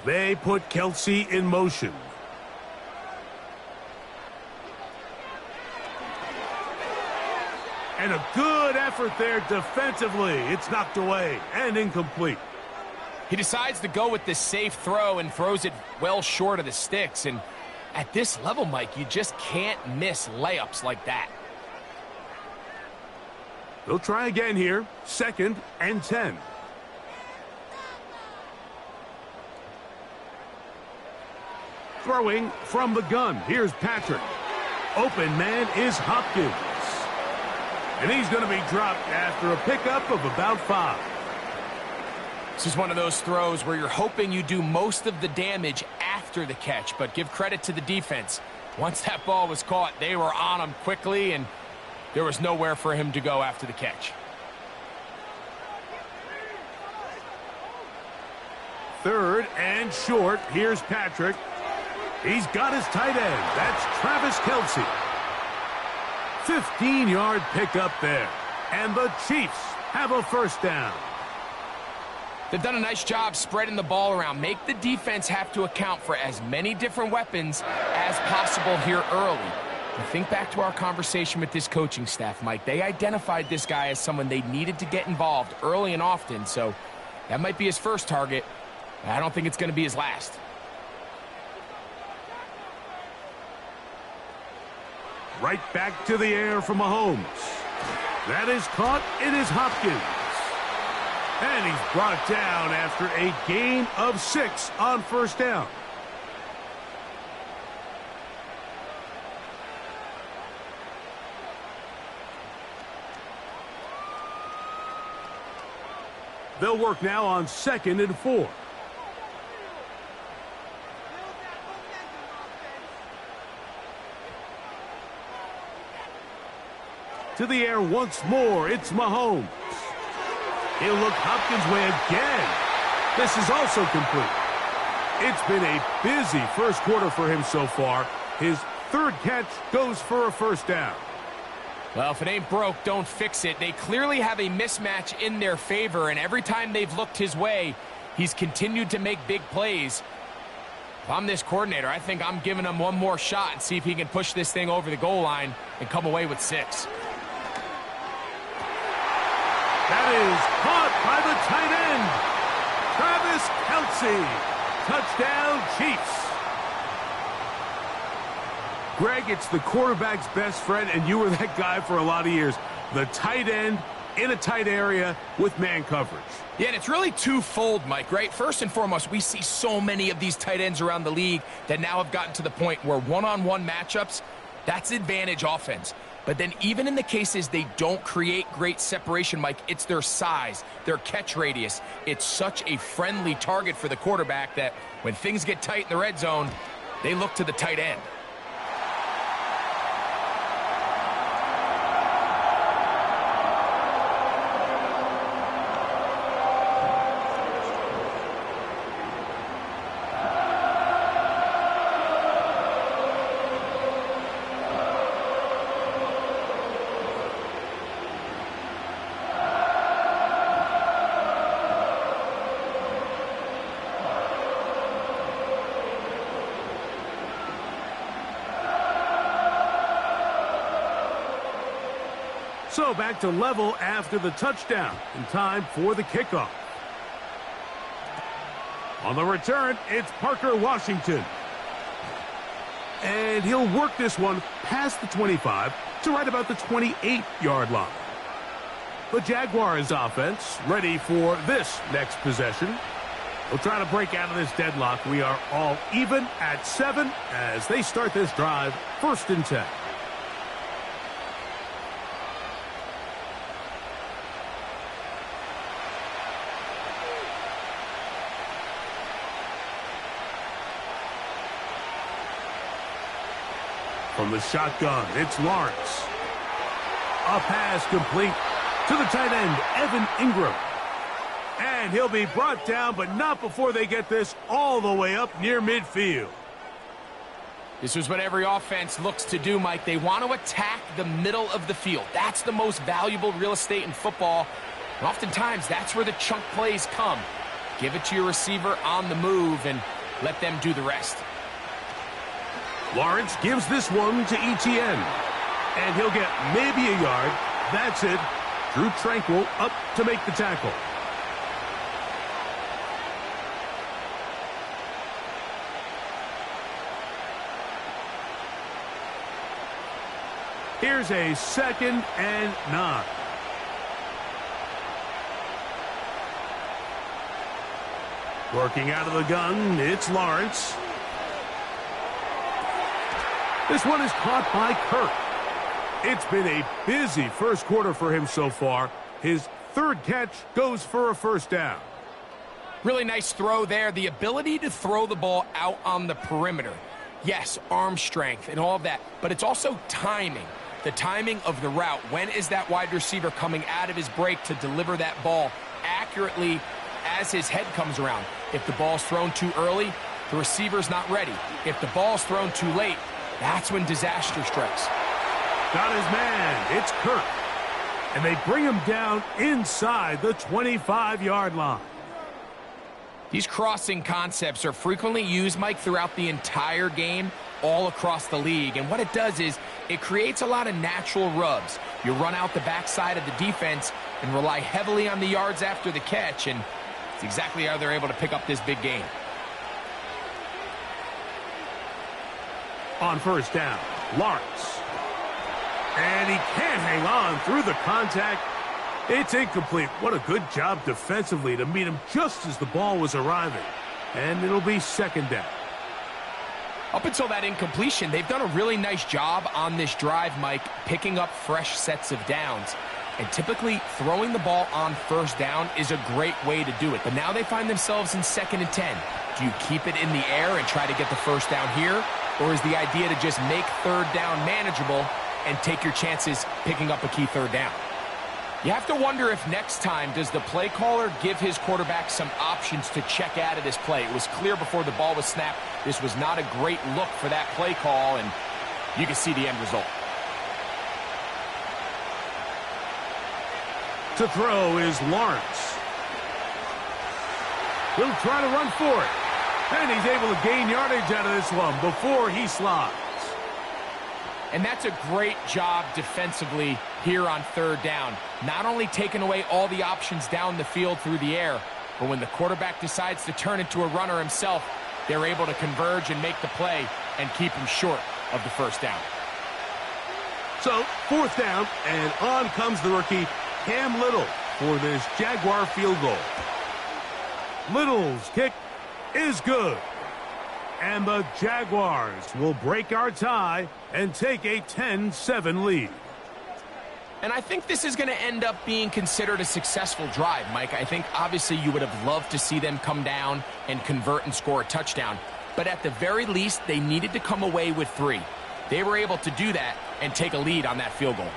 They put Kelsey in motion. And a good effort there defensively. It's knocked away and incomplete. He decides to go with this safe throw and throws it well short of the sticks. And at this level, Mike, you just can't miss layups like that. They'll try again here. 2nd and 10. Throwing from the gun. Here's Patrick. Open man is Hopkins. And he's going to be dropped after a pickup of about 5. This is one of those throws where you're hoping you do most of the damage after the catch, but give credit to the defense. Once that ball was caught, they were on him quickly, and there was nowhere for him to go after the catch. 3rd and short. Here's Patrick. He's got his tight end. That's Travis Kelce. 15-yard pickup there. And the Chiefs have a first down. They've done a nice job spreading the ball around. Make the defense have to account for as many different weapons as possible here early. And think back to our conversation with this coaching staff, Mike. They identified this guy as someone they needed to get involved early and often. So that might be his first target. I don't think it's going to be his last. Right back to the air from Mahomes. That is caught. It is Hopkins. And he's brought down after a gain of 6 on first down. They'll work now on 2nd and 4. To the air once more, it's Mahomes. He'll look Hopkins' way again. This is also complete. It's been a busy first quarter for him so far. His 3rd catch goes for a first down. Well, if it ain't broke, don't fix it. They clearly have a mismatch in their favor, and every time they've looked his way, he's continued to make big plays. If I'm this coordinator, I think I'm giving him one more shot and see if he can push this thing over the goal line and come away with 6. That is caught by the tight end, Travis Kelce. Touchdown, Chiefs. Greg, it's the quarterback's best friend, and you were that guy for a lot of years. The tight end in a tight area with man coverage. Yeah, and it's really twofold, Mike, right? First and foremost, we see so many of these tight ends around the league that now have gotten to the point where one-on-one matchups, that's advantage offense. But then even in the cases they don't create great separation, Mike, it's their size, their catch radius. It's such a friendly target for the quarterback that when things get tight in the red zone, they look to the tight end. So back to level after the touchdown, in time for the kickoff. On the return, it's Parker Washington. And he'll work this one past the 25 to right about the 28-yard line. The Jaguars offense ready for this next possession. We'll try to break out of this deadlock. We are all even at 7 as they start this drive, 1st and 10. From the shotgun, it's Lawrence. A pass complete to the tight end, Evan Ingram. And he'll be brought down, but not before they get this all the way up near midfield. This is what every offense looks to do, Mike. They want to attack the middle of the field. That's the most valuable real estate in football. And oftentimes, that's where the chunk plays come. Give it to your receiver on the move and let them do the rest. Lawrence gives this one to Etienne. And he'll get maybe a yard. That's it. Drew Tranquil up to make the tackle. Here's a 2nd and 9. Working out of the gun, it's Lawrence. This one is caught by Kirk. It's been a busy first quarter for him so far. His 3rd catch goes for a 1st down. Really nice throw there. The ability to throw the ball out on the perimeter. Yes, arm strength and all of that, but it's also timing. The timing of the route. When is that wide receiver coming out of his break to deliver that ball accurately as his head comes around? If the ball's thrown too early, the receiver's not ready. If the ball's thrown too late, that's when disaster strikes. Got his man. It's Kirk. And they bring him down inside the 25-yard line. These crossing concepts are frequently used, Mike, throughout the entire game, all across the league. And what it does is it creates a lot of natural rubs. You run out the backside of the defense and rely heavily on the yards after the catch, and it's exactly how they're able to pick up this big gain. On 1st down, Lawrence. And he can't hang on through the contact. It's incomplete. What a good job defensively to meet him just as the ball was arriving. And it'll be 2nd down. Up until that incompletion, they've done a really nice job on this drive, Mike, picking up fresh sets of downs. And typically, throwing the ball on 1st down is a great way to do it. But now they find themselves in 2nd and 10. Do you keep it in the air and try to get the 1st down here? Or is the idea to just make 3rd down manageable and take your chances picking up a key 3rd down? You have to wonder if next time, does the play caller give his quarterback some options to check out of this play? It was clear before the ball was snapped, this was not a great look for that play call, and you can see the end result. To throw is Lawrence. He'll try to run for it. And he's able to gain yardage out of this one before he slides. And that's a great job defensively here on 3rd down. Not only taking away all the options down the field through the air, but when the quarterback decides to turn into a runner himself, they're able to converge and make the play and keep him short of the 1st down. So, 4th down, and on comes the rookie, Cam Little, for this Jaguar field goal. Little's kick is good. And the Jaguars will break our tie and take a 10-7 lead. And I think this is going to end up being considered a successful drive, Mike. I think obviously you would have loved to see them come down and convert and score a touchdown. But at the very least, they needed to come away with 3. They were able to do that and take a lead on that field goal.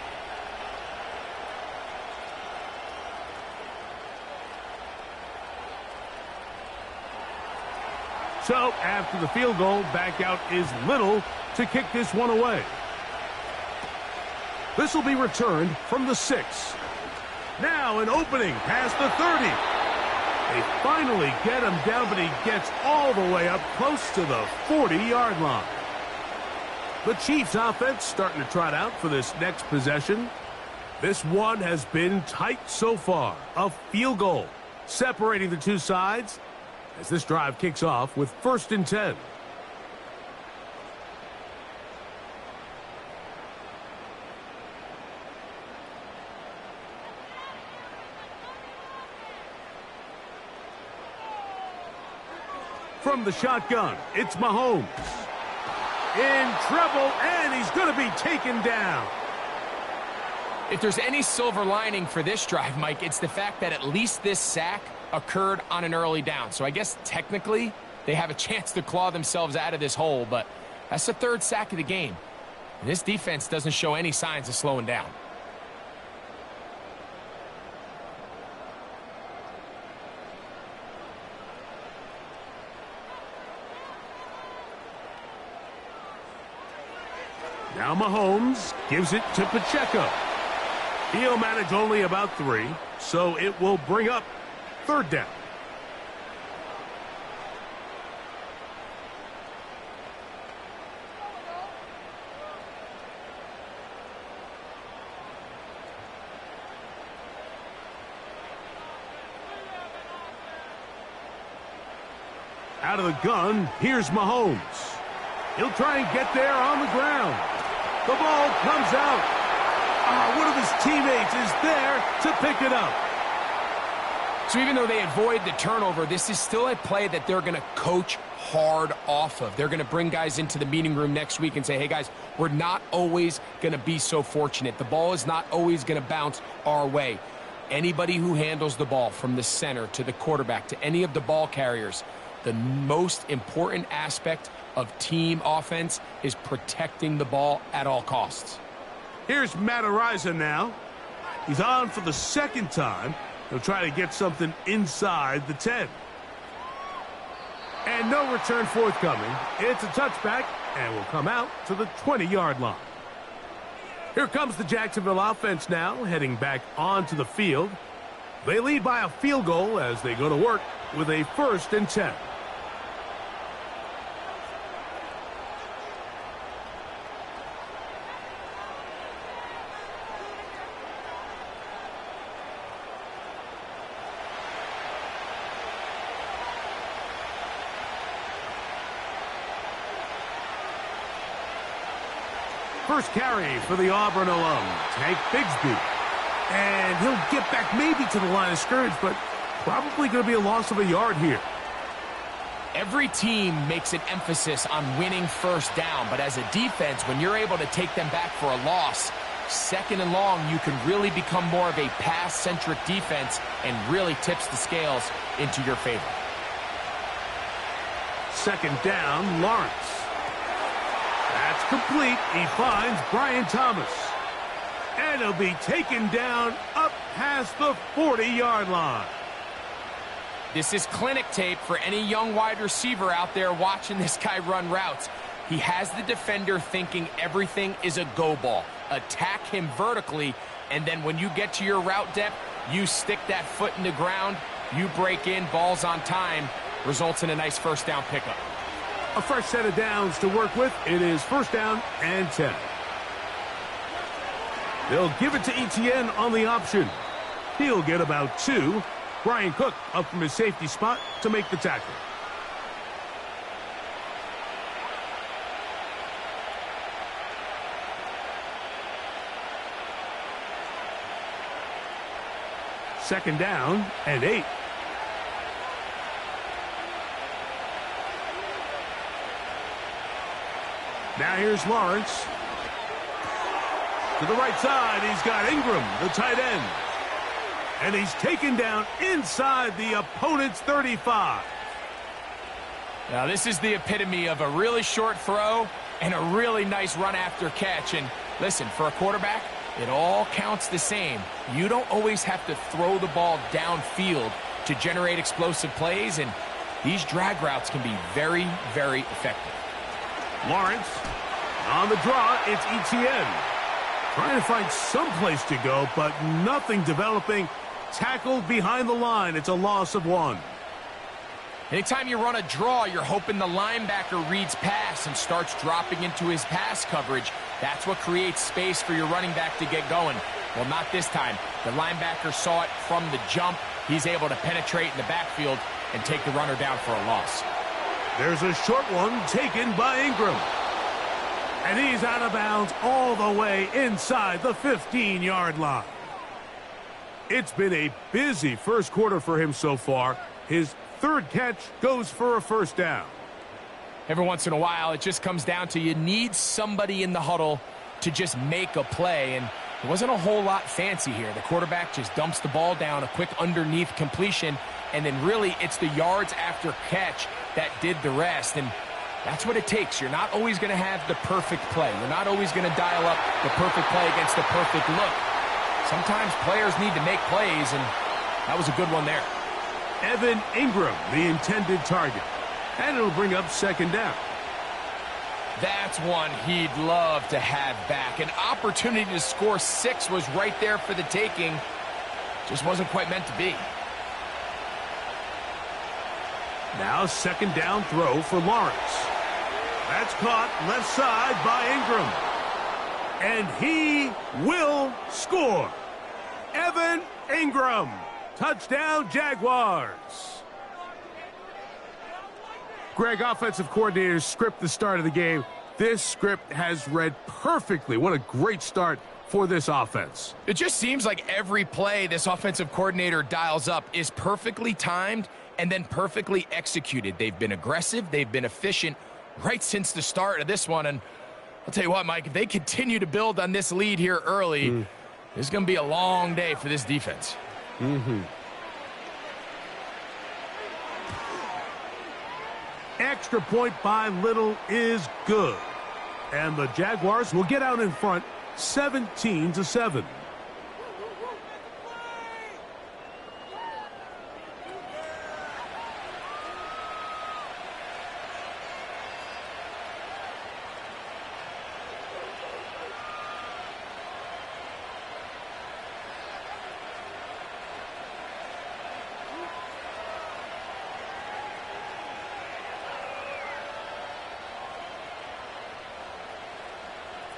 So, after the field goal, back out is Little to kick this one away. This will be returned from the 6. Now an opening past the 30. They finally get him down, but he gets all the way up close to the 40-yard line. The Chiefs offense starting to trot out for this next possession. This one has been tight so far. A field goal separating the two sides as this drive kicks off with 1st and 10. From the shotgun, it's Mahomes. In trouble, and he's going to be taken down. If there's any silver lining for this drive, Mike, it's the fact that at least this sack occurred on an early down. So I guess technically they have a chance to claw themselves out of this hole, but that's the 3rd sack of the game. And this defense doesn't show any signs of slowing down. Now Mahomes gives it to Pacheco. He'll manage only about 3, so it will bring up 3rd down. Out of the gun, here's Mahomes. He'll try and get there on the ground. The ball comes out. One of his teammates is there to pick it up. So even though they avoid the turnover, this is still a play that they're going to coach hard off of. They're going to bring guys into the meeting room next week and say, hey, guys, we're not always going to be so fortunate. The ball is not always going to bounce our way. Anybody who handles the ball from the center to the quarterback to any of the ball carriers, the most important aspect of team offense is protecting the ball at all costs. Here's Matt Ariza now. He's on for the 2nd time. He'll try to get something inside the 10. And no return forthcoming. It's a touchback and will come out to the 20-yard line. Here comes the Jacksonville offense now, heading back onto the field. They lead by a field goal as they go to work with a 1st and 10. First carry for the Auburn alum, Tank Bigsby. And he'll get back maybe to the line of scrimmage, but probably going to be a loss of a yard here. Every team makes an emphasis on winning 1st down, but as a defense, when you're able to take them back for a loss, 2nd and long, you can really become more of a pass-centric defense and really tips the scales into your favor. 2nd down, Lawrence. That's complete. He finds Brian Thomas. And he'll be taken down up past the 40-yard line. This is clinic tape for any young wide receiver out there watching this guy run routes. He has the defender thinking everything is a go ball. Attack him vertically, and then when you get to your route depth, you stick that foot in the ground, you break in, balls on time, results in a nice 1st down pickup. A fresh set of downs to work with. It is 1st down and 10. They'll give it to Etienne on the option. He'll get about 2. Brian Cook up from his safety spot to make the tackle. Second down and 8. Now here's Lawrence. To the right side, he's got Ingram, the tight end. And he's taken down inside the opponent's 35. Now this is the epitome of a really short throw and a really nice run after catch. And listen, for a quarterback, it all counts the same. You don't always have to throw the ball downfield to generate explosive plays, and these drag routes can be very, very effective. Lawrence on the draw. It's Etienne trying to find some place to go, but nothing developing. Tackled behind the line. It's a loss of 1. Anytime you run a draw, you're hoping the linebacker reads pass and starts dropping into his pass coverage. That's what creates space for your running back to get going. Well, not this time. The linebacker saw it from the jump. He's able to penetrate in the backfield and take the runner down for a loss. There's a short one taken by Ingram. And he's out of bounds all the way inside the 15-yard line. It's been a busy first quarter for him so far. His third catch goes for a first down. Every once in a while, it just comes down to you need somebody in the huddle to just make a play, and it wasn't a whole lot fancy here. The quarterback just dumps the ball down, a quick underneath completion, and then really it's the yards after catch that did the rest, and that's what it takes. You're not always going to have the perfect play. You're not always going to dial up the perfect play against the perfect look. Sometimes players need to make plays, and that was a good one there. Evan Ingram, the intended target. And it'll bring up second down. That's one he'd love to have back. An opportunity to score 6 was right there for the taking. Just wasn't quite meant to be. Now second down throw for Lawrence. That's caught left side by Ingram. And he will score. Evan Ingram. Touchdown, Jaguars. Greg, offensive coordinators script the start of the game. This script has read perfectly. What a great start for this offense. It just seems like every play this offensive coordinator dials up is perfectly timed and then perfectly executed. They've been aggressive. They've been efficient right since the start of this one. And I'll tell you what, Mike, if they continue to build on this lead here early, this is going to be a long day for this defense. Extra point by Little is good. And the Jaguars will get out in front 17-7.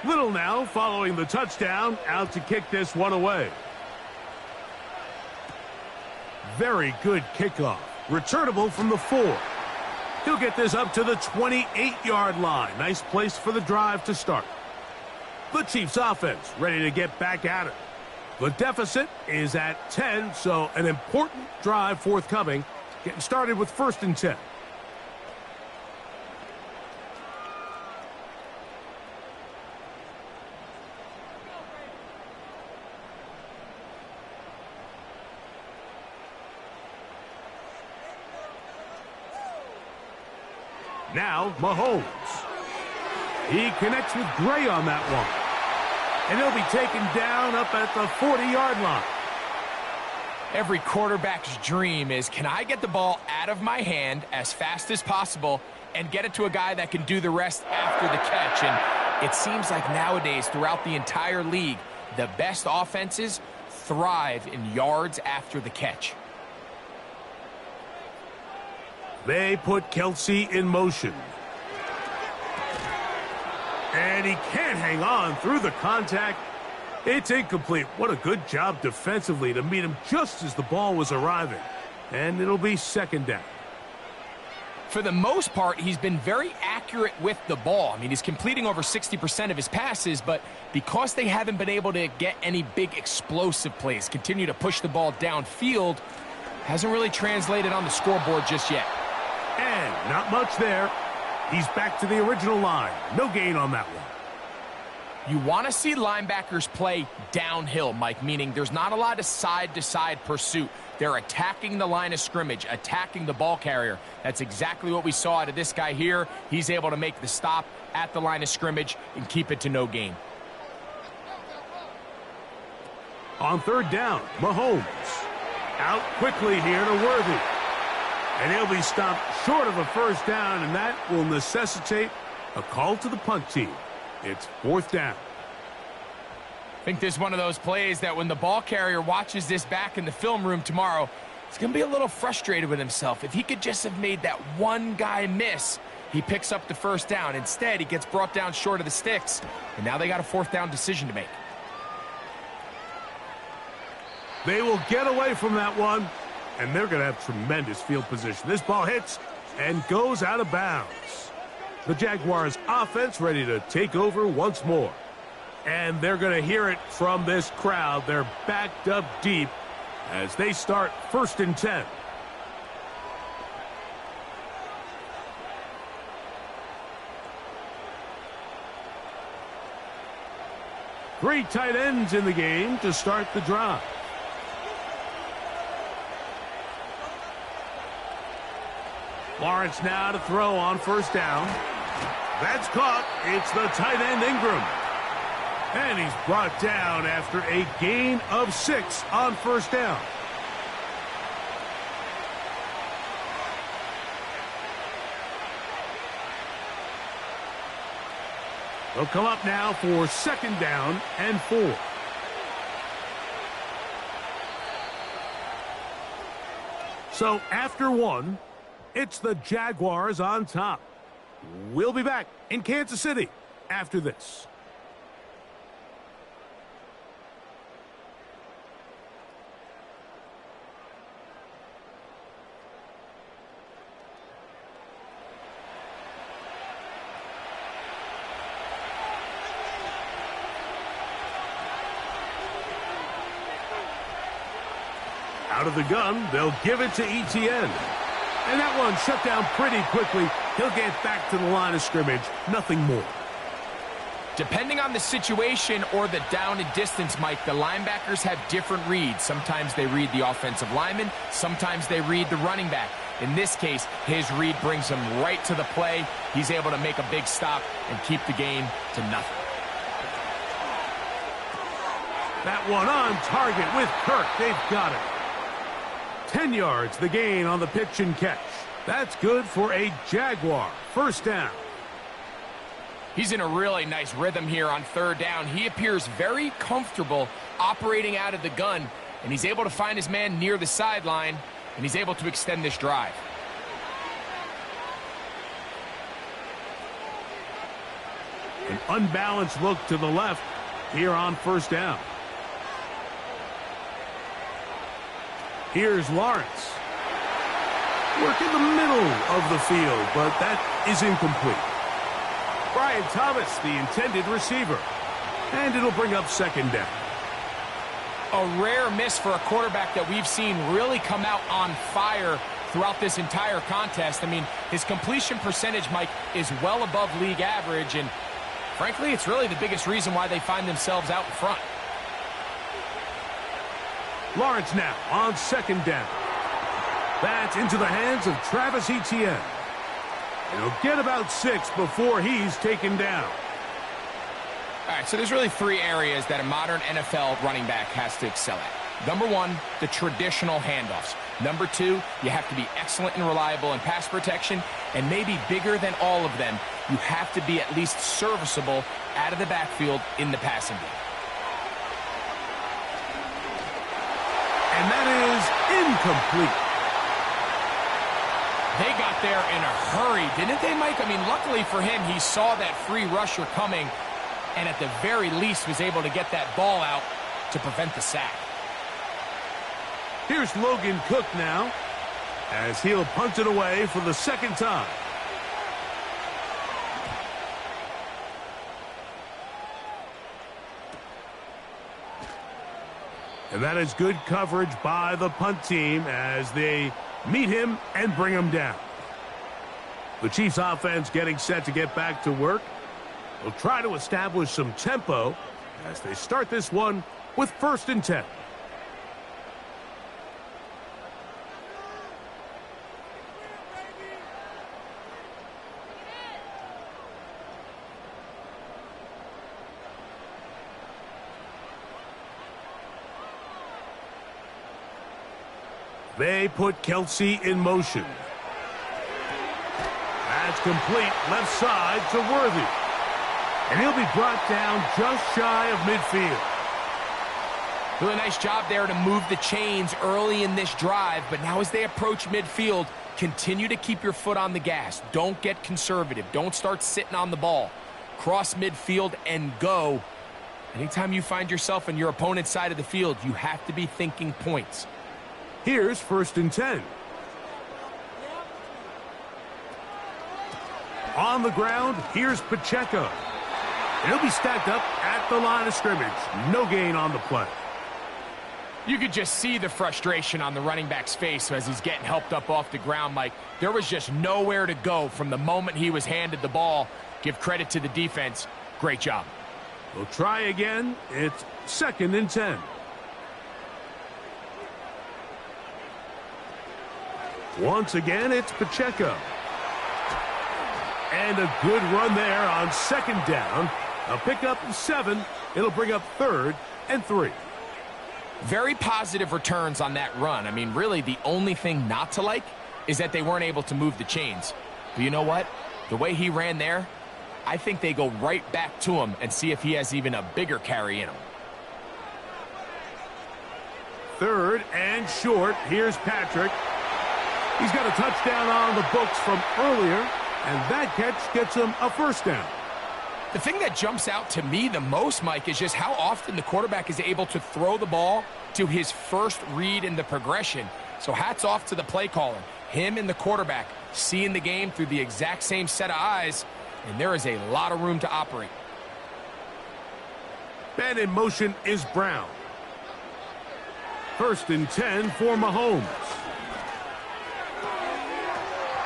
Little now following the touchdown, out to kick this one away. Very good kickoff. Returnable from the 4. He'll get this up to the 28-yard line. Nice place for the drive to start. The Chiefs offense ready to get back at it. The deficit is at 10, so an important drive forthcoming. Getting started with 1st and 10. Now, Mahomes. He connects with Gray on that one. And he'll be taken down up at the 40-yard line. Every quarterback's dream is, can I get the ball out of my hand as fast as possible and get it to a guy that can do the rest after the catch? And it seems like nowadays, throughout the entire league, the best offenses thrive in yards after the catch. They put Kelsey in motion. And he can't hang on through the contact. It's incomplete. What a good job defensively to meet him just as the ball was arriving. And it'll be second down. For the most part, he's been very accurate with the ball. I mean, he's completing over 60% of his passes, but because they haven't been able to get any big explosive plays, continue to push the ball downfield, hasn't really translated on the scoreboard just yet. And not much there. He's back to the original line. No gain on that one. You want to see linebackers play downhill, Mike, meaning there's not a lot of side-to-side pursuit. They're attacking the line of scrimmage, attacking the ball carrier. That's exactly what we saw out of this guy here. He's able to make the stop at the line of scrimmage and keep it to no gain. On 3rd down, Mahomes. Out quickly here to Worthy. And he'll be stopped short of a first down, and that will necessitate a call to the punt team. It's 4th down. I think this is one of those plays that when the ball carrier watches this back in the film room tomorrow, he's going to be a little frustrated with himself. If he could just have made that one guy miss, he picks up the first down. Instead, he gets brought down short of the sticks, and now they got a 4th down decision to make. They will get away from that one, and they're going to have tremendous field position. This ball hits and goes out of bounds. The Jaguars offense ready to take over once more. And they're going to hear it from this crowd. They're backed up deep as they start 1st and 10. Three tight ends in the game to start the drive. Lawrence now to throw on 1st down. That's caught. It's the tight end Ingram. And he's brought down after a gain of 6 on 1st down. They'll come up now for 2nd down and 4. So after 1, it's the Jaguars on top. We'll be back in Kansas City after this. Out of the gun, they'll give it to Etienne. And that one shut down pretty quickly. He'll get back to the line of scrimmage. Nothing more. Depending on the situation or the down and distance, Mike, the linebackers have different reads. Sometimes they read the offensive lineman. Sometimes they read the running back. In this case, his read brings him right to the play. He's able to make a big stop and keep the game to nothing. That one on target with Kirk. They've got it. 10 yards, the gain on the pitch and catch. That's good for a Jaguar. 1st down. He's in a really nice rhythm here on 3rd down. He appears very comfortable operating out of the gun, and he's able to find his man near the sideline, and he's able to extend this drive. An unbalanced look to the left here on 1st down. Here's Lawrence. Work in the middle of the field, but that is incomplete. Brian Thomas, the intended receiver. And it'll bring up 2nd down. A rare miss for a quarterback that we've seen really come out on fire throughout this entire contest. I mean, his completion percentage, Mike, is well above league average, and frankly, it's really the biggest reason why they find themselves out in front. Lawrence now on 2nd down. That's into the hands of Travis Etienne. And he'll get about 6 before he's taken down. All right, so there's really 3 areas that a modern NFL running back has to excel at. Number 1, the traditional handoffs. Number 2, you have to be excellent and reliable in pass protection. And maybe bigger than all of them, you have to be at least serviceable out of the backfield in the passing game. And that is incomplete. They got there in a hurry, didn't they, Mike? I mean, luckily for him, he saw that free rusher coming and at the very least was able to get that ball out to prevent the sack. Here's Logan Cook now as he'll punt it away for the 2nd time. And that is good coverage by the punt team as they meet him and bring him down. The Chiefs offense getting set to get back to work. They'll try to establish some tempo as they start this one with 1st and 10. They put Kelsey in motion. That's complete left side to Worthy. And he'll be brought down just shy of midfield. Really nice job there to move the chains early in this drive, but now as they approach midfield, continue to keep your foot on the gas. Don't get conservative. Don't start sitting on the ball. Cross midfield and go. Anytime you find yourself on your opponent's side of the field, you have to be thinking points. Here's 1st and 10. On the ground, here's Pacheco. He'll be stacked up at the line of scrimmage. No gain on the play. You could just see the frustration on the running back's face as he's getting helped up off the ground, Mike. There was just nowhere to go from the moment he was handed the ball. Give credit to the defense. Great job. We'll try again. It's 2nd and 10. Once again, it's Pacheco. And a good run there on 2nd down. A pickup of 7. It'll bring up 3rd and 3. Very positive returns on that run. I mean, really, the only thing not to like is that they weren't able to move the chains. But you know what? The way he ran there, I think they go right back to him and see if he has even a bigger carry in him. 3rd and short. Here's Patrick. He's got a touchdown on the books from earlier, and that catch gets him a 1st down. The thing that jumps out to me the most, Mike, is just how often the quarterback is able to throw the ball to his first read in the progression. So hats off to the play caller. Him and the quarterback seeing the game through the exact same set of eyes, and there is a lot of room to operate. And in motion is Brown. 1st and 10 for Mahomes.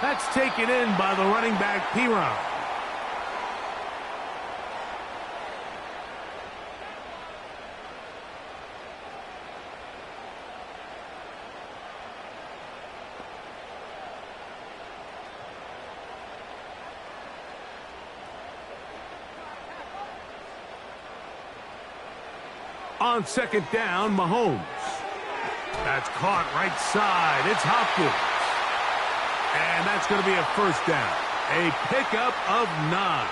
That's taken in by the running back, Piron. On 2nd down, Mahomes. That's caught right side. It's Hopkins. And that's going to be a 1st down. A pickup of 9.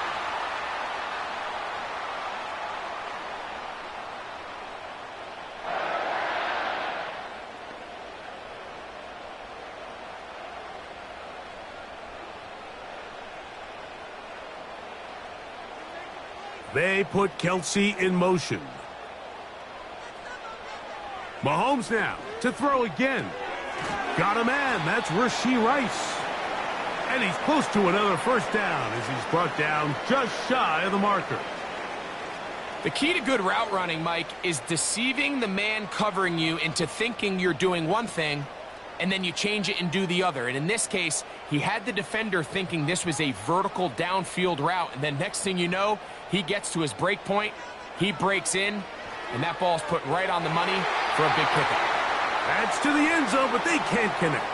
They put Kelsey in motion. Mahomes now to throw again. Got a man. That's Rashee Rice. And he's close to another 1st down as he's brought down just shy of the marker. The key to good route running, Mike, is deceiving the man covering you into thinking you're doing one thing, and then you change it and do the other. And in this case, he had the defender thinking this was a vertical downfield route, and then next thing you know, he gets to his break point, he breaks in, and that ball's put right on the money for a big pickup. That's to the end zone, but they can't connect.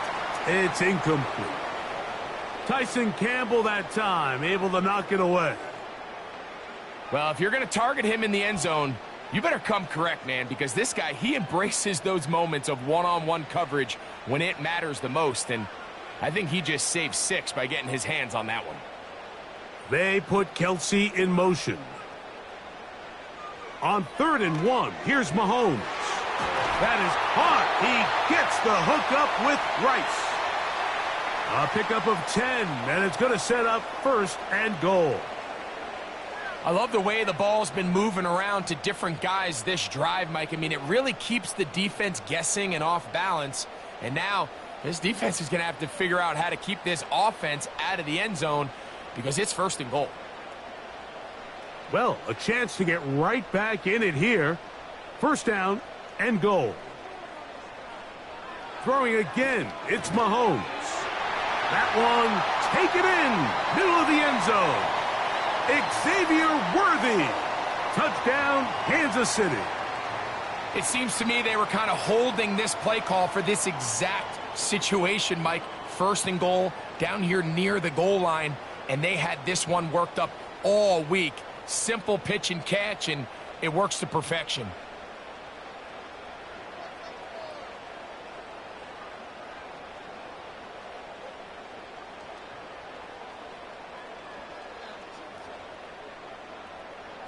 It's incomplete. Tyson Campbell that time, able to knock it away. Well, if you're going to target him in the end zone, you better come correct, man, because this guy, he embraces those moments of one-on-one coverage when it matters the most, and I think he just saved 6 by getting his hands on that one. They put Kelsey in motion. On 3rd and 1, here's Mahomes. That is caught. He gets the hook up with Rice. A pickup of 10, and it's going to set up 1st and goal. I love the way the ball's been moving around to different guys this drive, Mike. I mean, it really keeps the defense guessing and off balance. And now this defense is going to have to figure out how to keep this offense out of the end zone because it's 1st and goal. Well, a chance to get right back in it here. 1st down and goal. Throwing again, it's Mahomes. That one taken in, middle of the end zone. Xavier Worthy. Touchdown, Kansas City. It seems to me they were kind of holding this play call for this exact situation, Mike. 1st and goal, down here near the goal line, and they had this one worked up all week. Simple pitch and catch, and it works to perfection.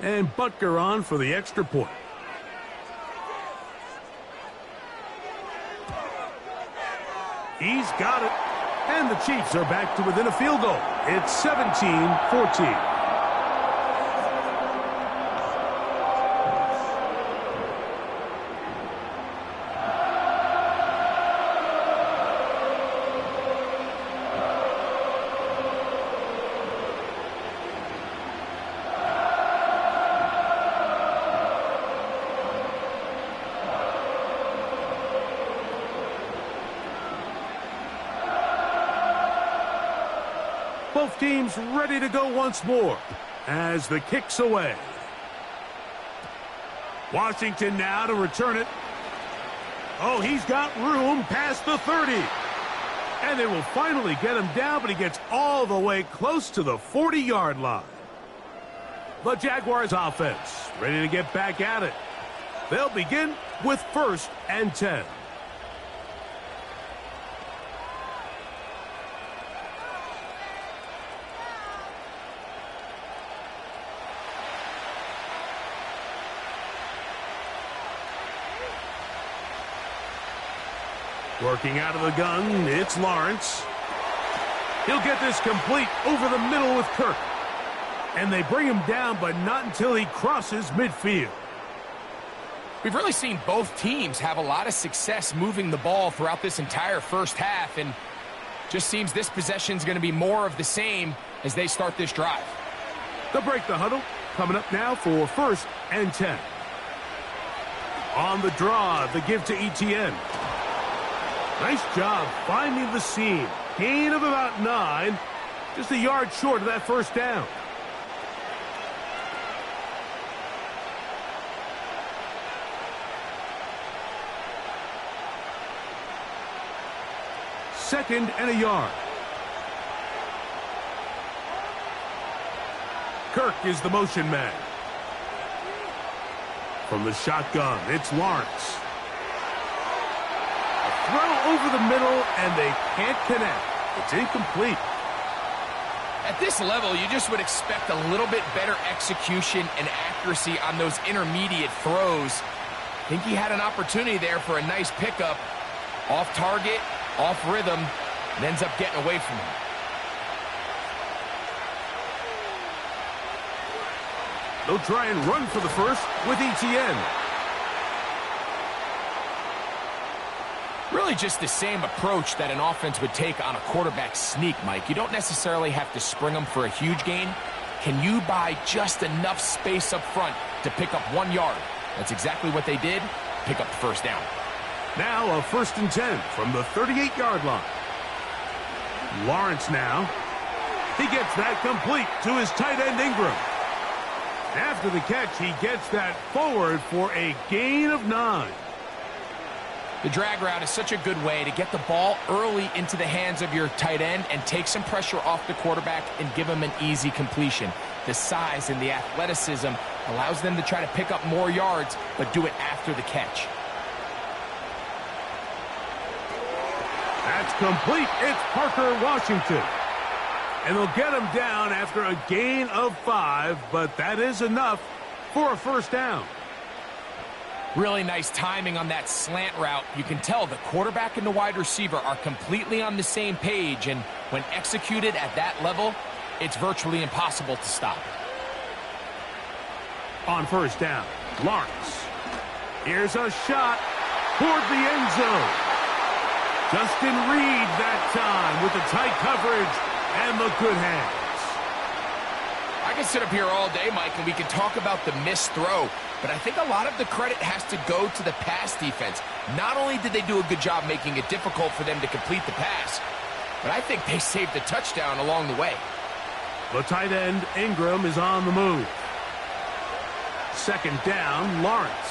And Butker on for the extra point. He's got it. And the Chiefs are back to within a field goal. It's 17-14. Both teams ready to go once more as the kick's away. Washington now to return it. Oh, he's got room past the 30. And they will finally get him down, but he gets all the way close to the 40-yard line. The Jaguars offense ready to get back at it. They'll begin with 1st and 10. Working out of the gun, it's Lawrence. He'll get this complete over the middle with Kirk. And they bring him down, but not until he crosses midfield. We've really seen both teams have a lot of success moving the ball throughout this entire first half, and just seems this possession is going to be more of the same as they start this drive. They'll break the huddle. Coming up now for 1st and 10. On the draw, the give to Etienne. Nice job finding the seam. Gain of about 9. Just a yard short of that first down. Second and a yard. Kirk is the motion man. From the shotgun, it's Lawrence. A throw over the middle, and they can't connect. It's incomplete. At this level, you just would expect a little bit better execution and accuracy on those intermediate throws. I think he had an opportunity there for a nice pickup. Off target, off rhythm, and ends up getting away from him. They'll try and run for the first with Etienne. Really just the same approach that an offense would take on a quarterback sneak, Mike. You don't necessarily have to spring them for a huge gain. Can you buy just enough space up front to pick up 1 yard? That's exactly what they did. Pick up the first down. Now a 1st and 10 from the 38-yard line. Lawrence now. He gets that complete to his tight end Ingram. After the catch, he gets that forward for a gain of 9. The drag route is such a good way to get the ball early into the hands of your tight end and take some pressure off the quarterback and give him an easy completion. The size and the athleticism allows them to try to pick up more yards, but do it after the catch. That's complete. It's Parker Washington. And they'll get him down after a gain of 5, but that is enough for a first down. Really nice timing on that slant route. You can tell the quarterback and the wide receiver are completely on the same page, and when executed at that level, it's virtually impossible to stop. On first down, Lawrence. Here's a shot toward the end zone. Justin Reed that time with the tight coverage and the good hands. I can sit up here all day, Mike, and we can talk about the missed throw, but I think a lot of the credit has to go to the pass defense. Not only did they do a good job making it difficult for them to complete the pass, but I think they saved a touchdown along the way. The tight end, Ingram, is on the move. Second down, Lawrence.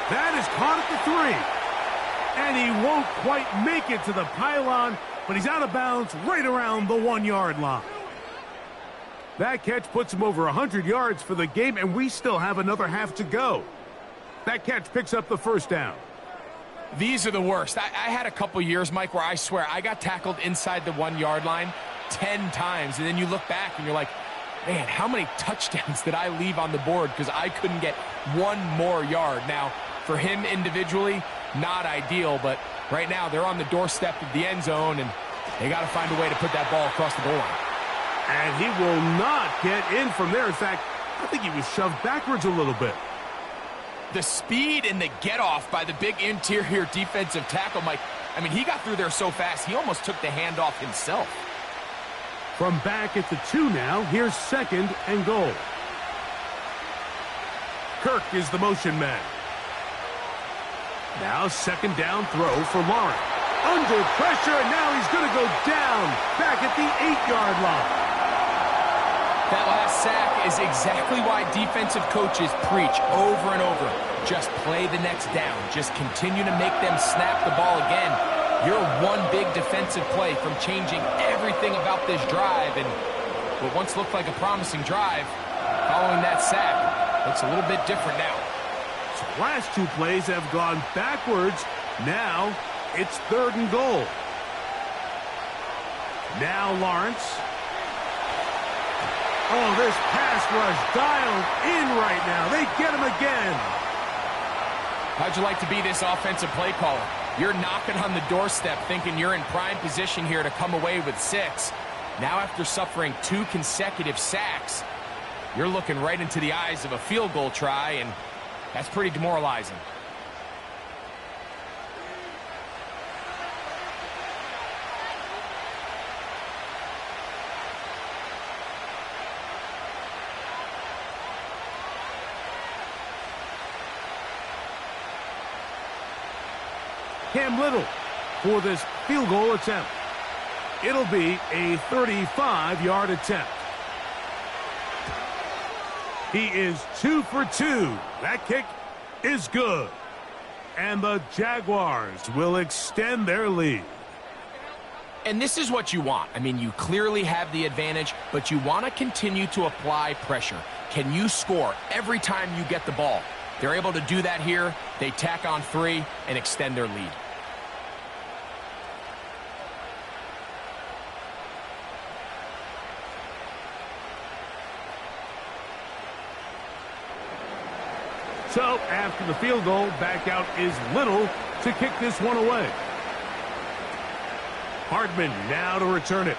That is caught at the 3. And he won't quite make it to the pylon, but he's out of bounds right around the 1-yard line. That catch puts him over 100 yards for the game, and we still have another half to go. That catch picks up the first down. These are the worst. I had a couple years, Mike, where I swear I got tackled inside the 1-yard line 10 times, and then you look back and you're like, man, how many touchdowns did I leave on the board because I couldn't get 1 more yard? Now, for him individually, not ideal, but right now they're on the doorstep of the end zone, and they got to find a way to put that ball across the goal line. And he will not get in from there. In fact, I think he was shoved backwards a little bit. The speed and the get-off by the big interior defensive tackle, Mike, I mean, he got through there so fast, he almost took the handoff himself. From back at the 2 now, here's 2nd and goal. Kirk is the motion man. Now 2nd down throw for Lawrence. under pressure, and now he's going to go down back at the 8-yard line. That last sack is exactly why defensive coaches preach over and over. Just play the next down. Just continue to make them snap the ball again. You're one big defensive play from changing everything about this drive. And what once looked like a promising drive, following that sack, looks a little bit different now. So last 2 plays have gone backwards. Now it's 3rd and goal. Now Lawrence. Oh, this pass rush dialed in right now. They get him again. How'd you like to be this offensive play caller? You're knocking on the doorstep thinking you're in prime position here to come away with 6. Now after suffering 2 consecutive sacks, you're looking right into the eyes of a field goal try, and that's pretty demoralizing. Cam Little for this field goal attempt. It'll be a 35-yard attempt. He is 2 for 2. That kick is good. And the Jaguars will extend their lead. And this is what you want. I mean, you clearly have the advantage, but you want to continue to apply pressure. Can you score every time you get the ball? They're able to do that here. They tack on 3 and extend their lead. So, after the field goal, back out is Little to kick this one away. Hardman now to return it.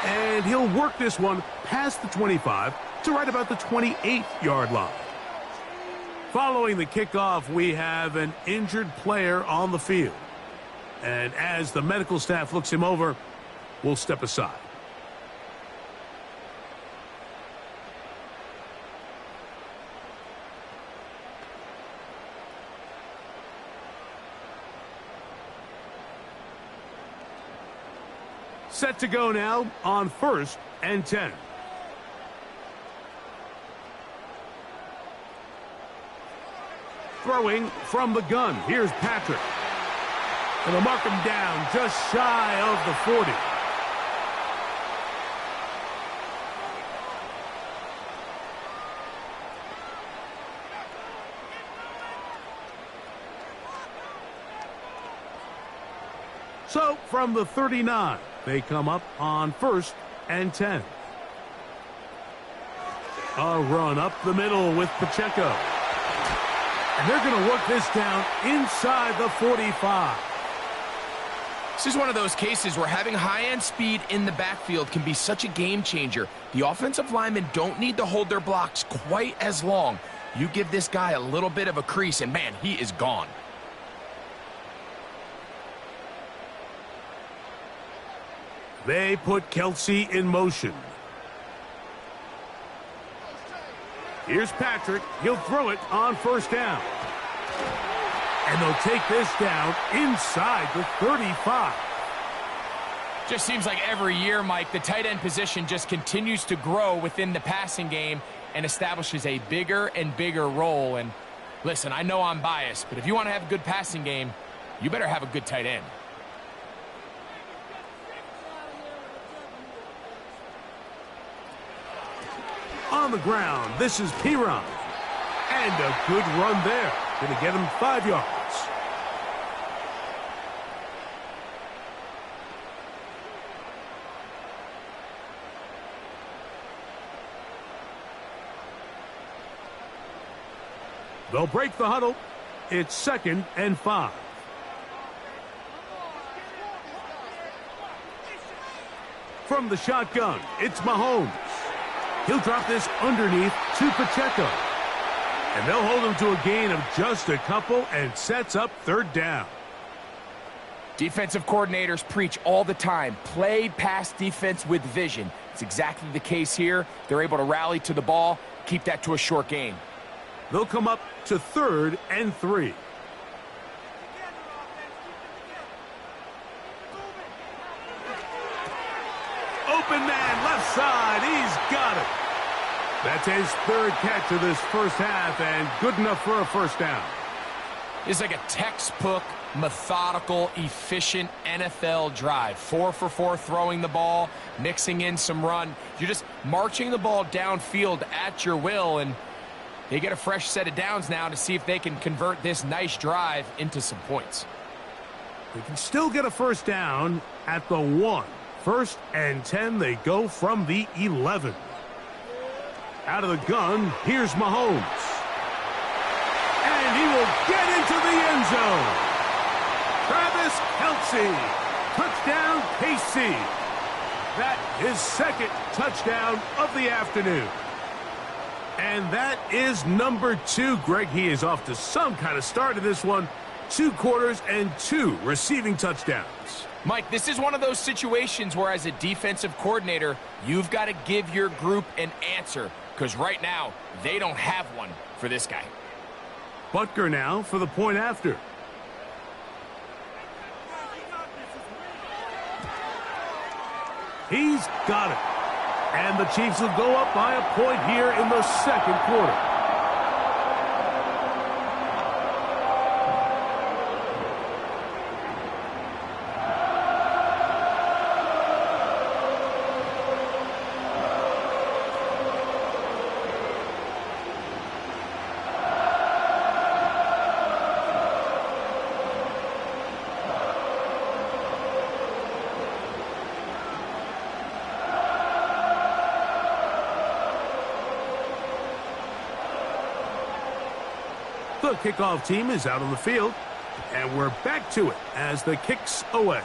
And he'll work this one past the 25 to right about the 28-yard line. Following the kickoff, we have an injured player on the field. And as the medical staff looks him over, we'll step aside. Set to go now on 1st and 10. Throwing from the gun. Here's Patrick. And they'll mark him down just shy of the 40. So from the 39, they come up on 1st and 10. A run up the middle with Pacheco. And they're going to work this down inside the 45. This is one of those cases where having high-end speed in the backfield can be such a game changer. The offensive linemen don't need to hold their blocks quite as long. You give this guy a little bit of a crease, and man, he is gone. They put Kelsey in motion. Here's Patrick. He'll throw it on 1st down. And they'll take this down inside the 35. Just seems like every year, Mike, the tight end position just continues to grow within the passing game and establishes a bigger and bigger role. And listen, I know I'm biased, but if you want to have a good passing game, you better have a good tight end. On the ground, this is Piron. And a good run there. Going to get him 5 yards. They'll break the huddle. It's 2nd and 5. From the shotgun, it's Mahomes. He'll drop this underneath to Pacheco. And they'll hold him to a gain of just a couple and sets up 3rd down. Defensive coordinators preach all the time, play pass defense with vision. It's exactly the case here. They're able to rally to the ball, keep that to a short gain. They'll come up to 3rd and 3. side. He's got it. That's his third catch of this first half, and good enough for a first down. It's like a textbook, methodical, efficient NFL drive. 4 for 4 throwing the ball, mixing in some run. You're just marching the ball downfield at your will, and they get a fresh set of downs now to see if they can convert this nice drive into some points. They can still get a first down at the 1. 1st and 10, they go from the 11. Out of the gun, here's Mahomes. And he will get into the end zone. Travis Kelce, touchdown KC. That is second touchdown of the afternoon. And that is number 2. Greg, he is off to some kind of start in this one. 2 quarters and 2 receiving touchdowns. Mike, this is one of those situations where as a defensive coordinator, you've got to give your group an answer, because right now, they don't have one for this guy. Butker now for the point after. He's got it. And the Chiefs will go up by a point here in the second quarter. The kickoff team is out on the field, and we're back to it as the kick's away.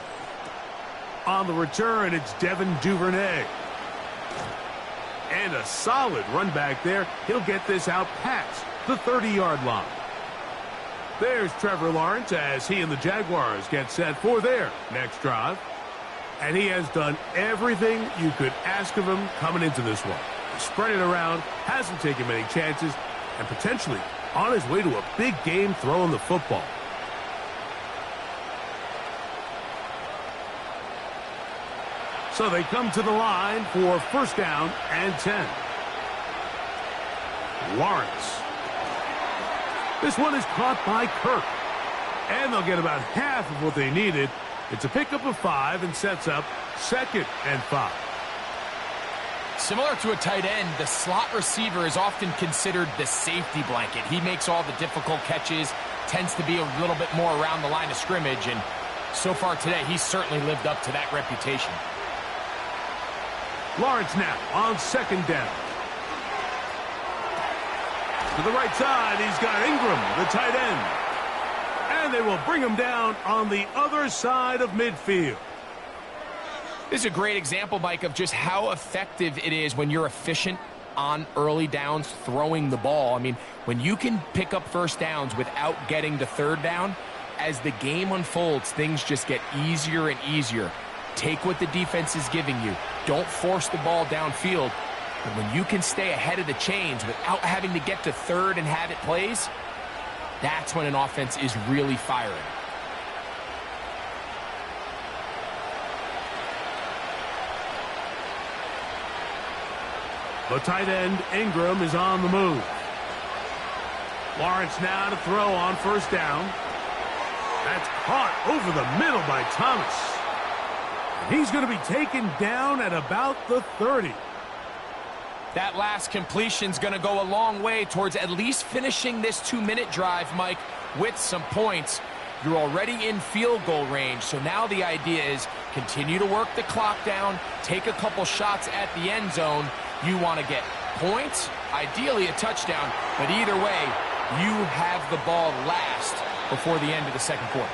On the return, it's Devin Duvernay. And a solid run back there. He'll get this out past the 30-yard line. There's Trevor Lawrence as he and the Jaguars get set for their next drive. And he has done everything you could ask of him coming into this one. Spread it around, hasn't taken many chances, and potentially on his way to a big game throwing the football. So they come to the line for first down and 10. Lawrence. This one is caught by Kirk. And they'll get about half of what they needed. It's a pickup of 5 and sets up 2nd and 5. Similar to a tight end, the slot receiver is often considered the safety blanket. He makes all the difficult catches, tends to be a little bit more around the line of scrimmage, and so far today, he's certainly lived up to that reputation. Lawrence now on 2nd down. To the right side, he's got Ingram, the tight end. And they will bring him down on the other side of midfield. This is a great example, Mike, of just how effective it is when you're efficient on early downs throwing the ball. I mean, when you can pick up first downs without getting to 3rd down, as the game unfolds, things just get easier and easier. Take what the defense is giving you. Don't force the ball downfield. But when you can stay ahead of the chains without having to get to 3rd and have it plays, that's when an offense is really firing. The tight end, Ingram, is on the move. Lawrence now to throw on first down. That's caught over the middle by Thomas. And he's going to be taken down at about the 30. That last completion's going to go a long way towards at least finishing this 2-minute drive, Mike, with some points. You're already in field goal range, so now the idea is continue to work the clock down, take a couple shots at the end zone. You want to get points, ideally a touchdown, but either way, you have the ball last before the end of the second quarter.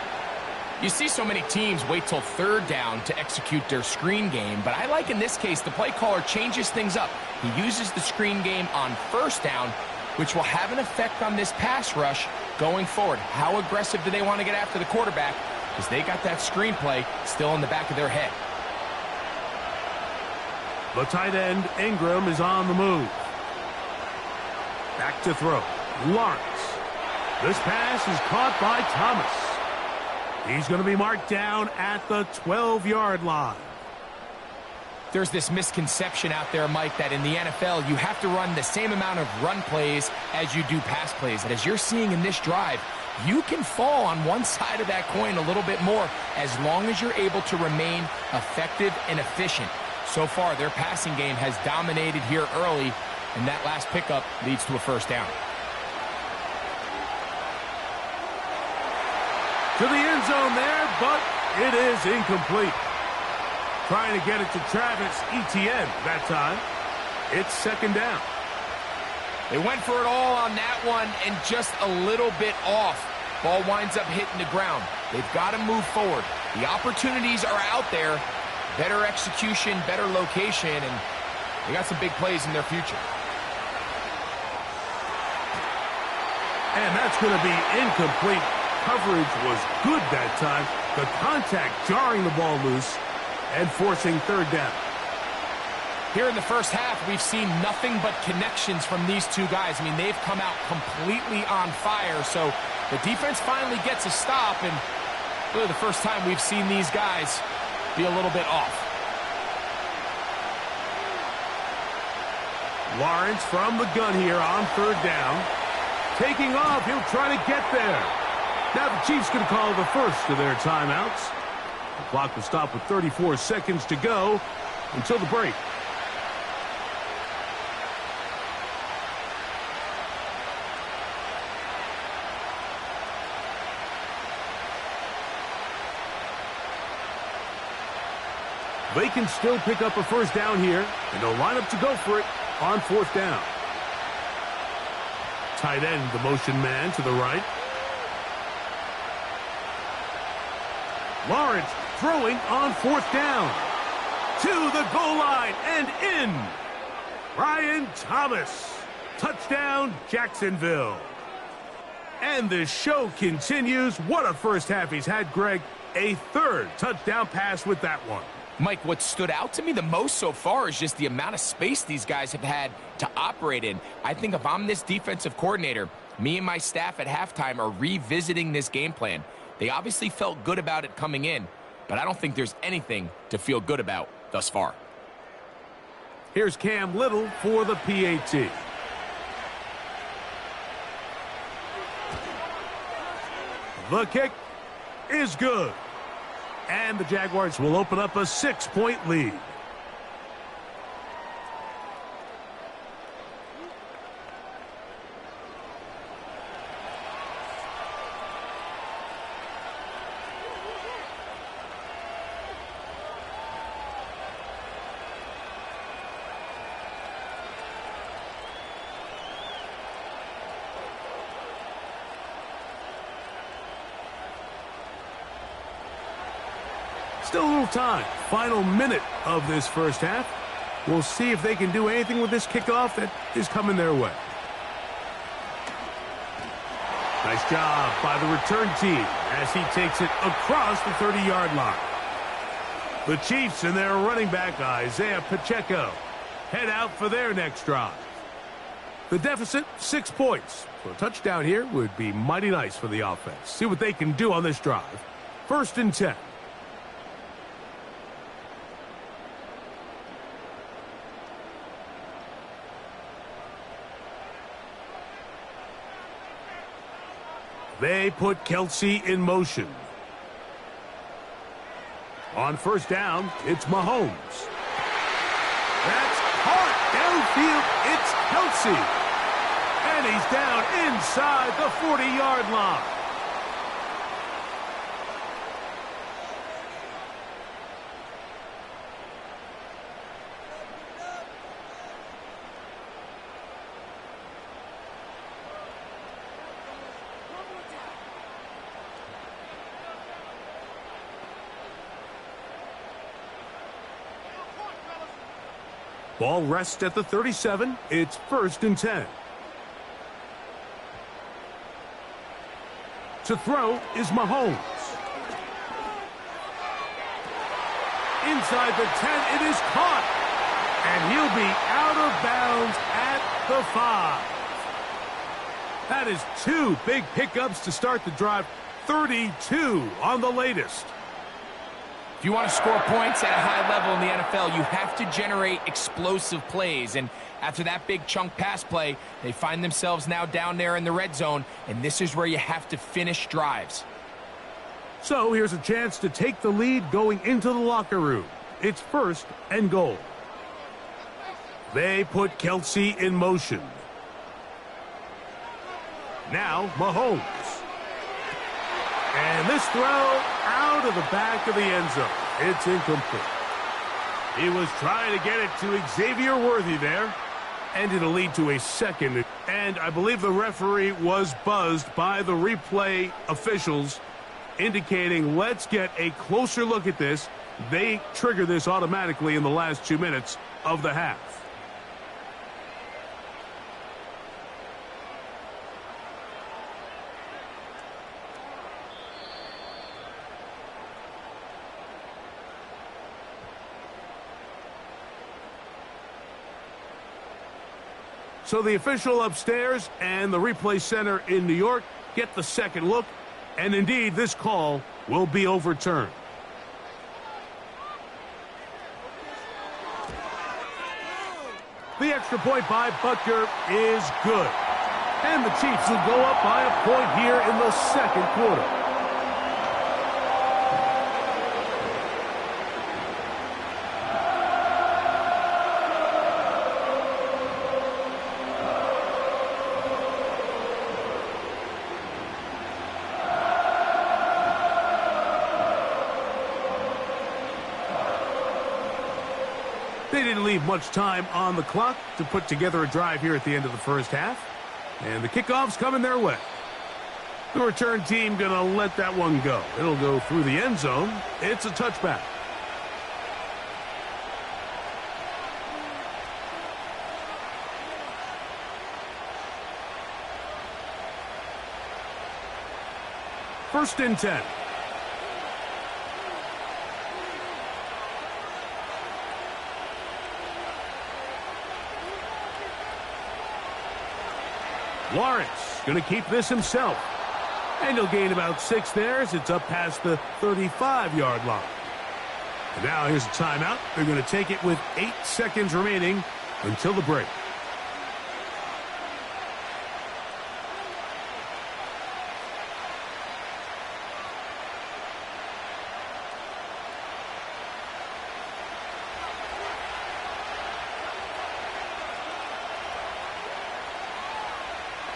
You see so many teams wait till 3rd down to execute their screen game, but I like in this case the play caller changes things up. He uses the screen game on 1st down, which will have an effect on this pass rush going forward. How aggressive do they want to get after the quarterback? Because they got that screen play still in the back of their head. The tight end, Ingram, is on the move. Back to throw. Lawrence. This pass is caught by Thomas. He's going to be marked down at the 12-yard line. there's this misconception out there, Mike, that in the NFL, you have to run the same amount of run plays as you do pass plays. And as you're seeing in this drive, you can fall on one side of that coin a little bit more as long as you're able to remain effective and efficient. So far, their passing game has dominated here early, and that last pickup leads to a first down. To the end zone there, but it is incomplete. Trying to get it to Travis Etienne that time. It's second down. They went for it all on that one and just a little bit off. Ball winds up hitting the ground. They've got to move forward. The opportunities are out there. Better execution, better location, and they got some big plays in their future. And that's going to be incomplete. Coverage was good that time. The contact jarring the ball loose and forcing third down. Here in the first half, we've seen nothing but connections from these two guys. I mean, they've come out completely on fire, so the defense finally gets a stop, and really the first time we've seen these guys be a little bit off. Lawrence from the gun here on third down. Taking off, he'll try to get there. Now the Chiefs going to call the first of their timeouts. The clock will stop with 34 seconds to go until the break. They can still pick up a first down here, and they'll line up to go for it on fourth down. Tight end, the motion man to the right. Lawrence throwing on fourth down. To the goal line and in. Ryan Thomas. Touchdown, Jacksonville. And the show continues. What a first half he's had, Greg. A third touchdown pass with that one. Mike, what stood out to me the most so far is just the amount of space these guys have had to operate in. I think if I'm this defensive coordinator, me and my staff at halftime are revisiting this game plan. They obviously felt good about it coming in, but I don't think there's anything to feel good about thus far. Here's Cam Little for the PAT. The kick is good. And the Jaguars will open up a 6-point lead. Still a little time. Final minute of this first half. We'll see if they can do anything with this kickoff that is coming their way. Nice job by the return team as he takes it across the 30-yard line. The Chiefs and their running back, Isaiah Pacheco, head out for their next drive. The deficit, 6 points. So a touchdown here would be mighty nice for the offense. See what they can do on this drive. 1st and 10. They put Kelsey in motion. On 1st down, it's Mahomes. That's caught downfield. It's Kelsey. And he's down inside the 40-yard line. Ball rests at the 37. It's 1st and 10. To throw is Mahomes. Inside the 10, it is caught. And he'll be out of bounds at the 5. That is 2 big pickups to start the drive. 32 on the latest. If you want to score points at a high level in the NFL, you have to generate explosive plays. And after that big chunk pass play, they find themselves now down there in the red zone, and this is where you have to finish drives. So here's a chance to take the lead going into the locker room. It's 1st and goal. They put Kelsey in motion. Now Mahomes. And this throw out of the back of the end zone. It's incomplete. He was trying to get it to Xavier Worthy there. And it'll lead to a second. And I believe the referee was buzzed by the replay officials, indicating let's get a closer look at this. They trigger this automatically in the last 2 minutes of the half. So the official upstairs and the replay center in New York get the second look, and indeed this call will be overturned. The extra point by Butker is good. And the Chiefs will go up by a point here in the second quarter. They didn't leave much time on the clock to put together a drive here at the end of the first half. And the kickoff's coming their way. The return team going to let that one go. It'll go through the end zone. It's a touchback. First and 10. Lawrence going to keep this himself. And he'll gain about 6 there as it's up past the 35-yard line. And now here's a timeout. They're going to take it with 8 seconds remaining until the break.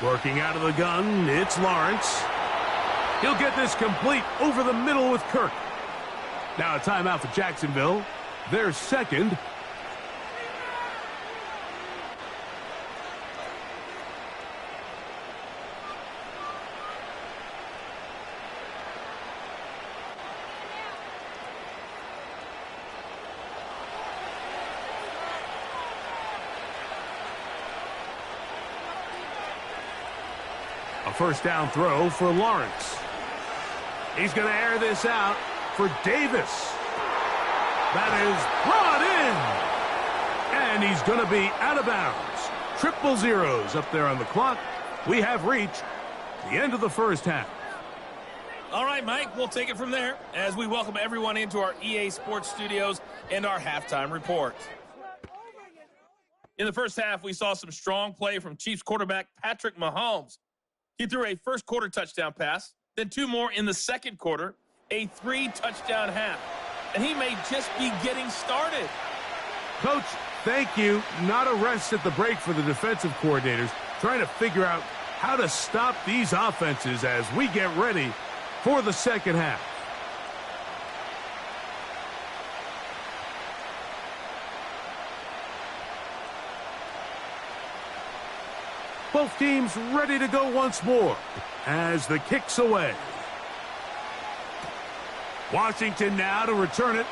Working out of the gun, it's Lawrence. He'll get this complete over the middle with Kirk. Now a timeout for Jacksonville. Their second. A first down throw for Lawrence. He's going to air this out for Davis. That is brought in. And he's going to be out of bounds. 0-0 up there on the clock. We have reached the end of the first half. All right, Mike, we'll take it from there as we welcome everyone into our EA Sports studios and our halftime report. In the first half, we saw some strong play from Chiefs quarterback Patrick Mahomes. He threw a first-quarter touchdown pass, then 2 more in the second quarter, a 3-touchdown half. And he may just be getting started. Coach, thank you. Not a rest at the break for the defensive coordinators, trying to figure out how to stop these offenses as we get ready for the second half. Both teams ready to go once more as the kick's away. Washington now to return it.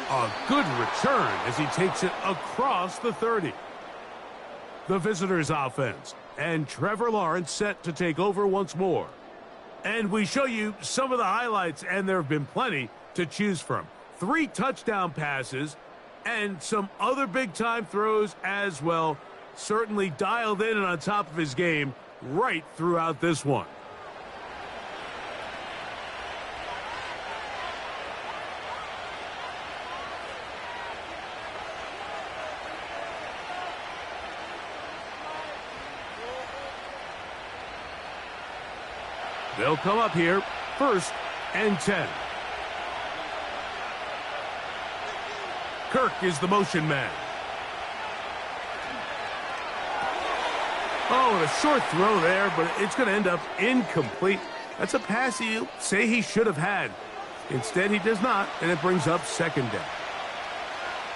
A good return as he takes it across the 30. The visitors' offense and Trevor Lawrence set to take over once more. And we show you some of the highlights, and there have been plenty to choose from. 3 touchdown passes and some other big-time throws as well. Certainly dialed in and on top of his game right throughout this one. They'll come up here, 1st and 10. Kirk is the motion man. Oh, and a short throw there, but it's going to end up incomplete. That's a pass he'll say he should have had. Instead, he does not, and it brings up 2nd down.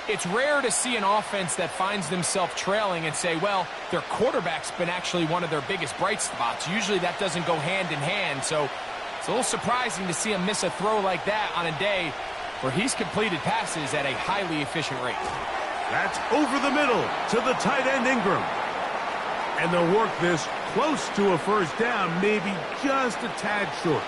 It's rare to see an offense that finds themselves trailing and say, well, their quarterback's been actually one of their biggest bright spots. Usually that doesn't go hand in hand, so it's a little surprising to see him miss a throw like that on a day where he's completed passes at a highly efficient rate. That's over the middle to the tight end Ingram. And they'll work this close to a 1st down, maybe just a tad short.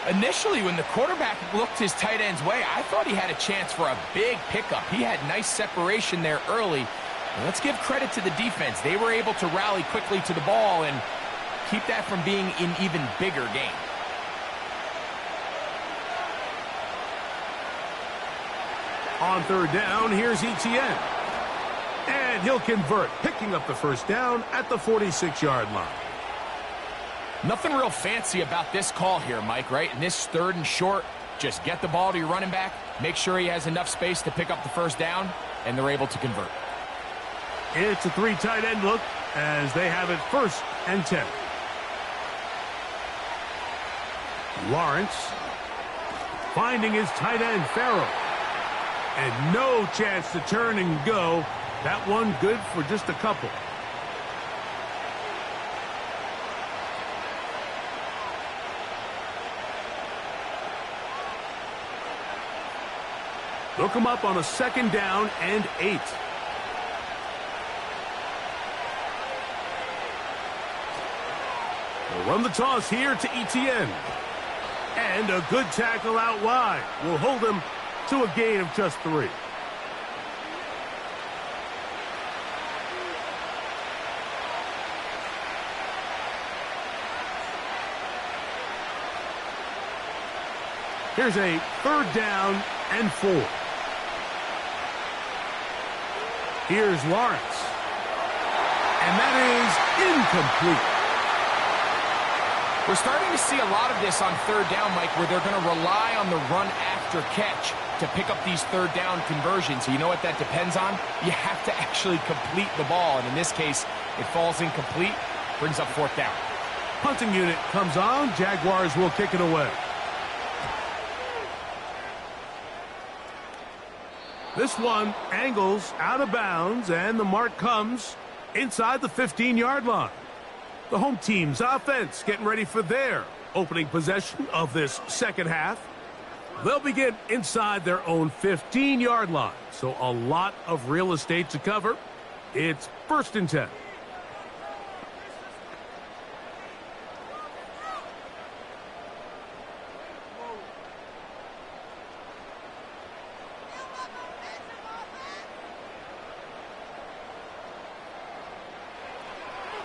Initially, when the quarterback looked his tight end's way, I thought he had a chance for a big pickup. He had nice separation there early. And let's give credit to the defense. They were able to rally quickly to the ball and keep that from being an even bigger game. On 3rd down, here's Etienne. And he'll convert, picking up the 1st down at the 46-yard line. Nothing real fancy about this call here, Mike, right? In this 3rd and short, just get the ball to your running back, make sure he has enough space to pick up the 1st down, and they're able to convert. It's a 3 tight end look as they have it 1st and 10. Lawrence finding his tight end, Farrell. And no chance to turn and go. That one good for just a couple. Look him up on a 2nd down and 8. They'll run the toss here to Etienne. And a good tackle out wide will hold him to a gain of just 3. Here's a 3rd down and 4. Here's Lawrence. And that is incomplete. We're starting to see a lot of this on 3rd down, Mike, where they're going to rely on the run after catch to pick up these 3rd down conversions. You know what that depends on? You have to actually complete the ball. And in this case, it falls incomplete, brings up 4th down. Punting unit comes on. Jaguars will kick it away. This one angles out of bounds, and the mark comes inside the 15-yard line. The home team's offense getting ready for their opening possession of this 2nd half. They'll begin inside their own 15-yard line, so a lot of real estate to cover. It's 1st and 10.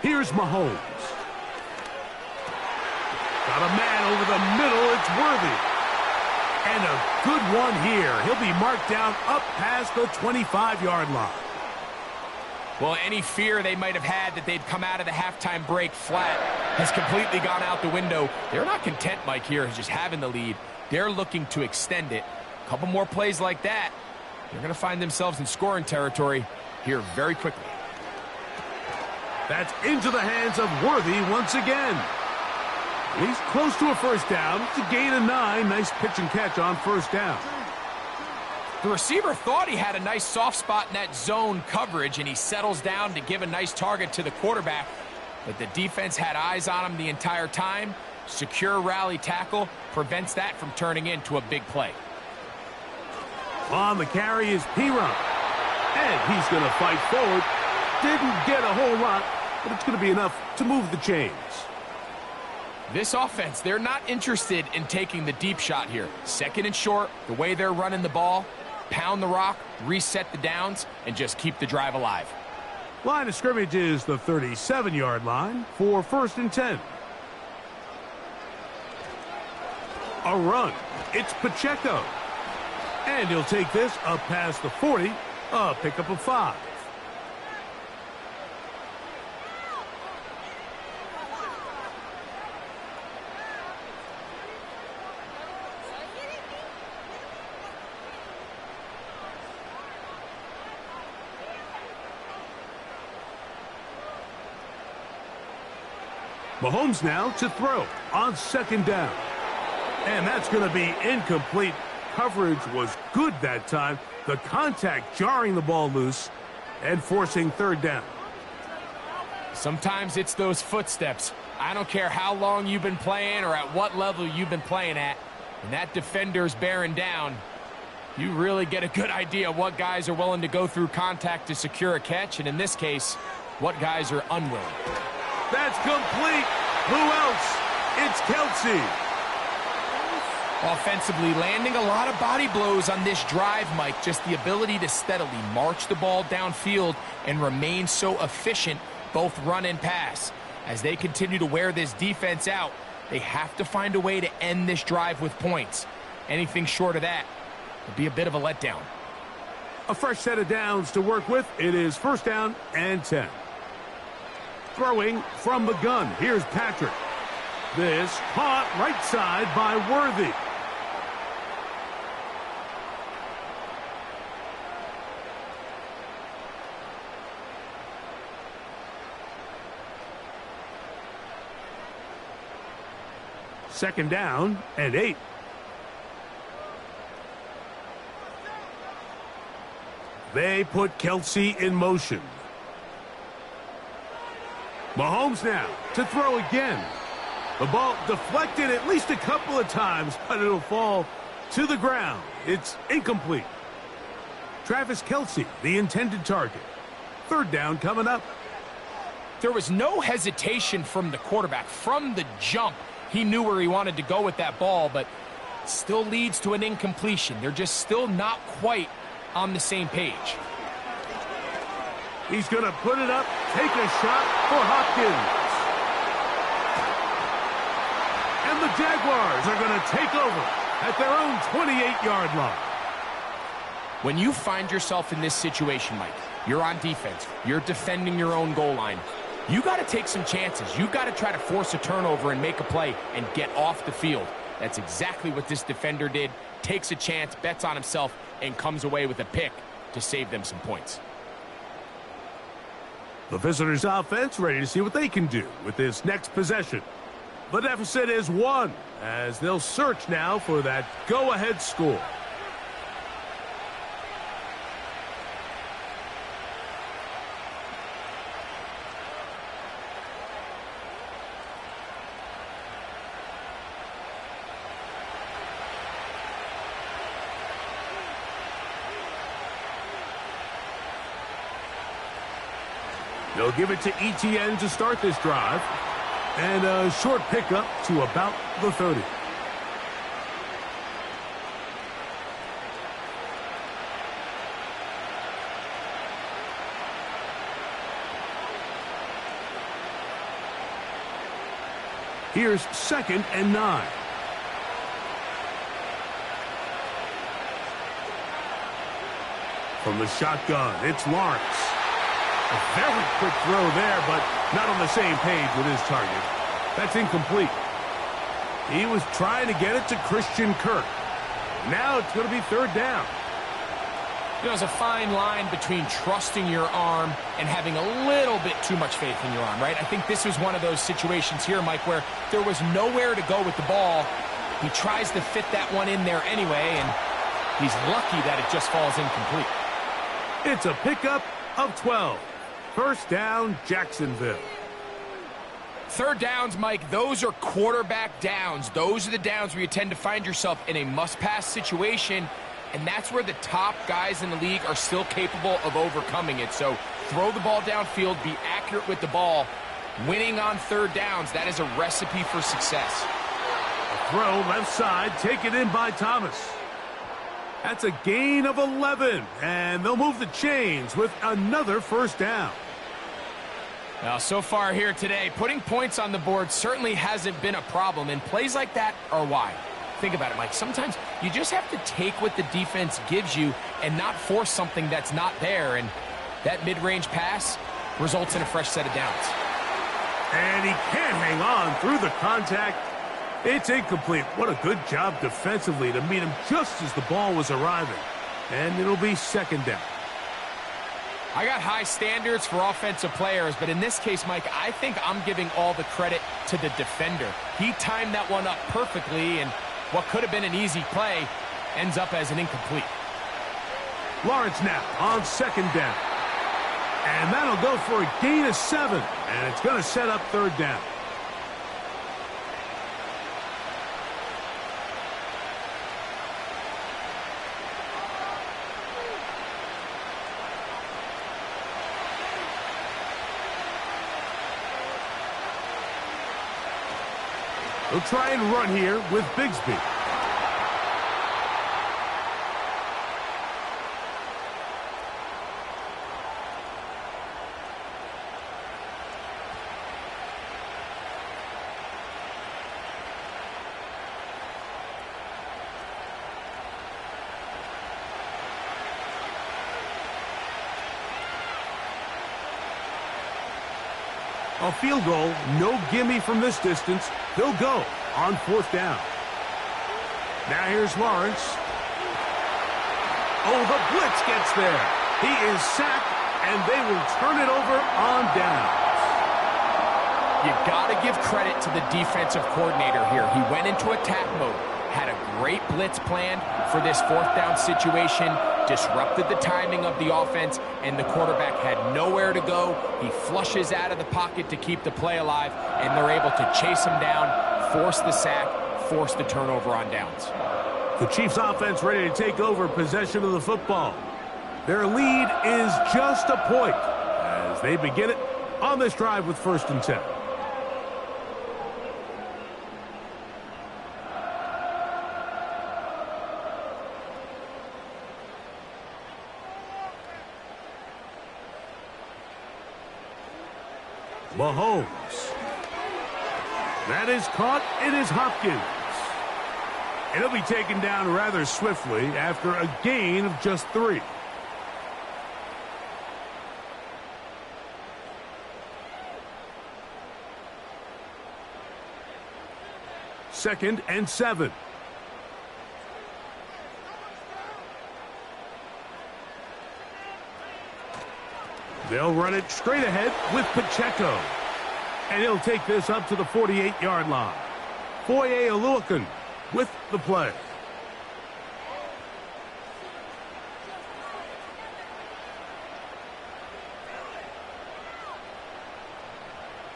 Here's Mahomes. Got a man over the middle. It's Worthy. And a good one here. He'll be marked down up past the 25-yard line. Well, any fear they might have had that they'd come out of the halftime break flat has completely gone out the window. They're not content, Mike, here, just having the lead. They're looking to extend it. A couple more plays like that, they're going to find themselves in scoring territory here very quickly. That's into the hands of Worthy once again. He's close to a 1st down. It's a gain of 9. Nice pitch and catch on 1st down. The receiver thought he had a nice soft spot in that zone coverage, and he settles down to give a nice target to the quarterback. But the defense had eyes on him the entire time. Secure rally tackle prevents that from turning into a big play. On the carry is Piron. And he's going to fight forward. Didn't get a whole lot, but it's going to be enough to move the chains. This offense, they're not interested in taking the deep shot here. 2nd and short, the way they're running the ball, pound the rock, reset the downs, and just keep the drive alive. Line of scrimmage is the 37-yard line for 1st and 10. A run. It's Pacheco. And he'll take this up past the 40, a pickup of 5. Mahomes now to throw on second down. And that's going to be incomplete. Coverage was good that time. The contact jarring the ball loose and forcing third down. Sometimes it's those footsteps. I don't care how long you've been playing or at what level you've been playing at. When that defender's bearing down, you really get a good idea of what guys are willing to go through contact to secure a catch, and in this case, what guys are unwilling. That's complete. Who else? It's Kelce. Offensively, landing a lot of body blows on this drive, Mike. Just the ability to steadily march the ball downfield and remain so efficient, both run and pass. As they continue to wear this defense out, they have to find a way to end this drive with points. Anything short of that would be a bit of a letdown. A fresh set of downs to work with. It is first down and 10. Throwing from the gun. Here's Patrick. This caught right side by Worthy. Second down and 8. They put Kelce in motion. Mahomes now to throw again. The ball deflected at least a couple of times, but it'll fall to the ground. It's incomplete. Travis Kelce, the intended target. Third down coming up. There was no hesitation from the quarterback. From the jump, he knew where he wanted to go with that ball, but still leads to an incompletion. They're just still not quite on the same page. He's going to put it up, take a shot for Hopkins. And the Jaguars are going to take over at their own 28-yard line. When you find yourself in this situation, Mike, you're on defense, you're defending your own goal line, you got to take some chances. You got to try to force a turnover and make a play and get off the field. That's exactly what this defender did. Takes a chance, bets on himself, and comes away with a pick to save them some points. The visitors' offense ready to see what they can do with this next possession. The deficit is 1 as they'll search now for that go-ahead score. They'll give it to ETN to start this drive. And a short pickup to about the 30. Here's second and 9. From the shotgun, it's Lawrence. A very quick throw there, but not on the same page with his target. That's incomplete. He was trying to get it to Christian Kirk. Now it's going to be third down. You know, there's a fine line between trusting your arm and having a little bit too much faith in your arm, right? I think this was one of those situations here, Mike, where there was nowhere to go with the ball. He tries to fit that one in there anyway, and he's lucky that it just falls incomplete. It's a pickup of 12. First down, Jacksonville. Third downs, Mike, those are quarterback downs. Those are the downs where you tend to find yourself in a must-pass situation, and that's where the top guys in the league are still capable of overcoming it. So throw the ball downfield, be accurate with the ball. Winning on third downs, that is a recipe for success. A throw left side, taken in by Thomas. That's a gain of 11, and they'll move the chains with another first down. Now, so far here today, putting points on the board certainly hasn't been a problem, and plays like that are why. Think about it, Mike. Sometimes you just have to take what the defense gives you and not force something that's not there, and that mid-range pass results in a fresh set of downs. And he can't hang on through the contact. It's incomplete. What a good job defensively to meet him just as the ball was arriving. And it'll be second down. I got high standards for offensive players, but in this case, Mike, I think I'm giving all the credit to the defender. He timed that one up perfectly, and what could have been an easy play ends up as an incomplete. Lawrence now on second down. And that'll go for a gain of 7. And it's going to set up third down. They'll try and run here with Bigsby. A field goal, no gimme from this distance. He'll go on fourth down. Now here's Lawrence. Oh, the blitz gets there. He is sacked, and they will turn it over on downs. You got to give credit to the defensive coordinator here. He went into attack mode, had a great blitz plan for this fourth down situation, disrupted the timing of the offense, and the quarterback had nowhere to go. He flushes out of the pocket to keep the play alive, and they're able to chase him down, force the sack, force the turnover on downs. The Chiefs offense ready to take over possession of the football. Their lead is just a point as they begin it on this drive with 1st and 10. Mahomes. That is caught. It is Hopkins. And he'll be taken down rather swiftly after a gain of just 3. Second and 7. They'll run it straight ahead with Pacheco. And he'll take this up to the 48-yard line. Foye Oluokun with the play.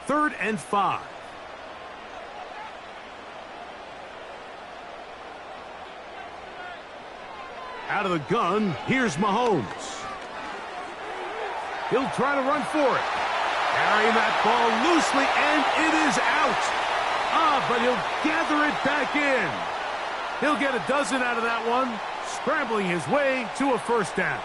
Third and 5. Out of the gun, here's Mahomes. He'll try to run for it. Carrying that ball loosely, and it is out. But he'll gather it back in. He'll get a dozen out of that one, scrambling his way to a first down.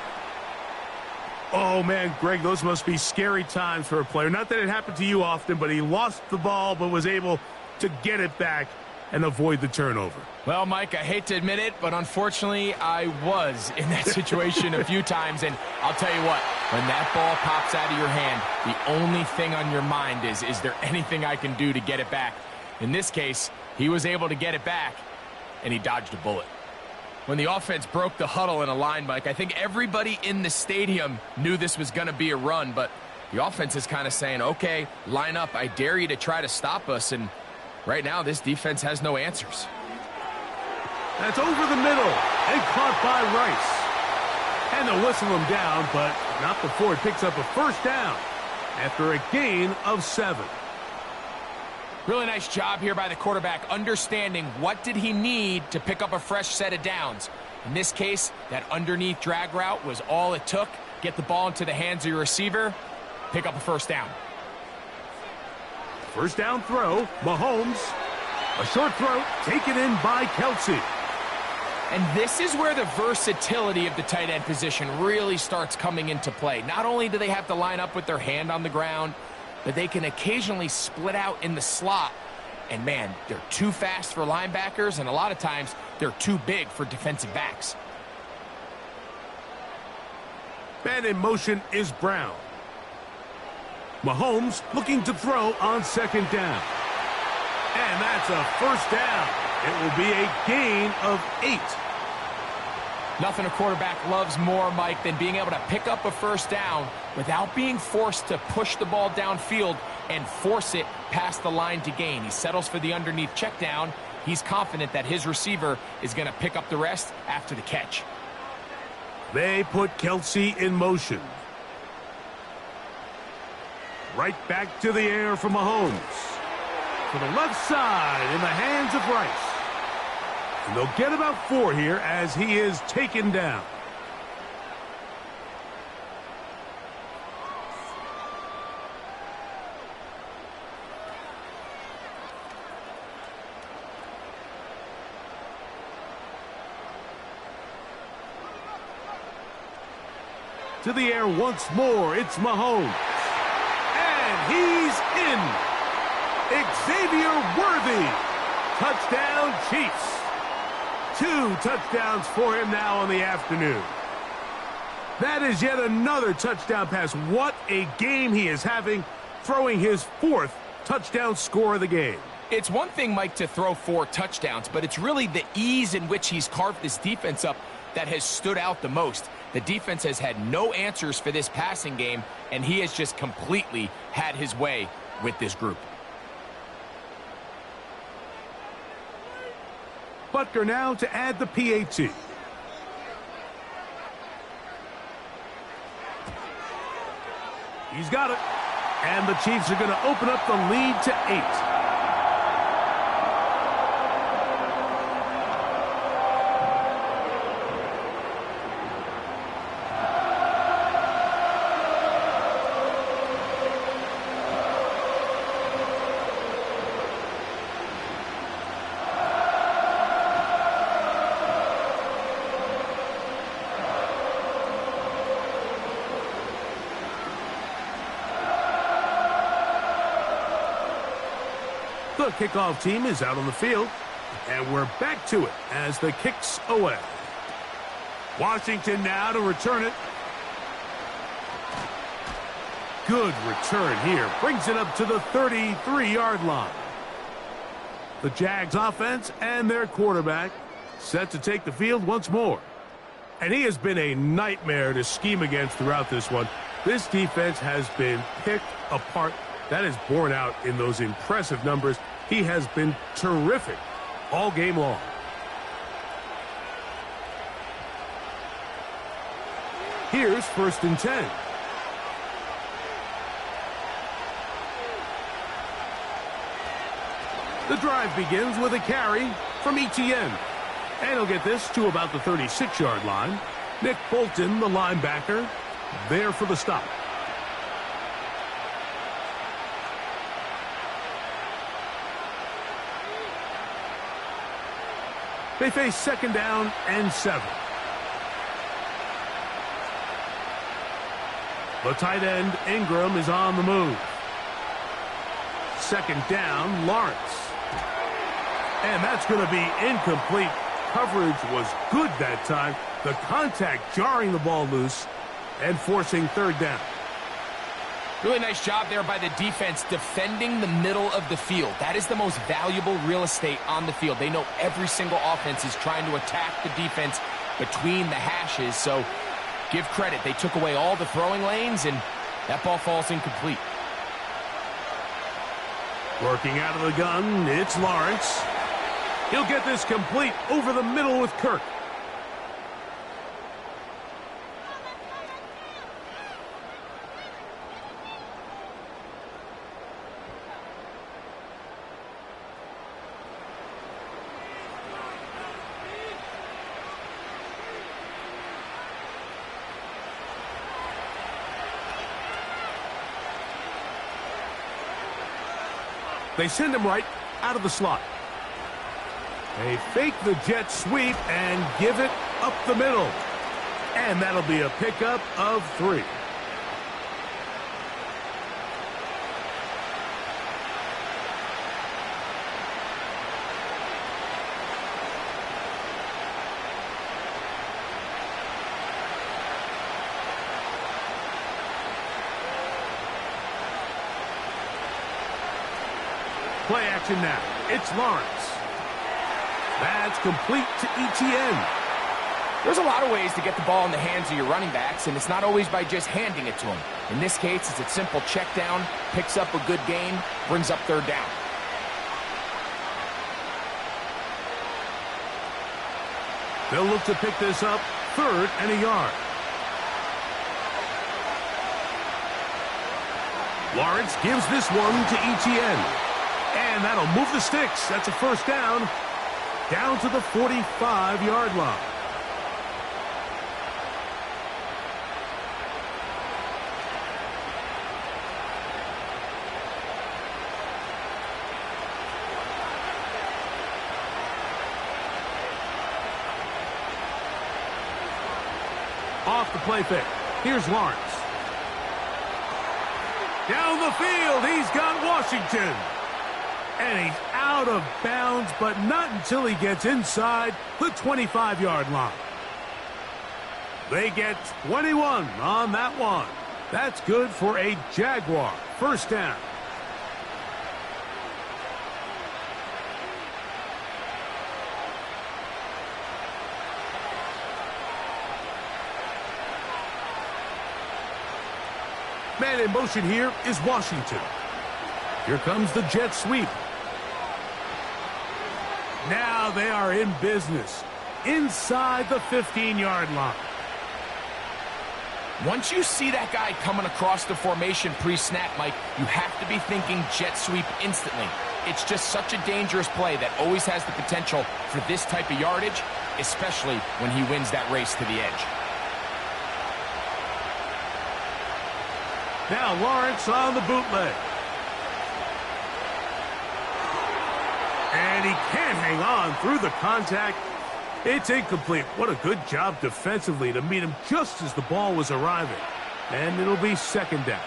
Oh, man, Greg, those must be scary times for a player. Not that it happened to you often, but he lost the ball but was able to get it back and avoid the turnover. Well, Mike, I hate to admit it, but unfortunately, I was in that situation a few times. And I'll tell you what, when that ball pops out of your hand, the only thing on your mind is there anything I can do to get it back? In this case, he was able to get it back, and he dodged a bullet. When the offense broke the huddle in a line, Mike, I think everybody in the stadium knew this was going to be a run, but the offense is kind of saying, okay, line up. I dare you to try to stop us, and right now, this defense has no answers. That's over the middle and caught by Rice. And they'll whistle him down, but not before it picks up a first down after a gain of 7. Really nice job here by the quarterback, understanding what did he need to pick up a fresh set of downs. In this case, that underneath drag route was all it took. Get the ball into the hands of your receiver, pick up a first down. First down throw, Mahomes. A short throw taken in by Kelsey. And this is where the versatility of the tight end position really starts coming into play. Not only do they have to line up with their hand on the ground, but they can occasionally split out in the slot. And man, they're too fast for linebackers, and a lot of times they're too big for defensive backs. Man in motion is Brown. Mahomes looking to throw on second down. And that's a first down. It will be a gain of 8. Nothing a quarterback loves more, Mike, than being able to pick up a first down without being forced to push the ball downfield and force it past the line to gain. He settles for the underneath check down. He's confident that his receiver is going to pick up the rest after the catch. They put Kelsey in motion. Right back to the air for Mahomes. To the left side in the hands of Rice. And they'll get about 4 here as he is taken down. To the air once more, it's Mahomes. And he's in. Xavier Worthy. Touchdown, Chiefs. 2 touchdowns for him now in the afternoon. That is yet another touchdown pass. What a game he is having, throwing his 4th touchdown score of the game. It's one thing, Mike, to throw 4 touchdowns, but it's really the ease in which he's carved this defense up that has stood out the most. The defense has had no answers for this passing game, and he has just completely had his way with this group. Butker now to add the PAT. He's got it. And the Chiefs are going to open up the lead to 8. The kickoff team is out on the field, and we're back to it as the kick's away. Washington now to return it. Good return here. Brings it up to the 33-yard line. The Jags offense and their quarterback set to take the field once more. And he has been a nightmare to scheme against throughout this one. This defense has been picked apart. That is borne out in those impressive numbers. He has been terrific all game long. Here's 1st and 10. The drive begins with a carry from Etienne. And he'll get this to about the 36-yard line. Nick Bolton, the linebacker, there for the stop. They face 2nd down and 7. The tight end, Ingram, is on the move. 2nd down, Lawrence. And that's going to be incomplete. Coverage was good that time. The contact jarring the ball loose and forcing 3rd down. Really nice job there by the defense defending the middle of the field. That is the most valuable real estate on the field. They know every single offense is trying to attack the defense between the hashes. So give credit. They took away all the throwing lanes, and that ball falls incomplete. Working out of the gun, it's Lawrence. He'll get this complete over the middle with Kirk. They send him right out of the slot. They fake the jet sweep and give it up the middle. And that'll be a pickup of 3. Play action now. It's Lawrence. That's complete to Etienne. There's a lot of ways to get the ball in the hands of your running backs, and it's not always by just handing it to them. In this case, it's a simple check down, picks up a good gain, brings up third down. They'll look to pick this up, 3rd and a yard. Lawrence gives this one to Etienne. And that'll move the sticks. That's a first down. Down to the 45-yard line. Off the play fake. Here's Lawrence. Down the field, he's got Washington. And he's out of bounds, but not until he gets inside the 25-yard line. They get 21 on that one. That's good for a Jaguar first down. Man in motion here is Washington. Here comes the jet sweep. Now they are in business inside the 15-yard line. Once you see that guy coming across the formation pre-snap, Mike, you have to be thinking jet sweep instantly. It's just such a dangerous play that always has the potential for this type of yardage, especially when he wins that race to the edge. Now Lawrence on the bootleg. And he can't hang on through the contact. It's incomplete. What a good job defensively to meet him just as the ball was arriving. And it'll be second down.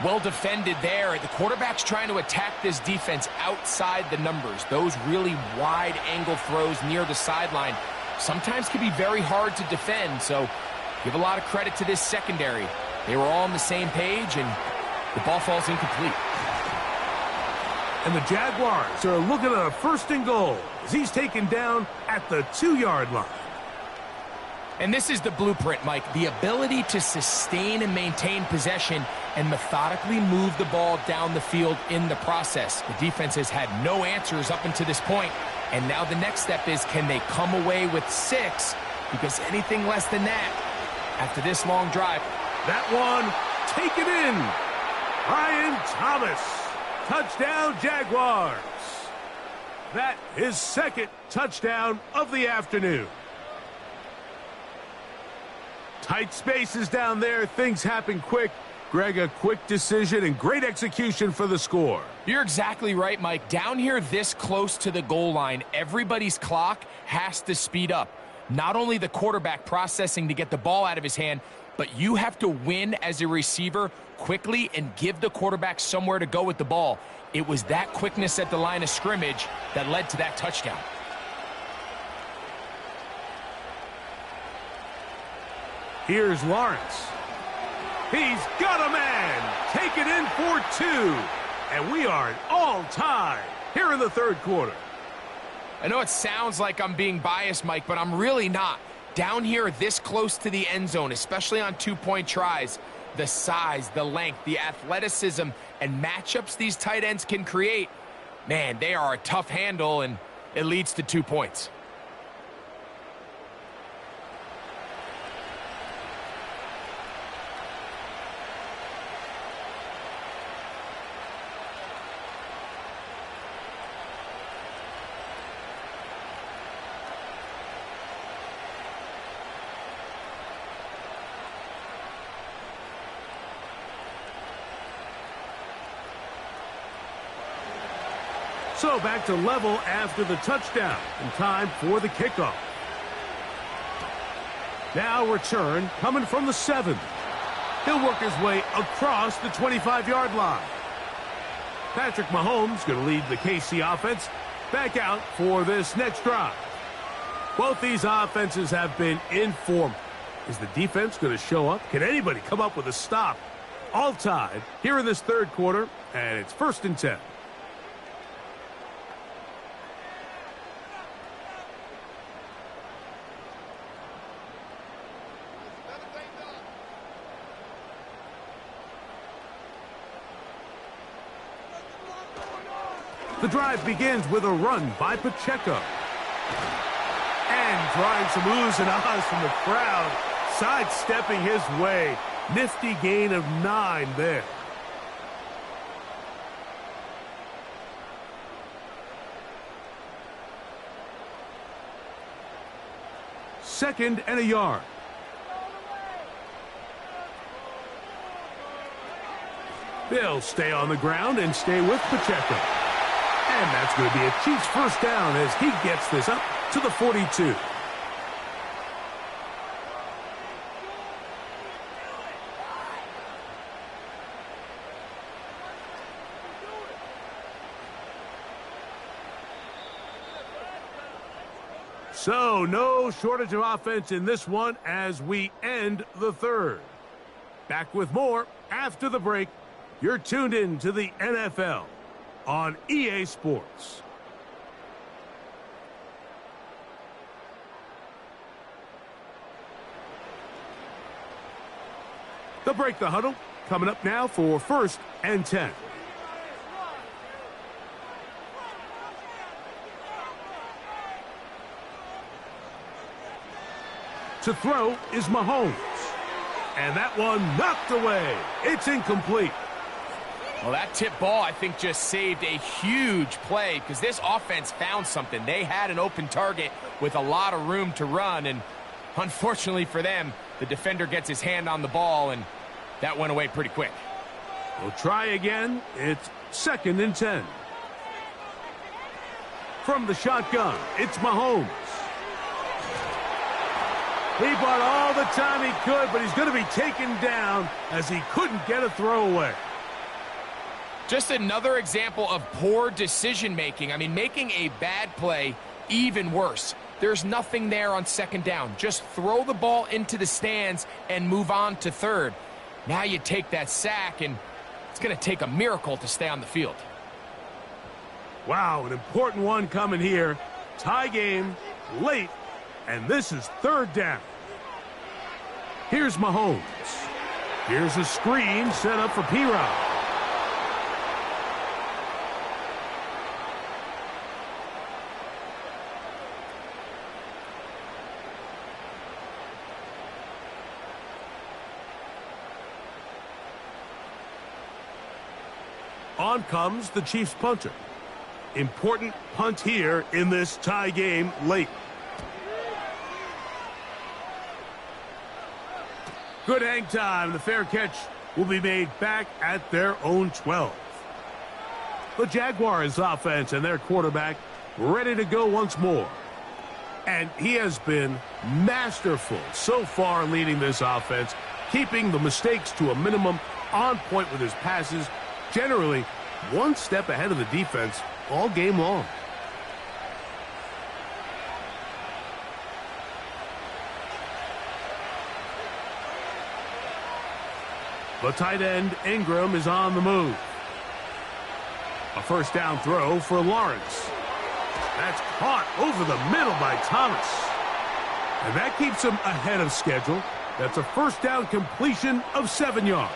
Well defended there. The quarterback's trying to attack this defense outside the numbers. Those really wide angle throws near the sideline sometimes can be very hard to defend. So give a lot of credit to this secondary. They were all on the same page, and the ball falls incomplete. And the Jaguars are looking at a 1st and goal as he's taken down at the 2-yard line. And this is the blueprint, Mike. The ability to sustain and maintain possession and methodically move the ball down the field in the process. The defense has had no answers up until this point, and now the next step is, can they come away with 6? Because anything less than that, after this long drive. That one taken in. Ryan Thomas. Touchdown, Jaguars. That is 2nd touchdown of the afternoon. Tight spaces down there. Things happen quick. Greg, a quick decision and great execution for the score. You're exactly right, Mike. Down here this close to the goal line, everybody's clock has to speed up. Not only the quarterback processing to get the ball out of his hand, but you have to win as a receiver quickly and give the quarterback somewhere to go with the ball. It was that quickness at the line of scrimmage that led to that touchdown. Here's Lawrence. He's got a man. Take it in for 2. And we are at all time here in the 3rd quarter. I know it sounds like I'm being biased, Mike, but I'm really not. Down here this close to the end zone, especially on 2-point tries, the size, the length, the athleticism, and matchups these tight ends can create, man, they are a tough handle, and it leads to 2 points. So back to level after the touchdown, and time for the kickoff. Now return coming from the 7. He'll work his way across the 25-yard line. Patrick Mahomes going to lead the KC offense back out for this next drive. Both these offenses have been in form. Is the defense going to show up? Can anybody come up with a stop? All tied here in this 3rd quarter, and it's 1st and 10. The drive begins with a run by Pacheco. And drawing some oohs and ahs from the crowd, sidestepping his way. Nifty gain of 9 there. Second and a yard. They'll stay on the ground and stay with Pacheco. And that's going to be a Chiefs first down as he gets this up to the 42. So, no shortage of offense in this one as we end the third. Back with more after the break. You're tuned in to the NFL on EA Sports. The break, the huddle, coming up now for 1st and 10. To throw is Mahomes. And that one knocked away. It's incomplete. Well, that tip ball, I think, just saved a huge play because this offense found something. They had an open target with a lot of room to run, and unfortunately for them, the defender gets his hand on the ball, and that went away pretty quick. We'll try again. It's 2nd and 10. From the shotgun, it's Mahomes. He bought all the time he could, but he's going to be taken down as he couldn't get a throwaway. Just another example of poor decision-making. I mean, making a bad play even worse. There's nothing there on 2nd down. Just throw the ball into the stands and move on to 3rd. Now you take that sack, and it's going to take a miracle to stay on the field. Wow, an important one coming here. Tie game, late. And this is 3rd down. Here's Mahomes. Here's a screen set up for P-Rod. On comes the Chiefs punter. Important punt here in this tie game late. Good hang time. The fair catch will be made back at their own 12. The Jaguars offense and their quarterback ready to go once more. And he has been masterful so far leading this offense, keeping the mistakes to a minimum, on point with his passes, generally one step ahead of the defense all game long. The tight end, Ingram, is on the move. A 1st down throw for Lawrence. That's caught over the middle by Thomas. And that keeps him ahead of schedule. That's a 1st down completion of 7 yards.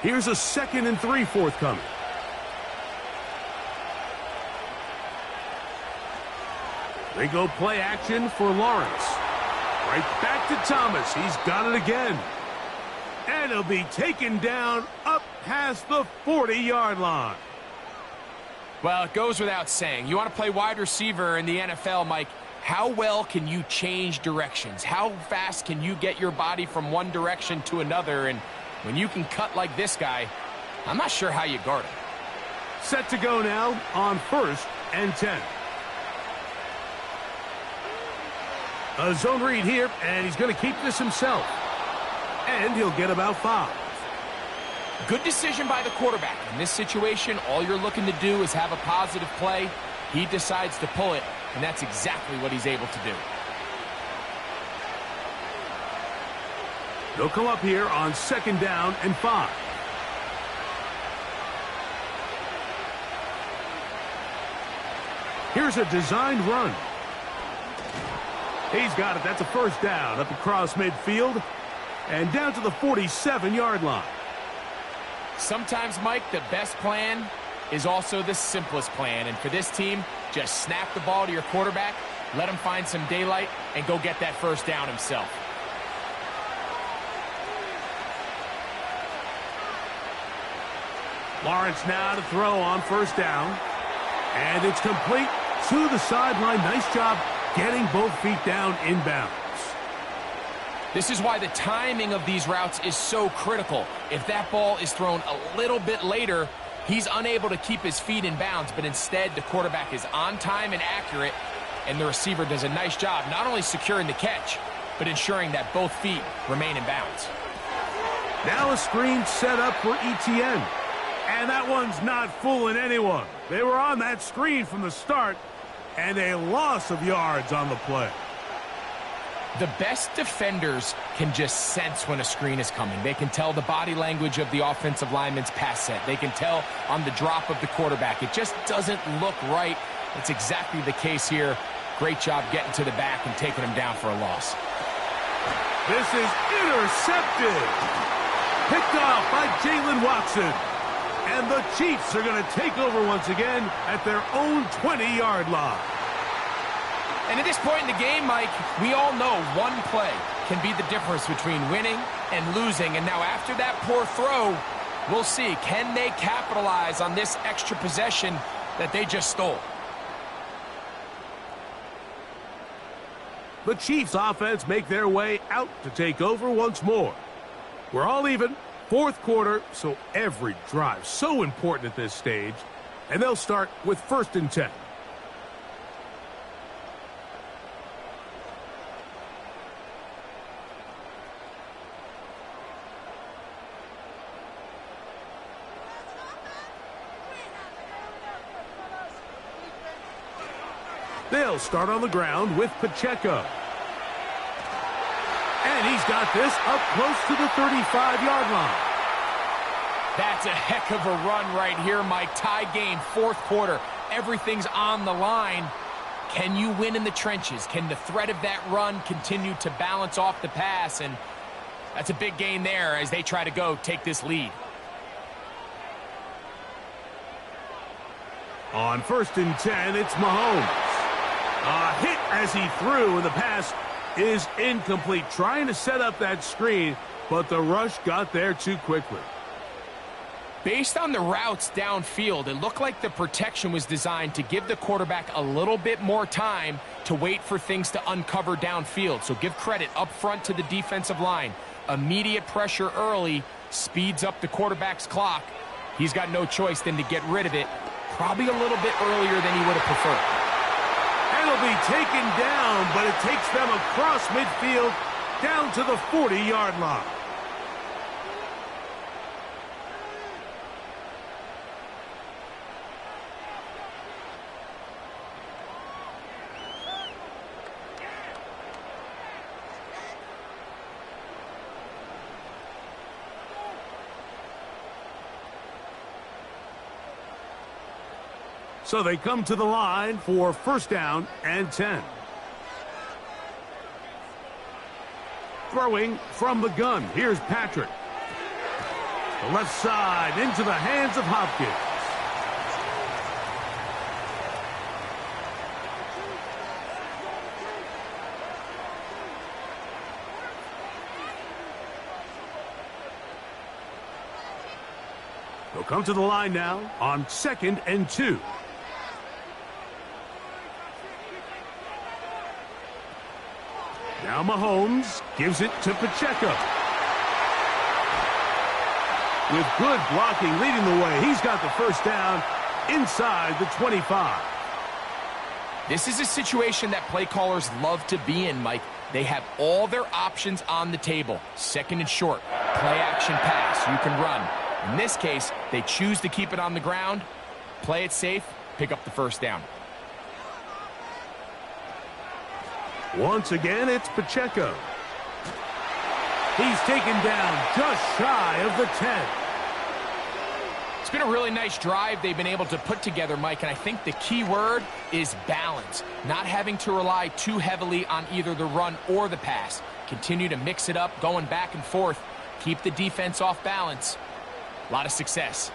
Here's a 2nd and 3 forthcoming. They go play action for Lawrence. Right back to Thomas. He's got it again. And he'll be taken down up past the 40-yard line. Well, it goes without saying. You want to play wide receiver in the NFL, Mike, how well can you change directions? How fast can you get your body from one direction to another? And when you can cut like this guy, I'm not sure how you guard him. Set to go now on 1st and 10. A zone read here, and he's going to keep this himself. And he'll get about 5. Good decision by the quarterback. In this situation, all you're looking to do is have a positive play. He decides to pull it, and that's exactly what he's able to do. They'll come up here on 2nd down and 5. He's got it. That's a first down up across midfield and down to the 47-yard line. Sometimes, Mike, the best plan is also the simplest plan. And for this team, just snap the ball to your quarterback, let him find some daylight, and go get that first down himself. Lawrence now to throw on first down. And it's complete to the sideline. Nice job getting both feet down inbounds. This is why the timing of these routes is so critical. If that ball is thrown a little bit later, he's unable to keep his feet in bounds, but instead the quarterback is on time and accurate, and the receiver does a nice job not only securing the catch, but ensuring that both feet remain in bounds. Now a screen set up for ETN. And that one's not fooling anyone. They were on that screen from the start, and a loss of yards on the play. The best defenders can just sense when a screen is coming. They can tell the body language of the offensive lineman's pass set. They can tell on the drop of the quarterback. It just doesn't look right. It's exactly the case here. Great job getting to the back and taking him down for a loss. This is intercepted. Picked off by Jalen Watson. And the Chiefs are going to take over once again at their own 20-yard line. And at this point in the game, Mike, we all know one play can be the difference between winning and losing. And now after that poor throw, we'll see, can they capitalize on this extra possession that they just stole? The Chiefs offense make their way out to take over once more. We're all even. Fourth quarter, so every drive so important at this stage. And they'll start with 1st and 10. They'll start on the ground with Pacheco. And he's got this up close to the 35-yard line. That's a heck of a run right here, Mike. Tie game, 4th quarter. Everything's on the line. Can you win in the trenches? Can the threat of that run continue to balance off the pass? And that's a big gain there as they try to go take this lead. On 1st and 10, it's Mahomes. A hit as he threw, and the pass is incomplete. Trying to set up that screen, but the rush got there too quickly. Based on the routes downfield, it looked like the protection was designed to give the quarterback a little bit more time to wait for things to uncover downfield. So give credit up front to the defensive line. Immediate pressure early speeds up the quarterback's clock. He's got no choice than to get rid of it, probably a little bit earlier than he would have preferred. It'll be taken down, but it takes them across midfield down to the 40-yard line. So they come to the line for 1st down and 10. Throwing from the gun. Here's Patrick. The left side into the hands of Hopkins. They'll come to the line now on 2nd and 2. Now Mahomes gives it to Pacheco. With good blocking leading the way, he's got the first down inside the 25. This is a situation that play callers love to be in, Mike. They have all their options on the table. 2nd and short, play action pass, you can run. In this case, they choose to keep it on the ground, play it safe, pick up the first down. Once again, it's Pacheco. He's taken down just shy of the 10. It's been a really nice drive they've been able to put together, Mike, and I think the key word is balance. Not having to rely too heavily on either the run or the pass. Continue to mix it up, going back and forth. Keep the defense off balance. A lot of success.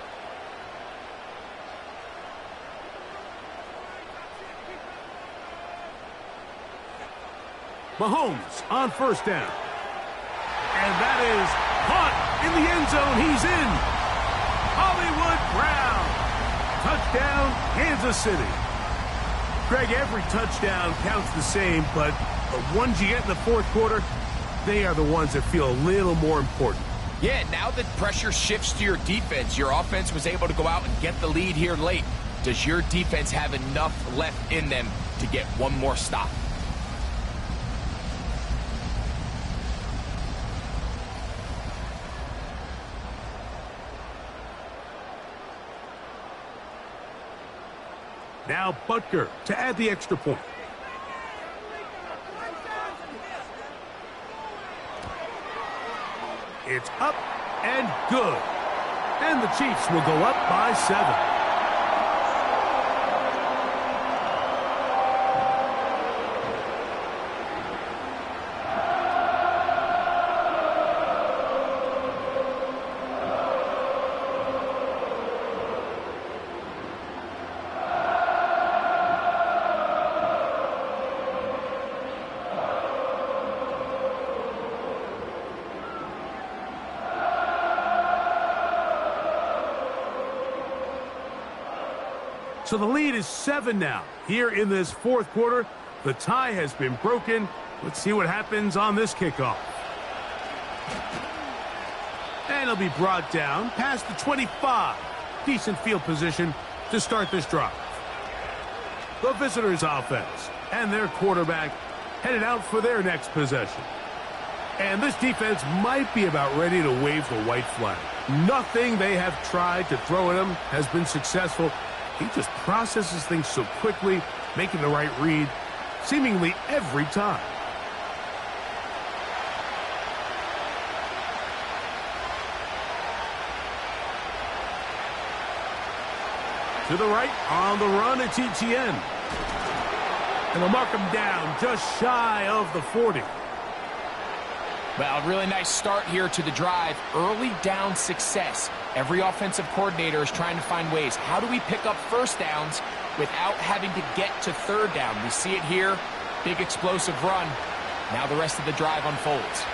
Mahomes on first down. And that is caught in the end zone. He's in. Hollywood Brown. Touchdown, Kansas City. Greg, every touchdown counts the same, but the ones you get in the fourth quarter, they are the ones that feel a little more important. Yeah, now that pressure shifts to your defense, your offense was able to go out and get the lead here late. Does your defense have enough left in them to get one more stop? Now Butker to add the extra point. It's up and good. And the Chiefs will go up by 7. So the lead is 7 now. Here in this fourth quarter, the tie has been broken. Let's see what happens on this kickoff. And it'll be brought down past the 25. Decent field position to start this drive. The visitors' offense and their quarterback headed out for their next possession. And this defense might be about ready to wave the white flag. Nothing they have tried to throw at him has been successful. He just processes things so quickly, making the right read, seemingly every time. To the right, on the run, it's ETN. And they'll mark him down just shy of the 40. Well, really nice start here to the drive. Early down success. Every offensive coordinator is trying to find ways. How do we pick up first downs without having to get to third down? We see it here. Big explosive run. Now the rest of the drive unfolds.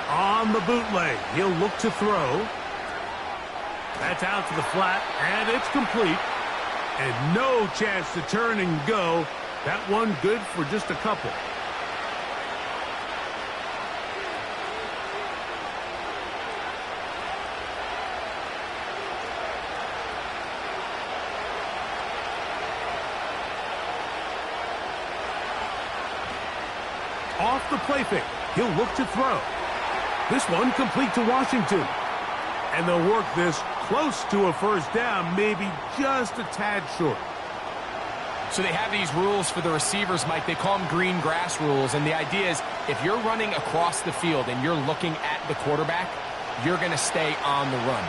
On the bootleg, he'll look to throw. That's out to the flat, and it's complete. And no chance to turn and go. That one good for just a couple. Off the play fake, he'll look to throw. This one complete to Washington. And they'll work this close to a first down, maybe just a tad short. So they have these rules for the receivers, Mike. They call them green grass rules. And the idea is if you're running across the field and you're looking at the quarterback, you're going to stay on the run.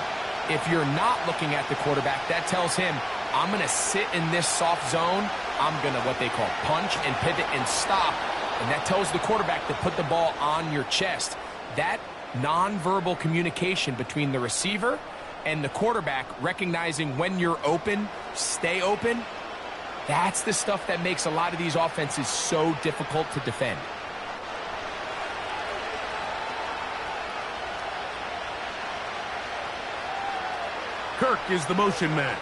If you're not looking at the quarterback, that tells him, I'm going to sit in this soft zone. I'm going to what they call punch and pivot and stop. And that tells the quarterback to put the ball on your chest. That nonverbal communication between the receiver and the quarterback, recognizing when you're open, stay open, that's the stuff that makes a lot of these offenses so difficult to defend. Kirk is the motion man.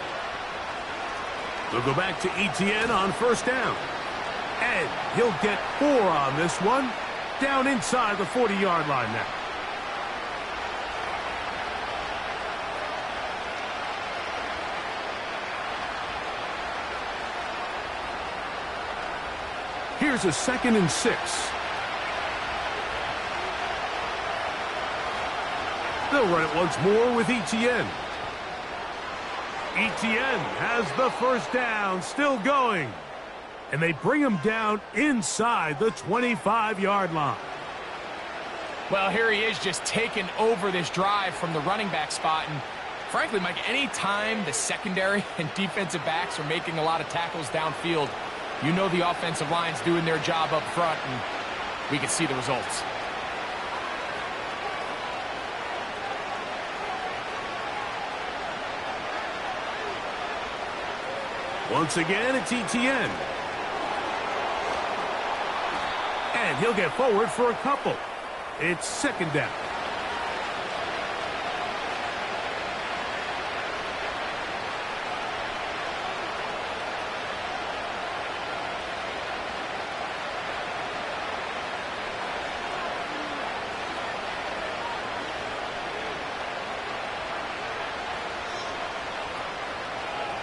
They'll go back to ETN on first down. And he'll get 4 on this one. Down inside the 40-yard line now. Here's a 2nd and 6. They'll run it once more with ETN. ETN has the first down, still going. And they bring him down inside the 25-yard line. Well, here he is just taking over this drive from the running back spot. And frankly, Mike, any time the secondary and defensive backs are making a lot of tackles downfield, you know the offensive line's doing their job up front, and we can see the results. Once again, it's ETN. And he'll get forward for a couple. It's second down.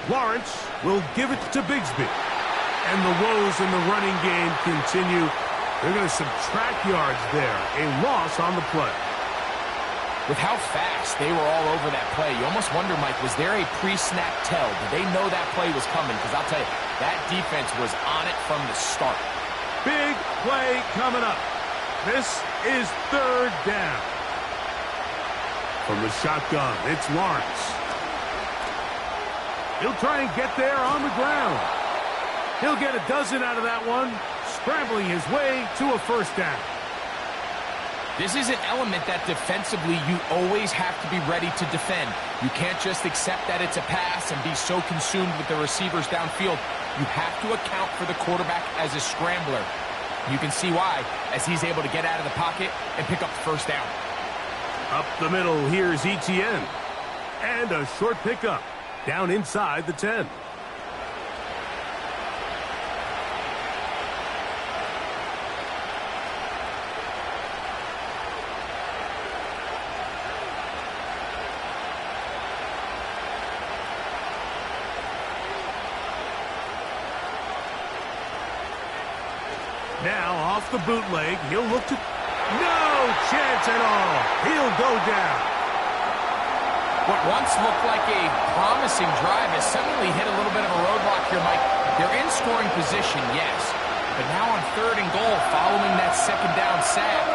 Lawrence will give it to Bigsby. And the woes in the running game continue. They're going to subtract yards there. A loss on the play. With how fast they were all over that play, you almost wonder, Mike, was there a pre-snap tell? Did they know that play was coming? Because I'll tell you, that defense was on it from the start. Big play coming up. This is third down. From the shotgun, it's Lawrence. He'll try and get there on the ground. He'll get a dozen out of that one, scrambling his way to a first down. This is an element that defensively you always have to be ready to defend. You can't just accept that it's a pass and be so consumed with the receivers downfield. You have to account for the quarterback as a scrambler. You can see why, as he's able to get out of the pocket and pick up the first down. Up the middle, here's ETN. And a short pickup. Down inside the 10. Now off the bootleg, he'll look to... No chance at all. He'll go down. What once looked like a promising drive has suddenly hit a little bit of a roadblock here, Mike. They're in scoring position, yes. But now on 3rd and goal, following that second down sack,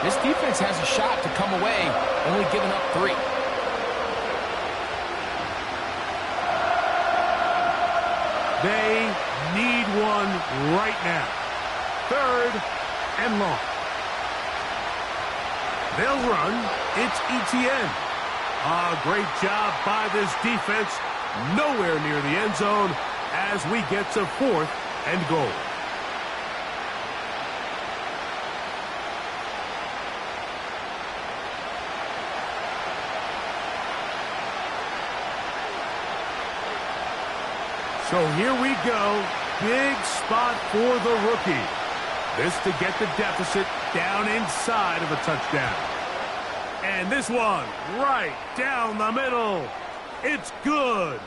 this defense has a shot to come away, only giving up 3. They need one right now. 3rd and long. They'll run. It's ETN. Great job by this defense. Nowhere near the end zone as we get to 4th and goal. So here we go. Big spot for the rookie. This to get the deficit down inside of a touchdown. And this one right down the middle. It's good.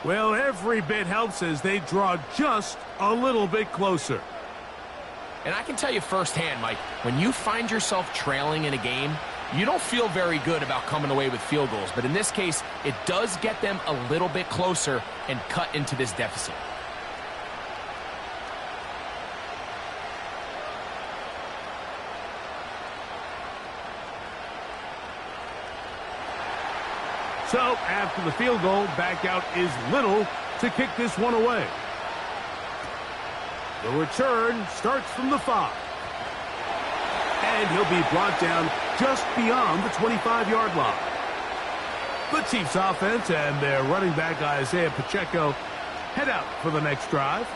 Well, every bit helps as they draw just a little bit closer. And I can tell you firsthand, Mike, when you find yourself trailing in a game, you don't feel very good about coming away with field goals. But in this case, it does get them a little bit closer and cut into this deficit. So, after the field goal, back out is Little to kick this one away. The return starts from the 5. And he'll be brought down just beyond the 25-yard line. The Chiefs offense and their running back Isaiah Pacheco head out for the next drive.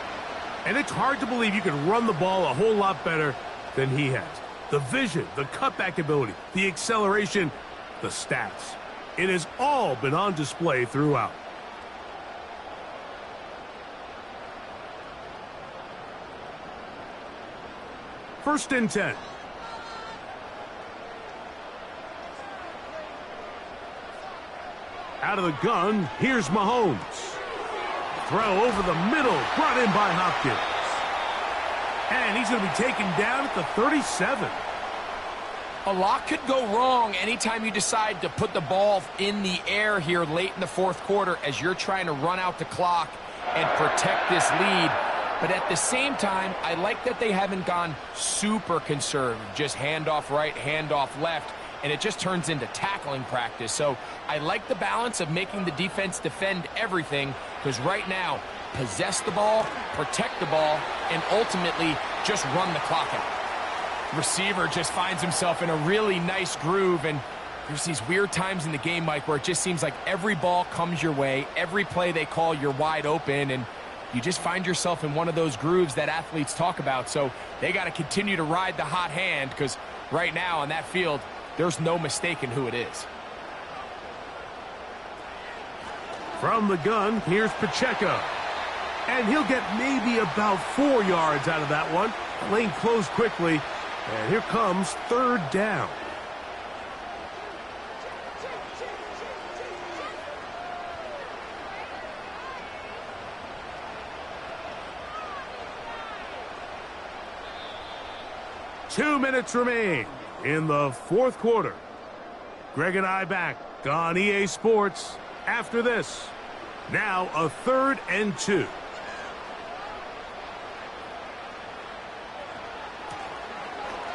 And it's hard to believe you can run the ball a whole lot better than he has. The vision, the cutback ability, the acceleration, the stats. It has all been on display throughout. First and 10. Out of the gun, here's Mahomes. Throw over the middle, brought in by Hopkins. And he's going to be taken down at the 37. A lot could go wrong anytime you decide to put the ball in the air here late in the 4th quarter as you're trying to run out the clock and protect this lead. But at the same time, I like that they haven't gone super conservative, just handoff right, handoff left, and it just turns into tackling practice. So I like the balance of making the defense defend everything, because right now, possess the ball, protect the ball, and ultimately just run the clock out. Receiver just finds himself in a really nice groove, and there's these weird times in the game, Mike, where it just seems like every ball comes your way, every play they call, you're wide open, and you just find yourself in one of those grooves that athletes talk about. So they got to continue to ride the hot hand, because right now on that field, there's no mistaking who it is. From the gun, here's Pacheco. And he'll get maybe about 4 yards out of that one. Lane closed quickly, and here comes third down. Two minutes remain in the fourth quarter. Greg and I back on EA Sports after this. Now a 3rd and 2.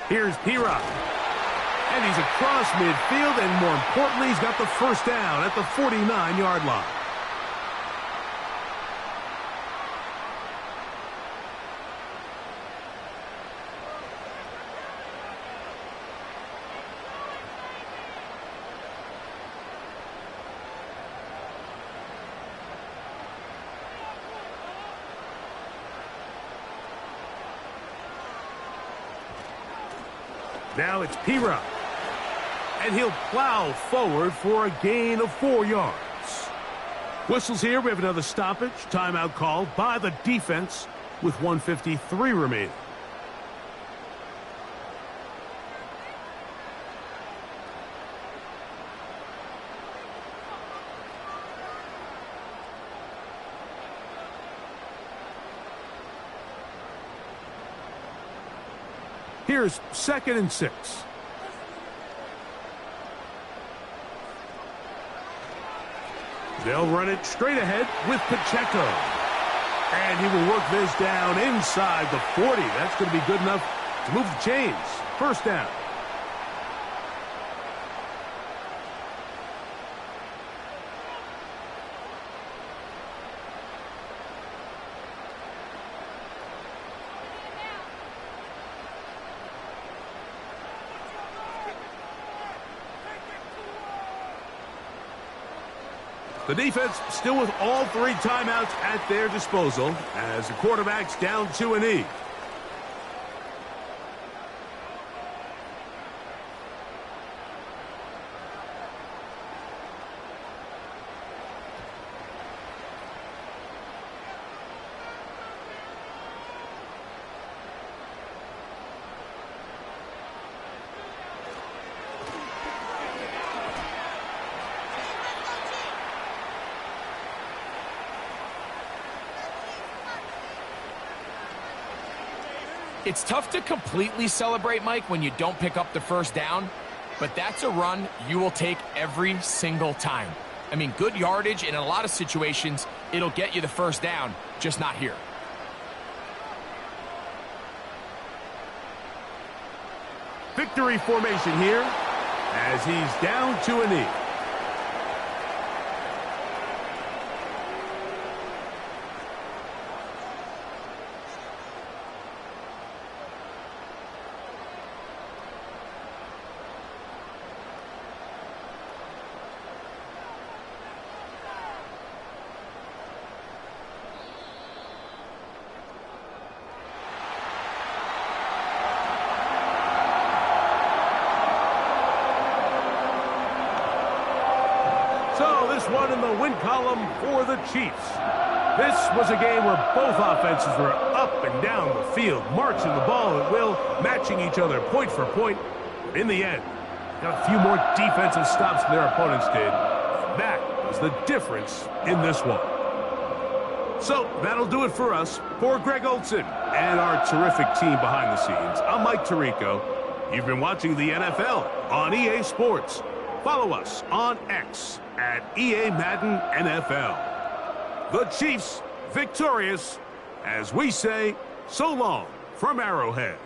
Here's P-Rock. And he's across midfield, and more importantly, he's got the first down at the 49-yard line. Now it's P-Rock. And he'll plow forward for a gain of 4 yards. Whistles here. We have another stoppage. Timeout called by the defense with 1:53 remaining. Here's 2nd and 6. They'll run it straight ahead with Pacheco. And he will work this down inside the 40. That's going to be good enough to move the chains. First down. The defense still with all 3 timeouts at their disposal as the quarterback's down to a knee. It's tough to completely celebrate, Mike, when you don't pick up the first down, but that's a run you will take every single time. I mean, good yardage, and in a lot of situations, it'll get you the first down, just not here. Victory formation here as he's down to a knee. So this one in the win column for the Chiefs. This was a game where both offenses were up and down the field, marching the ball at will, matching each other point for point. In the end, got a few more defensive stops than their opponents did. That was the difference in this one. So that'll do it for us. For Greg Olson and our terrific team behind the scenes, I'm Mike Tirico. You've been watching the NFL on EA Sports. Follow us on X at EA Madden NFL. The Chiefs victorious as we say so long from Arrowhead.